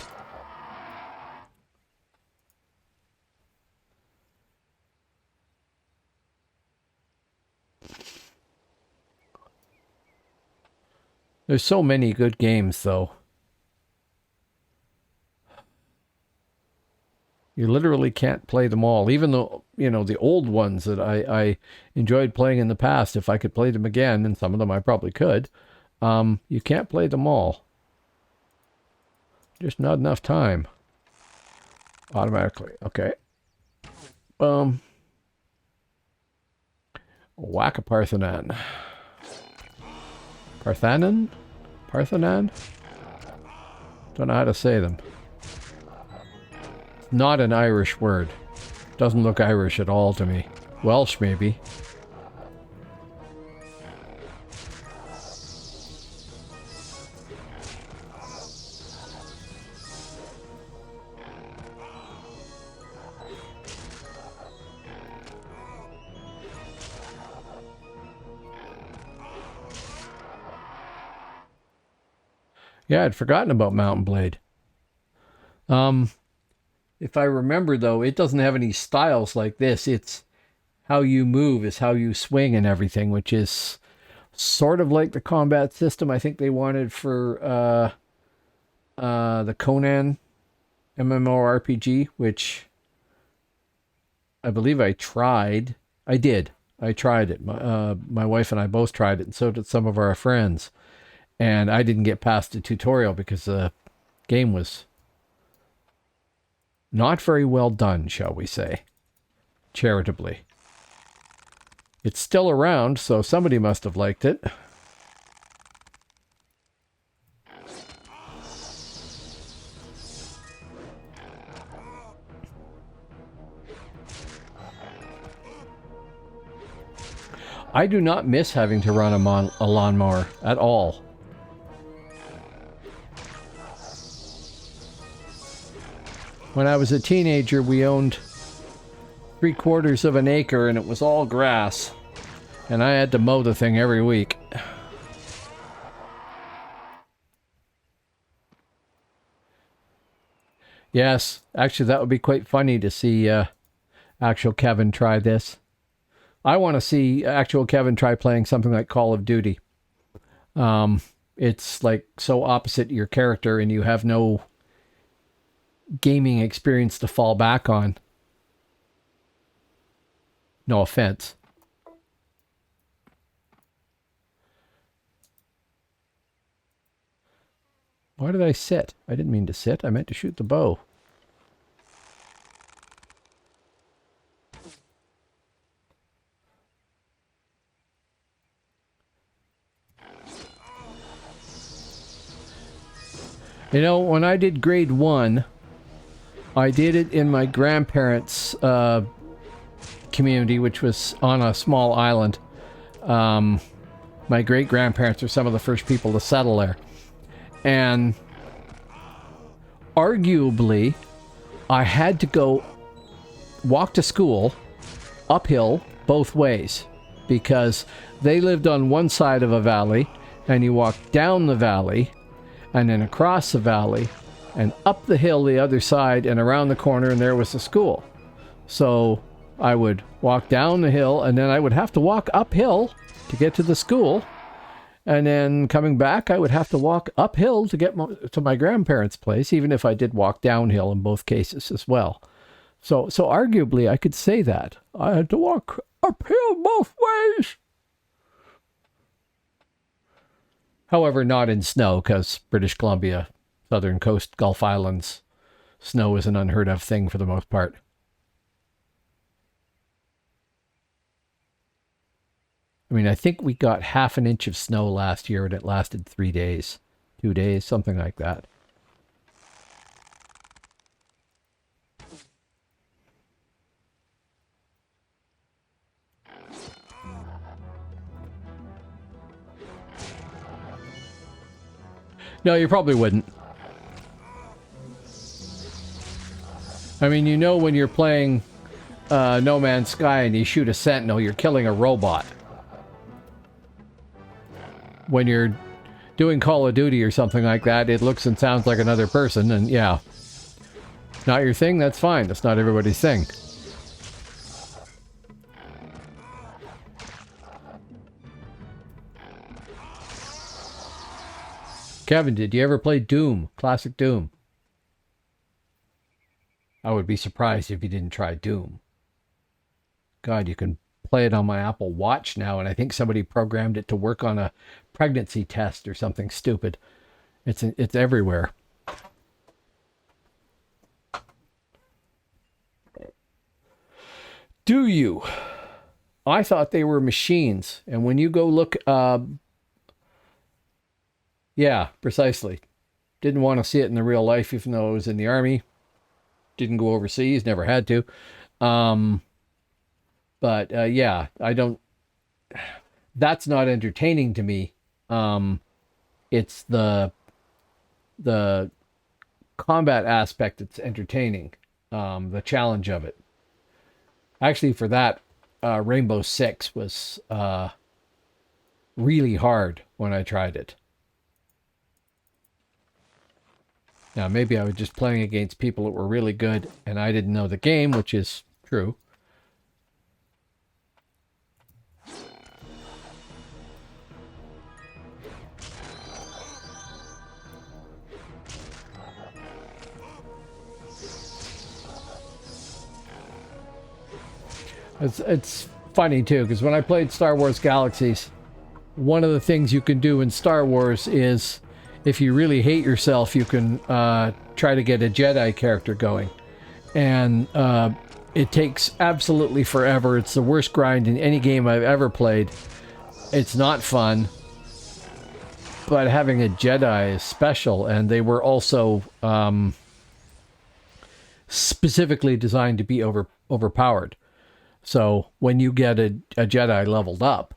There's so many good games, though. You literally can't play them all. Even though, you know, the old ones that I enjoyed playing in the past, if I could play them again, and some of them I probably could, you can't play them all. Just not enough time. Automatically. Okay. Whack-a-Parthenon. Parthenon? Parthenon? Don't know how to say them. Not an Irish word. Doesn't look Irish at all to me. Welsh, maybe. Yeah, I'd forgotten about Mountain Blade. If I remember, though, it doesn't have any styles like this. It's how you move is how you swing and everything, which is sort of like the combat system I think they wanted for the Conan MMORPG, which I believe I tried. I did. I tried it. My wife and I both tried it, and so did some of our friends. And I didn't get past the tutorial because the game was not very well done, shall we say, charitably. It's still around, so somebody must have liked it. I do not miss having to run a lawnmower at all. When I was a teenager, we owned 3/4 of an acre and it was all grass. And I had to mow the thing every week. Yes, actually that would be quite funny to see actual Kevin try this. I want to see actual Kevin try playing something like Call of Duty. It's like so opposite your character and you have no gaming experience to fall back on. No offense. Why did I sit? I didn't mean to sit. I meant to shoot the bow. You know, when I did grade 1, I did it in my grandparents' community, which was on a small island. My great-grandparents were some of the first people to settle there. And arguably, I had to go walk to school uphill both ways because they lived on one side of a valley and you walked down the valley and then across the valley and up the hill the other side and around the corner, and there was the school. So I would walk down the hill and then I would have to walk uphill to get to the school. And then coming back, I would have to walk uphill to get to my grandparents' place, even if I did walk downhill in both cases as well. So arguably, I could say that. I had to walk uphill both ways. However, not in snow, because British Columbia, Southern Coast, Gulf Islands, snow is an unheard of thing for the most part. I mean, I think we got 1/2 inch of snow last year and it lasted 3 days, 2 days, something like that. No, you probably wouldn't. I mean, you know when you're playing No Man's Sky and you shoot a sentinel, you're killing a robot. When you're doing Call of Duty or something like that, it looks and sounds like another person, and yeah. Not your thing? That's fine. That's not everybody's thing. Kevin, did you ever play Doom? Classic Doom? I would be surprised if you didn't try Doom. God, you can play it on my Apple Watch now, and I think somebody programmed it to work on a pregnancy test or something stupid. It's everywhere. Do you? I thought they were machines, and when you go look, yeah, precisely. Didn't want to see it in the real life, even though I was in the army. Didn't go overseas, never had to. But yeah, I don't. That's not entertaining to me. It's the combat aspect that's entertaining. The challenge of it. Actually, for that, Rainbow Six was really hard when I tried it. Now, maybe I was just playing against people that were really good and I didn't know the game, which is true. It's funny, too, because when I played Star Wars Galaxies, one of the things you can do in Star Wars is, if you really hate yourself, you can try to get a Jedi character going. And it takes absolutely forever. It's the worst grind in any game I've ever played. It's not fun. But having a Jedi is special, and they were also specifically designed to be overpowered. So when you get a Jedi leveled up,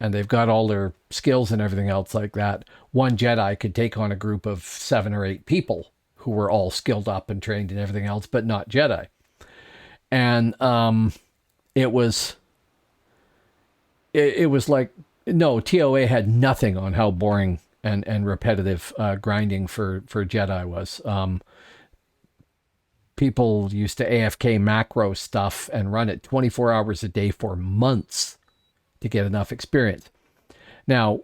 and they've got all their skills and everything else like that, one Jedi could take on a group of 7 or 8 people who were all skilled up and trained and everything else, but not Jedi. And it was like, no, TOA had nothing on how boring and repetitive grinding for Jedi was. People used to AFK macro stuff and run it 24 hours a day for months to get enough experience. Now,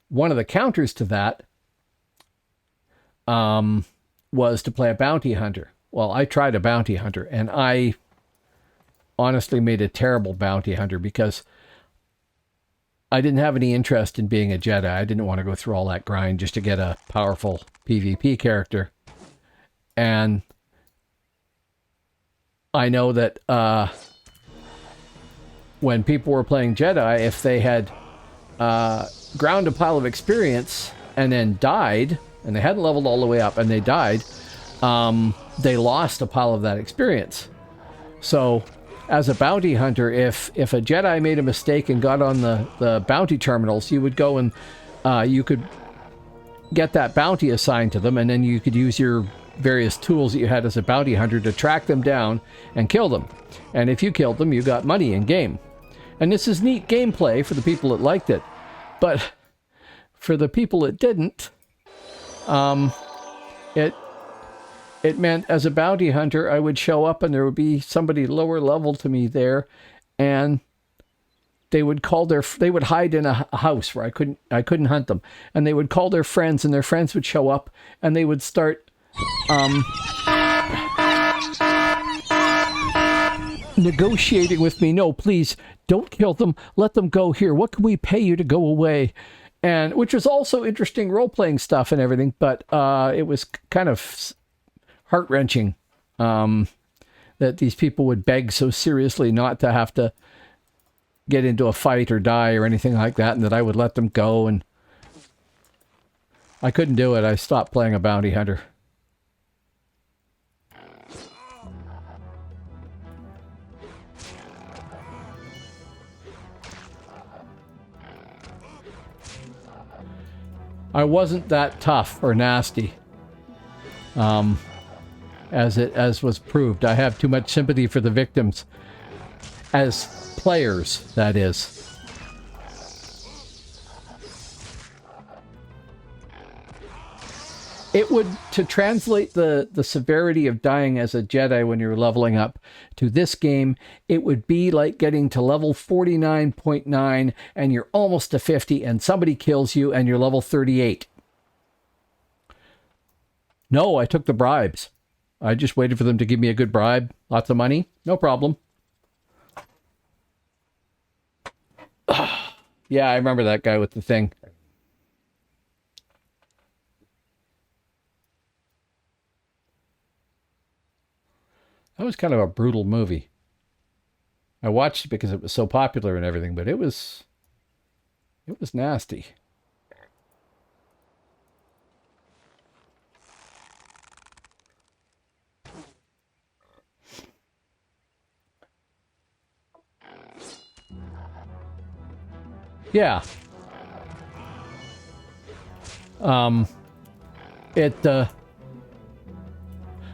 one of the counters to that was to play a bounty hunter. Well, I tried a bounty hunter, and I honestly made a terrible bounty hunter because I didn't have any interest in being a Jedi. I didn't want to go through all that grind just to get a powerful PvP character. And I know that when people were playing Jedi, if they had ground a pile of experience and then died, and they hadn't leveled all the way up and they died, they lost a pile of that experience. So as a bounty hunter, if a Jedi made a mistake and got on the bounty terminals, you would go and you could get that bounty assigned to them, and then you could use your various tools that you had as a bounty hunter to track them down and kill them. And if you killed them, you got money in game. And this is neat gameplay for the people that liked it. But for the people that didn't, it meant as a bounty hunter, I would show up and there would be somebody lower level to me there, and they would hide in a house where I couldn't hunt them, and they would call their friends, and their friends would show up, and they would start negotiating with me. No, please don't kill them. Let them go. Here, what can we pay you to go away? And which was also interesting role-playing stuff and everything, but it was kind of heart-wrenching that these people would beg so seriously not to have to get into a fight or die or anything like that, and that I would let them go. And I couldn't do it. I stopped playing a bounty hunter. I wasn't that tough or nasty, as was proved. I have too much sympathy for the victims, as players, that is. It would, to translate the severity of dying as a Jedi when you're leveling up to this game, it would be like getting to level 49.9 and you're almost to 50 and somebody kills you and you're level 38. No, I took the bribes. I just waited for them to give me a good bribe. Lots of money. No problem. Yeah, I remember that guy with the thing. That was kind of a brutal movie. I watched it because it was so popular and everything, but it was nasty. Yeah.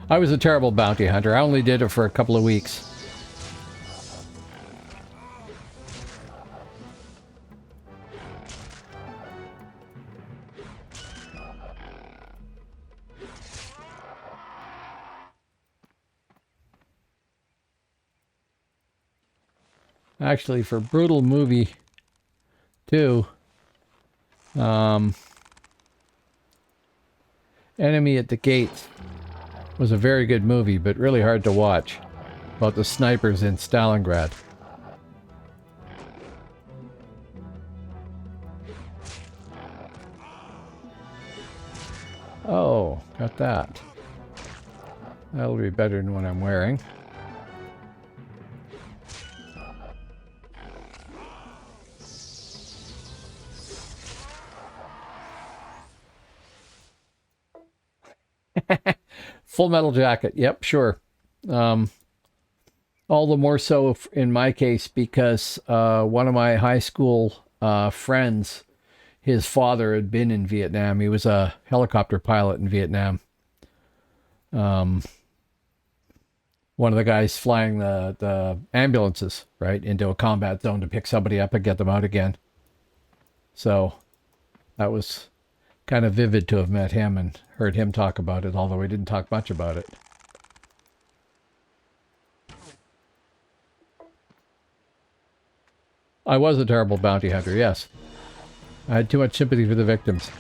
I was a terrible bounty hunter. I only did it for a couple of weeks. Actually, for Brutal Movie 2, Enemy at the Gates was a very good movie, but really hard to watch, about the snipers in Stalingrad. Oh, got that. That'll be better than what I'm wearing. Full Metal Jacket. Yep, sure. All the more so in my case because one of my high school friends, his father had been in Vietnam. He was a helicopter pilot in Vietnam. One of the guys flying the ambulances, right, into a combat zone to pick somebody up and get them out again. So that was kind of vivid to have met him and heard him talk about it, although he didn't talk much about it. I was a terrible bounty hunter, yes. I had too much sympathy for the victims.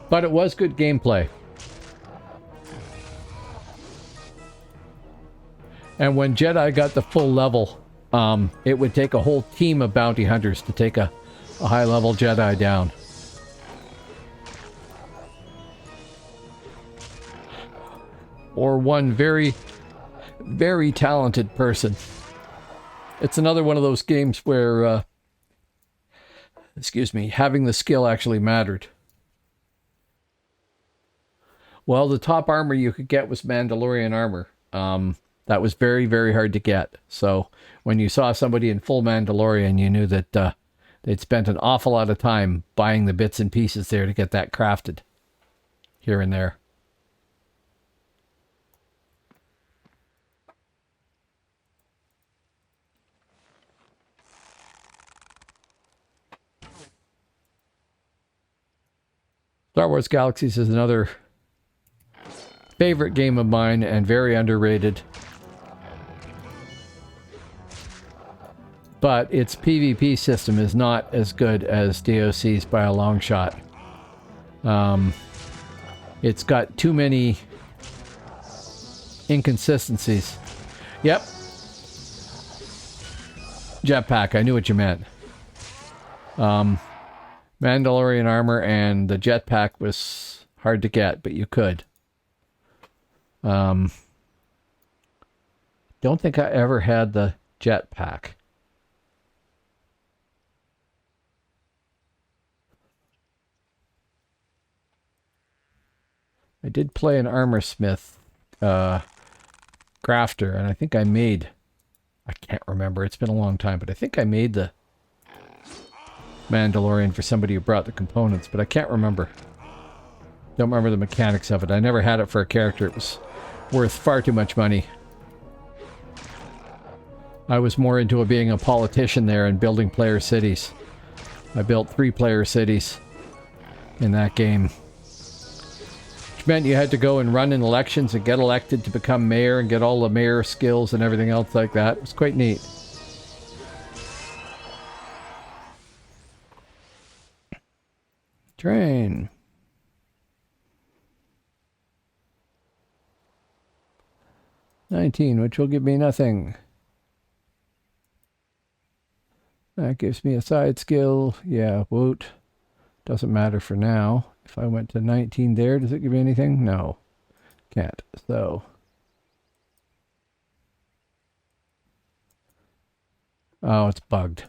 But it was good gameplay. And when Jedi got the full level, it would take a whole team of bounty hunters to take a high-level Jedi down. Or one very, very talented person. It's another one of those games where, excuse me, having the skill actually mattered. Well, the top armor you could get was Mandalorian armor. That was very, very hard to get. So when you saw somebody in full Mandalorian, you knew that they'd spent an awful lot of time buying the bits and pieces there to get that crafted here and there. Star Wars Galaxies is another favorite game of mine and very underrated. But its PvP system is not as good as DAOC's by a long shot. It's got too many inconsistencies. Yep. Jetpack, I knew what you meant. Mandalorian armor and the jetpack was hard to get, but you could. Don't think I ever had the jetpack. I did play an armor smith crafter, and I think I made, I can't remember, it's been a long time, but I think I made the Mandalorian for somebody who brought the components, but I can't remember. Don't remember the mechanics of it. I never had it for a character. It was worth far too much money. I was more into being a politician there and building player cities. I built 3 player cities in that game. Which meant you had to go and run in elections and get elected to become mayor and get all the mayor skills and everything else like that. It was quite neat. Train. $19, which will give me nothing. That gives me a side skill. Yeah, woot. Doesn't matter for now. If I went to 19 there, does it give me anything? No. Can't. So. Oh, it's bugged.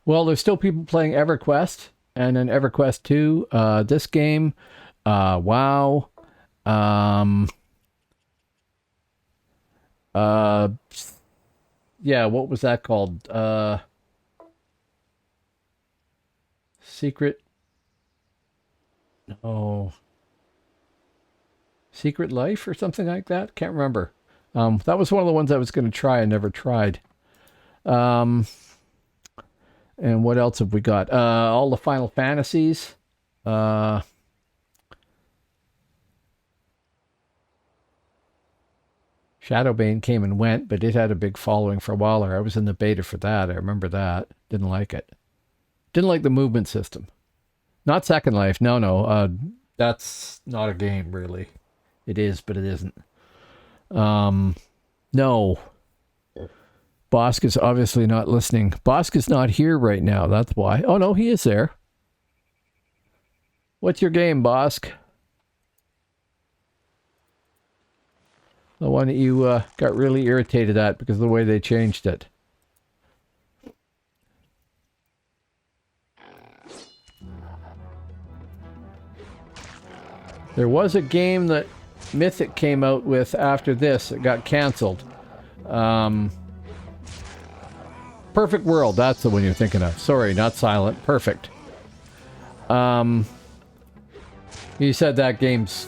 Well, there's still people playing EverQuest and then EverQuest 2. This game, WoW. Yeah, what was that called? Secret. Oh. Secret Life or something like that? Can't remember. That was one of the ones I was going to try and never tried. And what else have we got? All the Final Fantasies. Shadowbane came and went, but it had a big following for a while. I was in the beta for that. I remember that. Didn't like it. Didn't like the movement system. Not Second Life. No. That's not a game, really. It is, but it isn't. No. Bosk is obviously not listening. Bosk is not here right now. That's why. Oh, no, he is there. What's your game, Bosk? The one that you got really irritated at because of the way they changed it. There was a game that Mythic came out with after this. It got canceled. Perfect World, that's the one you're thinking of. Sorry, not Silent. Perfect. You said that game's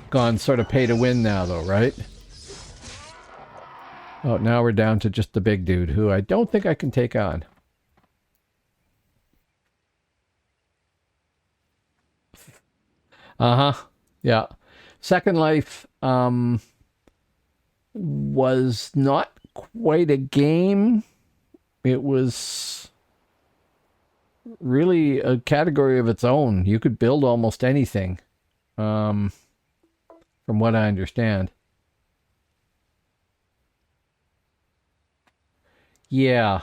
gone sort of pay to win now, though, right? Oh, now we're down to just the big dude, who I don't think I can take on. Uh-huh. Yeah. Second Life was not quite a game. It was really a category of its own. You could build almost anything, from what I understand. Yeah.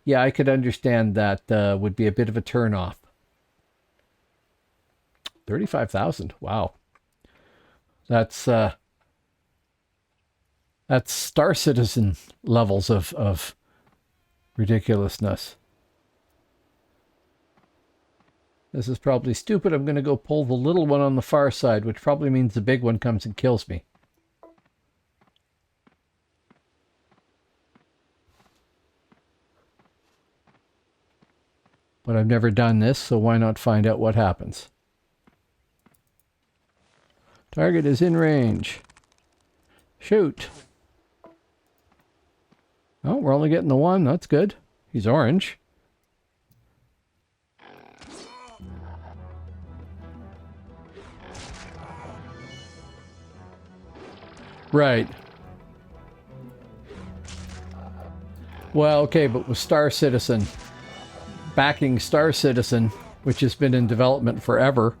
Yeah, I could understand that would be a bit of a turnoff. 35,000. Wow. That's Star Citizen levels of ridiculousness. This is probably stupid. I'm going to go pull the little one on the far side, which probably means the big one comes and kills me. But I've never done this, so why not find out what happens? Target is in range. Shoot. Oh, we're only getting the one. That's good. He's orange. Right. Well, okay, but with Star Citizen, backing Star Citizen, which has been in development forever,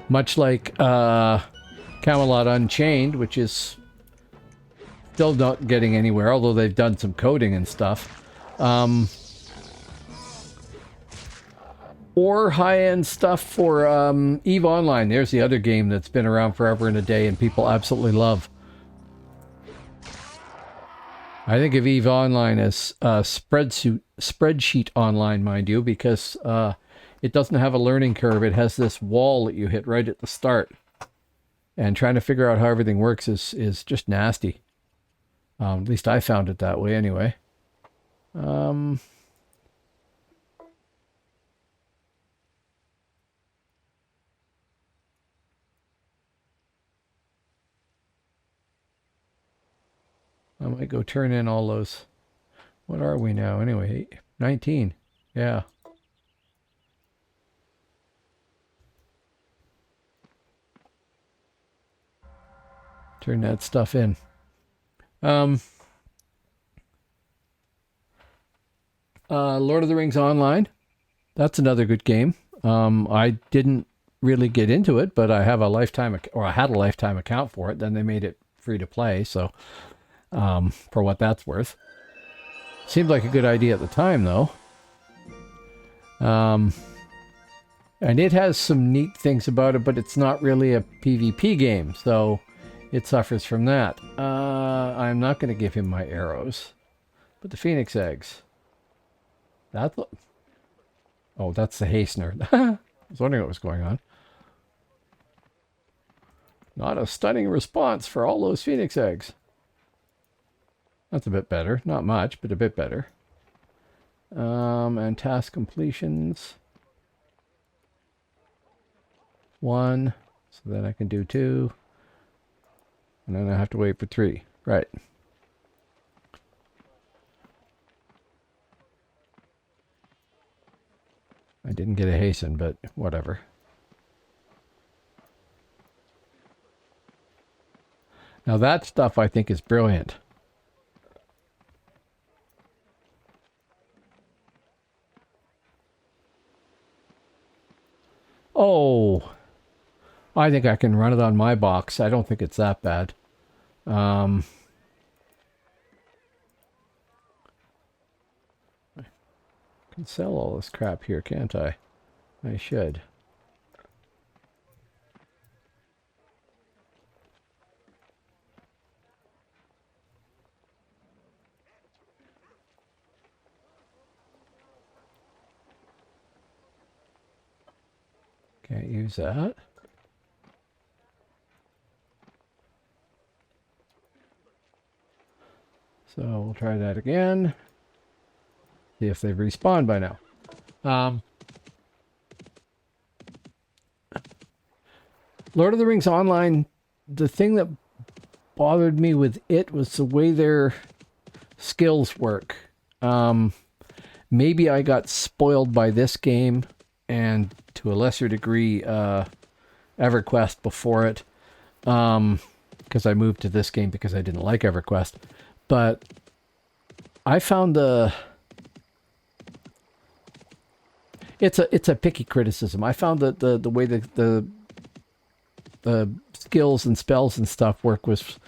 much like Camelot Unchained, which is still not getting anywhere, although they've done some coding and stuff. Or high-end stuff for EVE Online. There's the other game that's been around forever and a day and people absolutely love. I think of EVE Online as spreadsheet online, mind you, because it doesn't have a learning curve. It has this wall that you hit right at the start. And trying to figure out how everything works is just nasty. At least I found it that way anyway. I might go turn in all those. What are we now anyway? 19. Yeah. Turn that stuff in. Lord of the Rings Online. That's another good game. I didn't really get into it, but I have a lifetime, or I had a lifetime account for it. Then they made it free to play, so for what that's worth. Seemed like a good idea at the time, though. And it has some neat things about it, but it's not really a PvP game, so it suffers from that. I'm not going to give him my arrows, but the Phoenix eggs. That's... Oh, that's the hastener. I was wondering what was going on. Not a stunning response for all those Phoenix eggs. That's a bit better. Not much, but a bit better. And task completions. 1. So then I can do 2. And then I have to wait for 3. Right. I didn't get a hasten, but whatever. Now that stuff I think is brilliant. Oh, I think I can run it on my box. I don't think it's that bad. I can sell all this crap here, can't I? I should. Can't use that. So we'll try that again. See if they've respawned by now. Lord of the Rings Online, the thing that bothered me with it was the way their skills work. Maybe I got spoiled by this game and to a lesser degree EverQuest before it, because I moved to this game because I didn't like EverQuest. But I found it's a picky criticism. I found that the way the skills and spells and stuff work was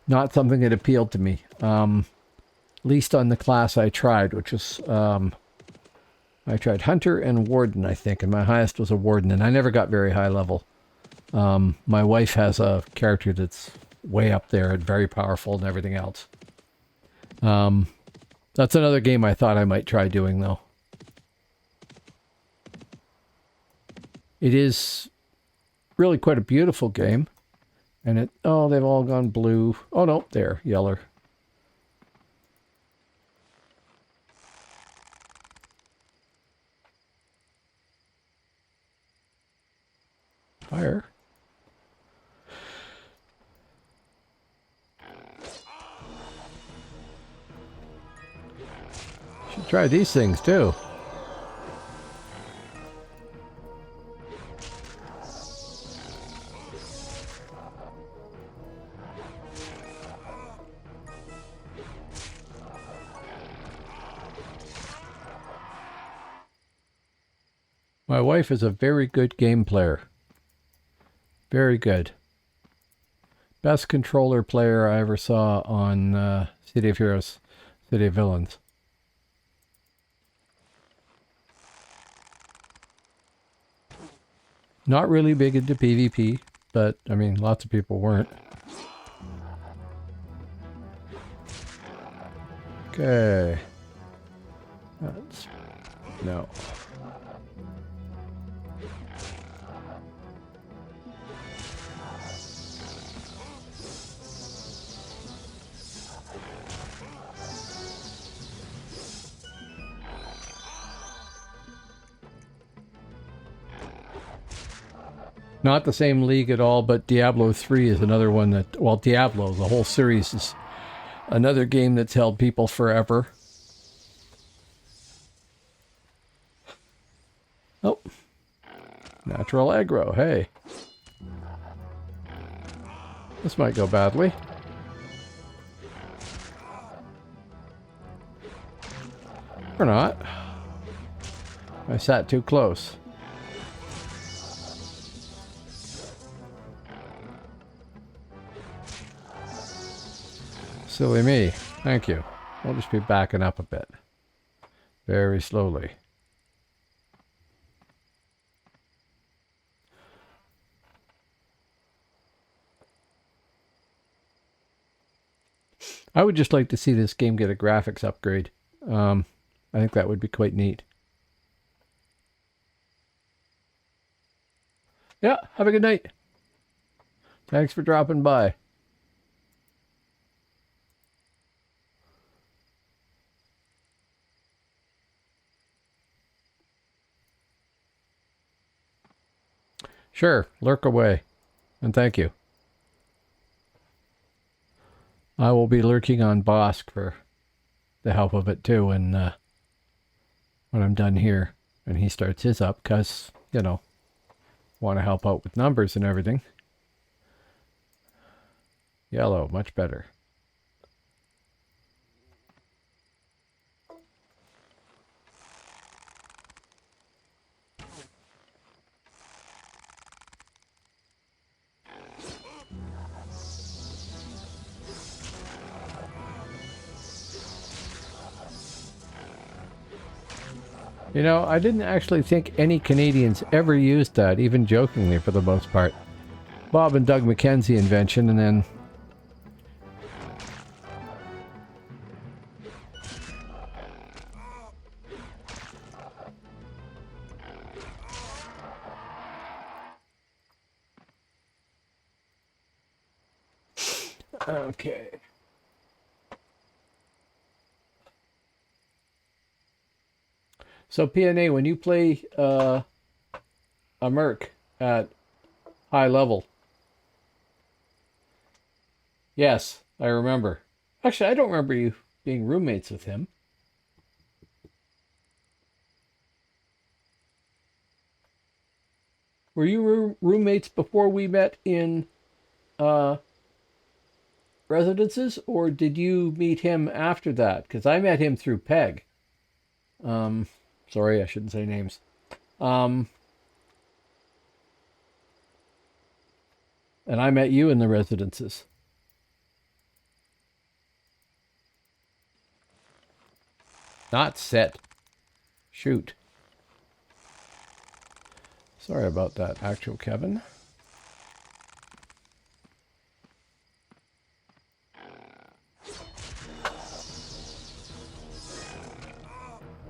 not something that appealed to me. Least on the class I tried, which was I tried Hunter and Warden, I think, and my highest was a Warden, and I never got very high level. My wife has a character that's way up there and very powerful and everything else. That's another game I thought I might try doing, though. It is really quite a beautiful game. And it... Oh, they've all gone blue. Oh, no, there, yellow. Fire. Should try these things, too. My wife is a very good game player. Very good. Best controller player I ever saw on City of Heroes, City of Villains. Not really big into PvP, but I mean, lots of people weren't. Okay. That's... No. Not the same league at all, but Diablo 3 is another one that... Well, Diablo, the whole series, is another game that's held people forever. Oh. Natural aggro, hey. This might go badly. Or not. I sat too close. Silly me. Thank you. We'll just be backing up a bit. Very slowly. I would just like to see this game get a graphics upgrade. I think that would be quite neat. Yeah, have a good night. Thanks for dropping by. Sure, lurk away. And thank you. I will be lurking on Bosk for the help of it too, and when I'm done here and he starts his up, because, you know, want to help out with numbers and everything. Yellow, much better. You know, I didn't actually think any Canadians ever used that, even jokingly for the most part. Bob and Doug McKenzie invention, and then... Okay. So PNA, when you play a merc at high level, yes, I remember. Actually, I don't remember you being roommates with him. Were you roommates before we met in uh, residences, or did you meet him after that? Because I met him through Peg. Sorry, I shouldn't say names. And I met you in the residences. Not set. Shoot. Sorry about that, actual Kevin.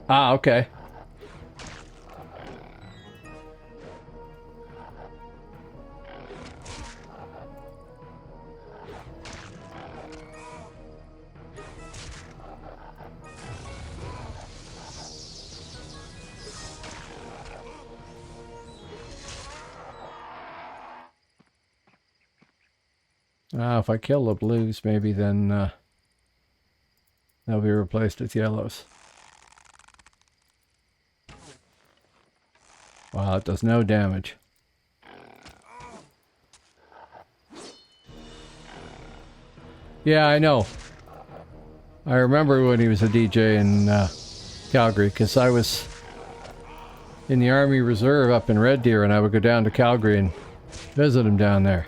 Ah, okay. If I kill the blues, maybe then they'll be replaced with yellows. Wow, it does no damage. Yeah, I know. I remember when he was a DJ in Calgary, because I was in the Army Reserve up in Red Deer, and I would go down to Calgary and visit him down there.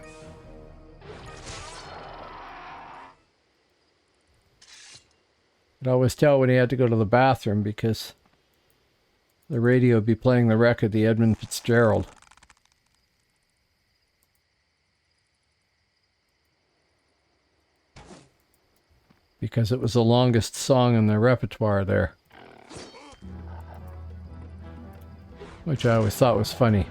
I'd always tell when he had to go to the bathroom because the radio would be playing the wreck of the Edmund Fitzgerald. Because it was the longest song in the repertoire there. Which I always thought was funny.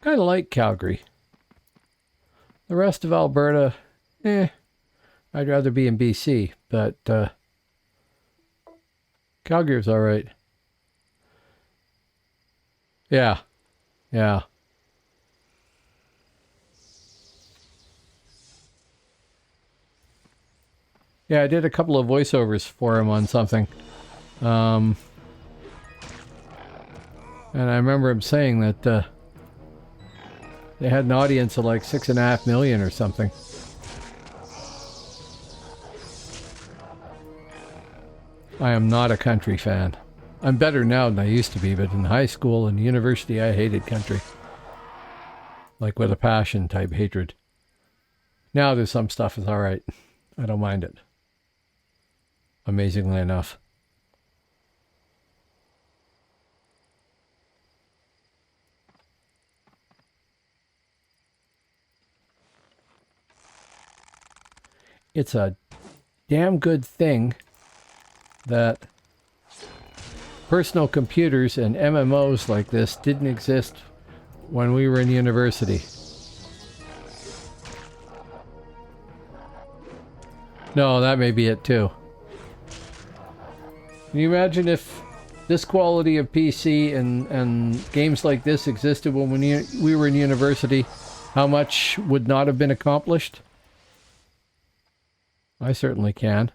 Kind of like Calgary. The rest of Alberta, I'd rather be in BC, but Calgary's all right. Yeah. Yeah, I did a couple of voiceovers for him on something. And I remember him saying that they had an audience of like 6.5 million or something. I am not a country fan. I'm better now than I used to be, but in high school and university I hated country. Like with a passion type hatred. Now there's some stuff is alright. I don't mind it. Amazingly enough. It's a damn good thing that personal computers and MMOs like this didn't exist when we were in university. No, that may be it too. Can you imagine if this quality of PC and games like this existed when we were in university? How much would not have been accomplished? I certainly can.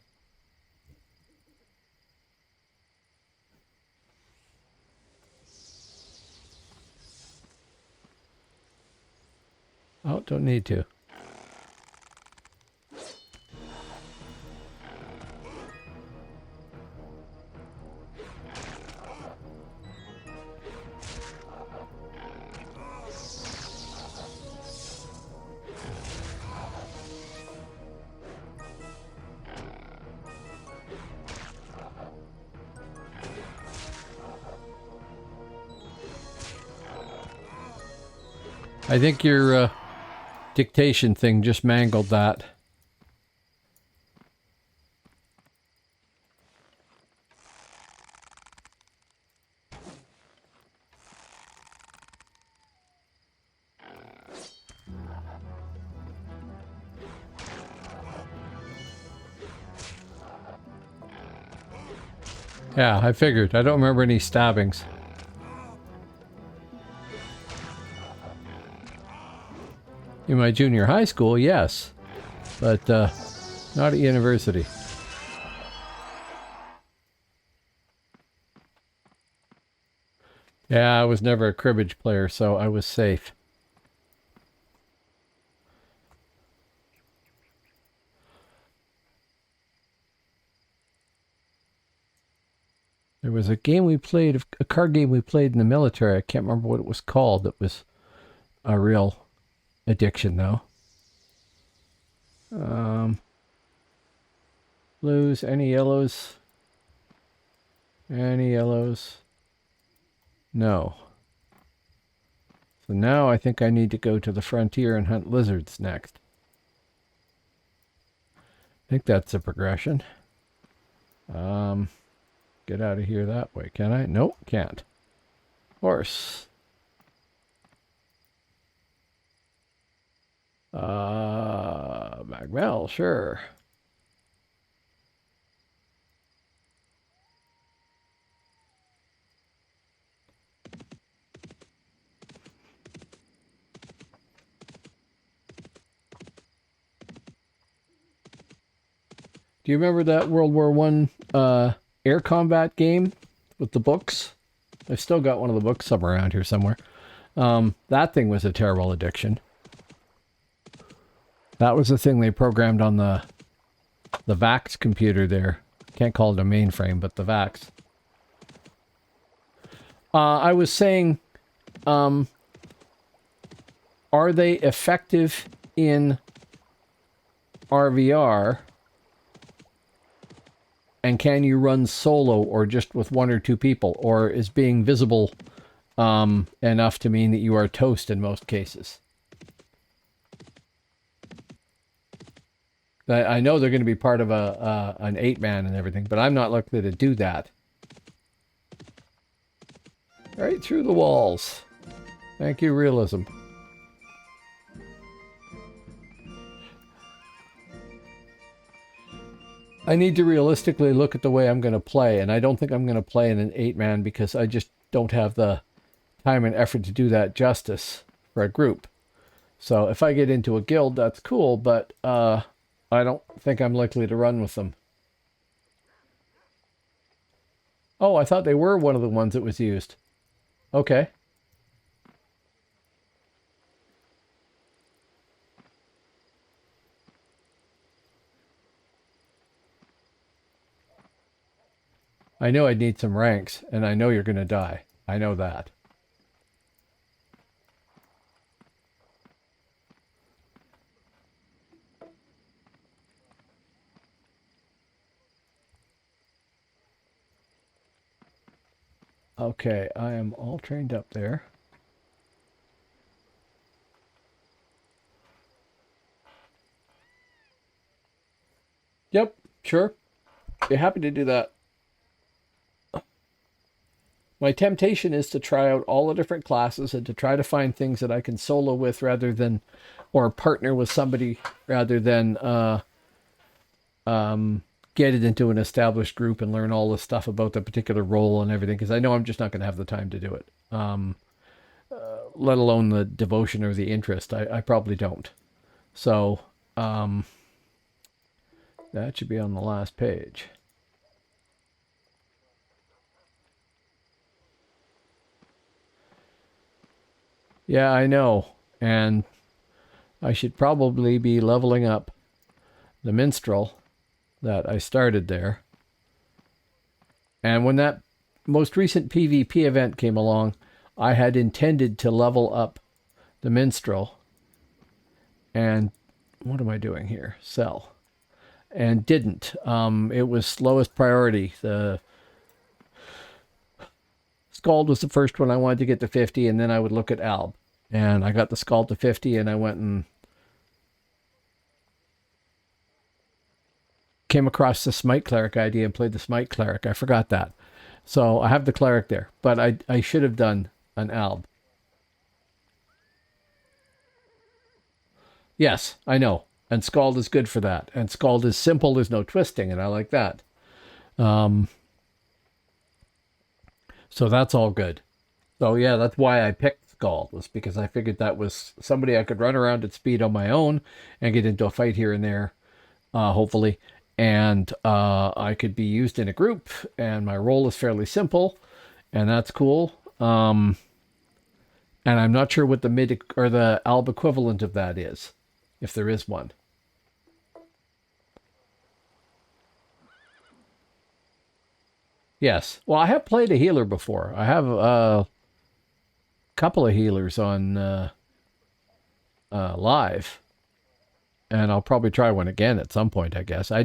Oh, don't need to. I think you're dictation thing just mangled that. Yeah, I figured. I don't remember any stabbings. In my junior high school, yes. But, not at university. Yeah, I was never a cribbage player, so I was safe. There was a game we played, a card game we played in the military. I can't remember what it was called. It was a real addiction, though. Blues, any yellows? Any yellows? No. So now I think I need to go to the frontier and hunt lizards next. I think that's a progression. Get out of here that way, can I? Nope, can't. Horse. Magmel, sure. Do you remember that World War I air combat game with the books? I've still got one of the books somewhere around here somewhere. That thing was a terrible addiction. That was the thing they programmed on the VAX computer there. Can't call it a mainframe, but the VAX. I was saying, are they effective in RVR? And can you run solo or just with one or two people? Or is being visible enough to mean that you are toast in most cases? I know they're going to be part of an 8-man and everything, but I'm not likely to do that. Right through the walls. Thank you, realism. I need to realistically look at the way I'm going to play, and I don't think I'm going to play in an 8-man because I just don't have the time and effort to do that justice for a group. So if I get into a guild, that's cool, but I don't think I'm likely to run with them. Oh, I thought they were one of the ones that was used. Okay. I know I'd need some ranks, and I know you're going to die. I know that. Okay, I am all trained up there. Yep, sure. Be happy to do that. My temptation is to try out all the different classes and to try to find things that I can solo with rather than, or partner with somebody rather than get it into an established group and learn all the stuff about the particular role and everything, because I know I'm just not going to have the time to do it. Let alone the devotion or the interest. I probably don't. So that should be on the last page. Yeah, I know. And I should probably be leveling up the minstrel that I started there. And when that most recent PvP event came along, I had intended to level up the minstrel. And what am I doing here? Sell. And didn't. It was lowest priority. The Scald was the first one I wanted to get to 50, and then I would look at Alb. And I got the Scald to 50, and I went and came across the Smite Cleric idea and played the Smite Cleric. I forgot that. So I have the Cleric there, but I should have done an Alb. Yes, I know. And Scald is good for that. And Scald is simple, there's no twisting, and I like that. So that's all good. So yeah, that's why I picked Scald, was because I figured that was somebody I could run around at speed on my own and get into a fight here and there, hopefully. And I could be used in a group, and my role is fairly simple, and that's cool. And I'm not sure what the mid or the Alb equivalent of that is, if there is one. Yes. Well, I have played a healer before. I have a couple of healers on live, and I'll probably try one again at some point, I guess. I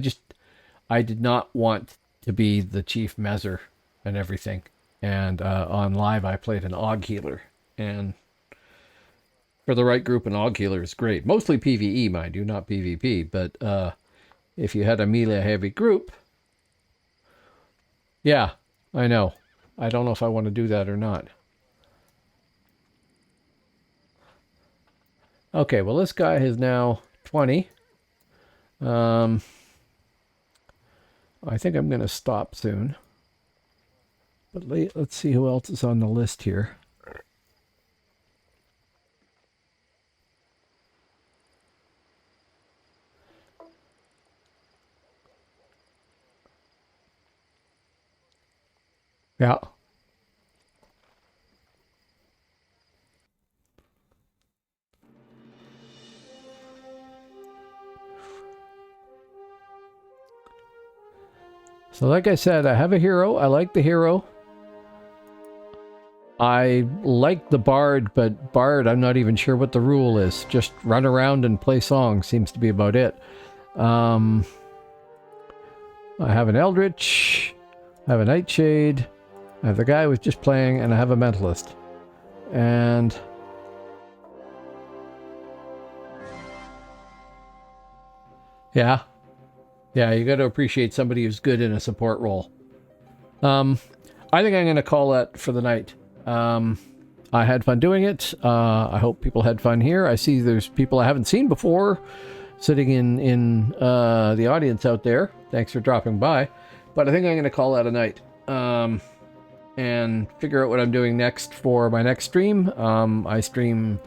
did not want to be the chief mezzer and everything. And on live, I played an AUG healer, and for the right group, an AUG healer is great. Mostly PvE, mind you, not PvP. But if you had a melee heavy group, yeah, I know. I don't know if I want to do that or not. Okay, well, this guy is now 20. I think I'm going to stop soon. But let's see who else is on the list here. Yeah. So like I said, I have a hero. I like the hero. I like the Bard, but Bard, I'm not even sure what the rule is. Just run around and play songs seems to be about it. I have an Eldritch. I have a Nightshade. I have the guy who was just playing, and I have a Mentalist. And yeah, you got to appreciate somebody who's good in a support role. I think I'm going to call that for the night. I had fun doing it. I hope people had fun here. I see there's people I haven't seen before sitting in the audience out there. Thanks for dropping by. But I think I'm going to call that a night. And figure out what I'm doing next for my next stream. I stream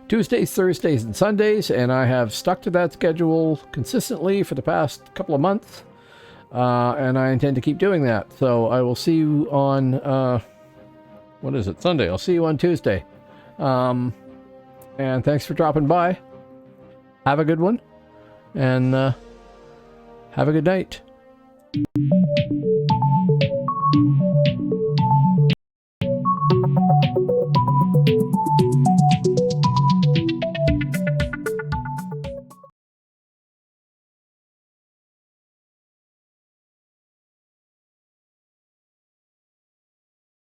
Tuesdays, Thursdays, and Sundays, and I have stuck to that schedule consistently for the past couple of months. And I intend to keep doing that. So I will see you on, what is it, Sunday? I'll see you on Tuesday. And thanks for dropping by. Have a good one. And have a good night.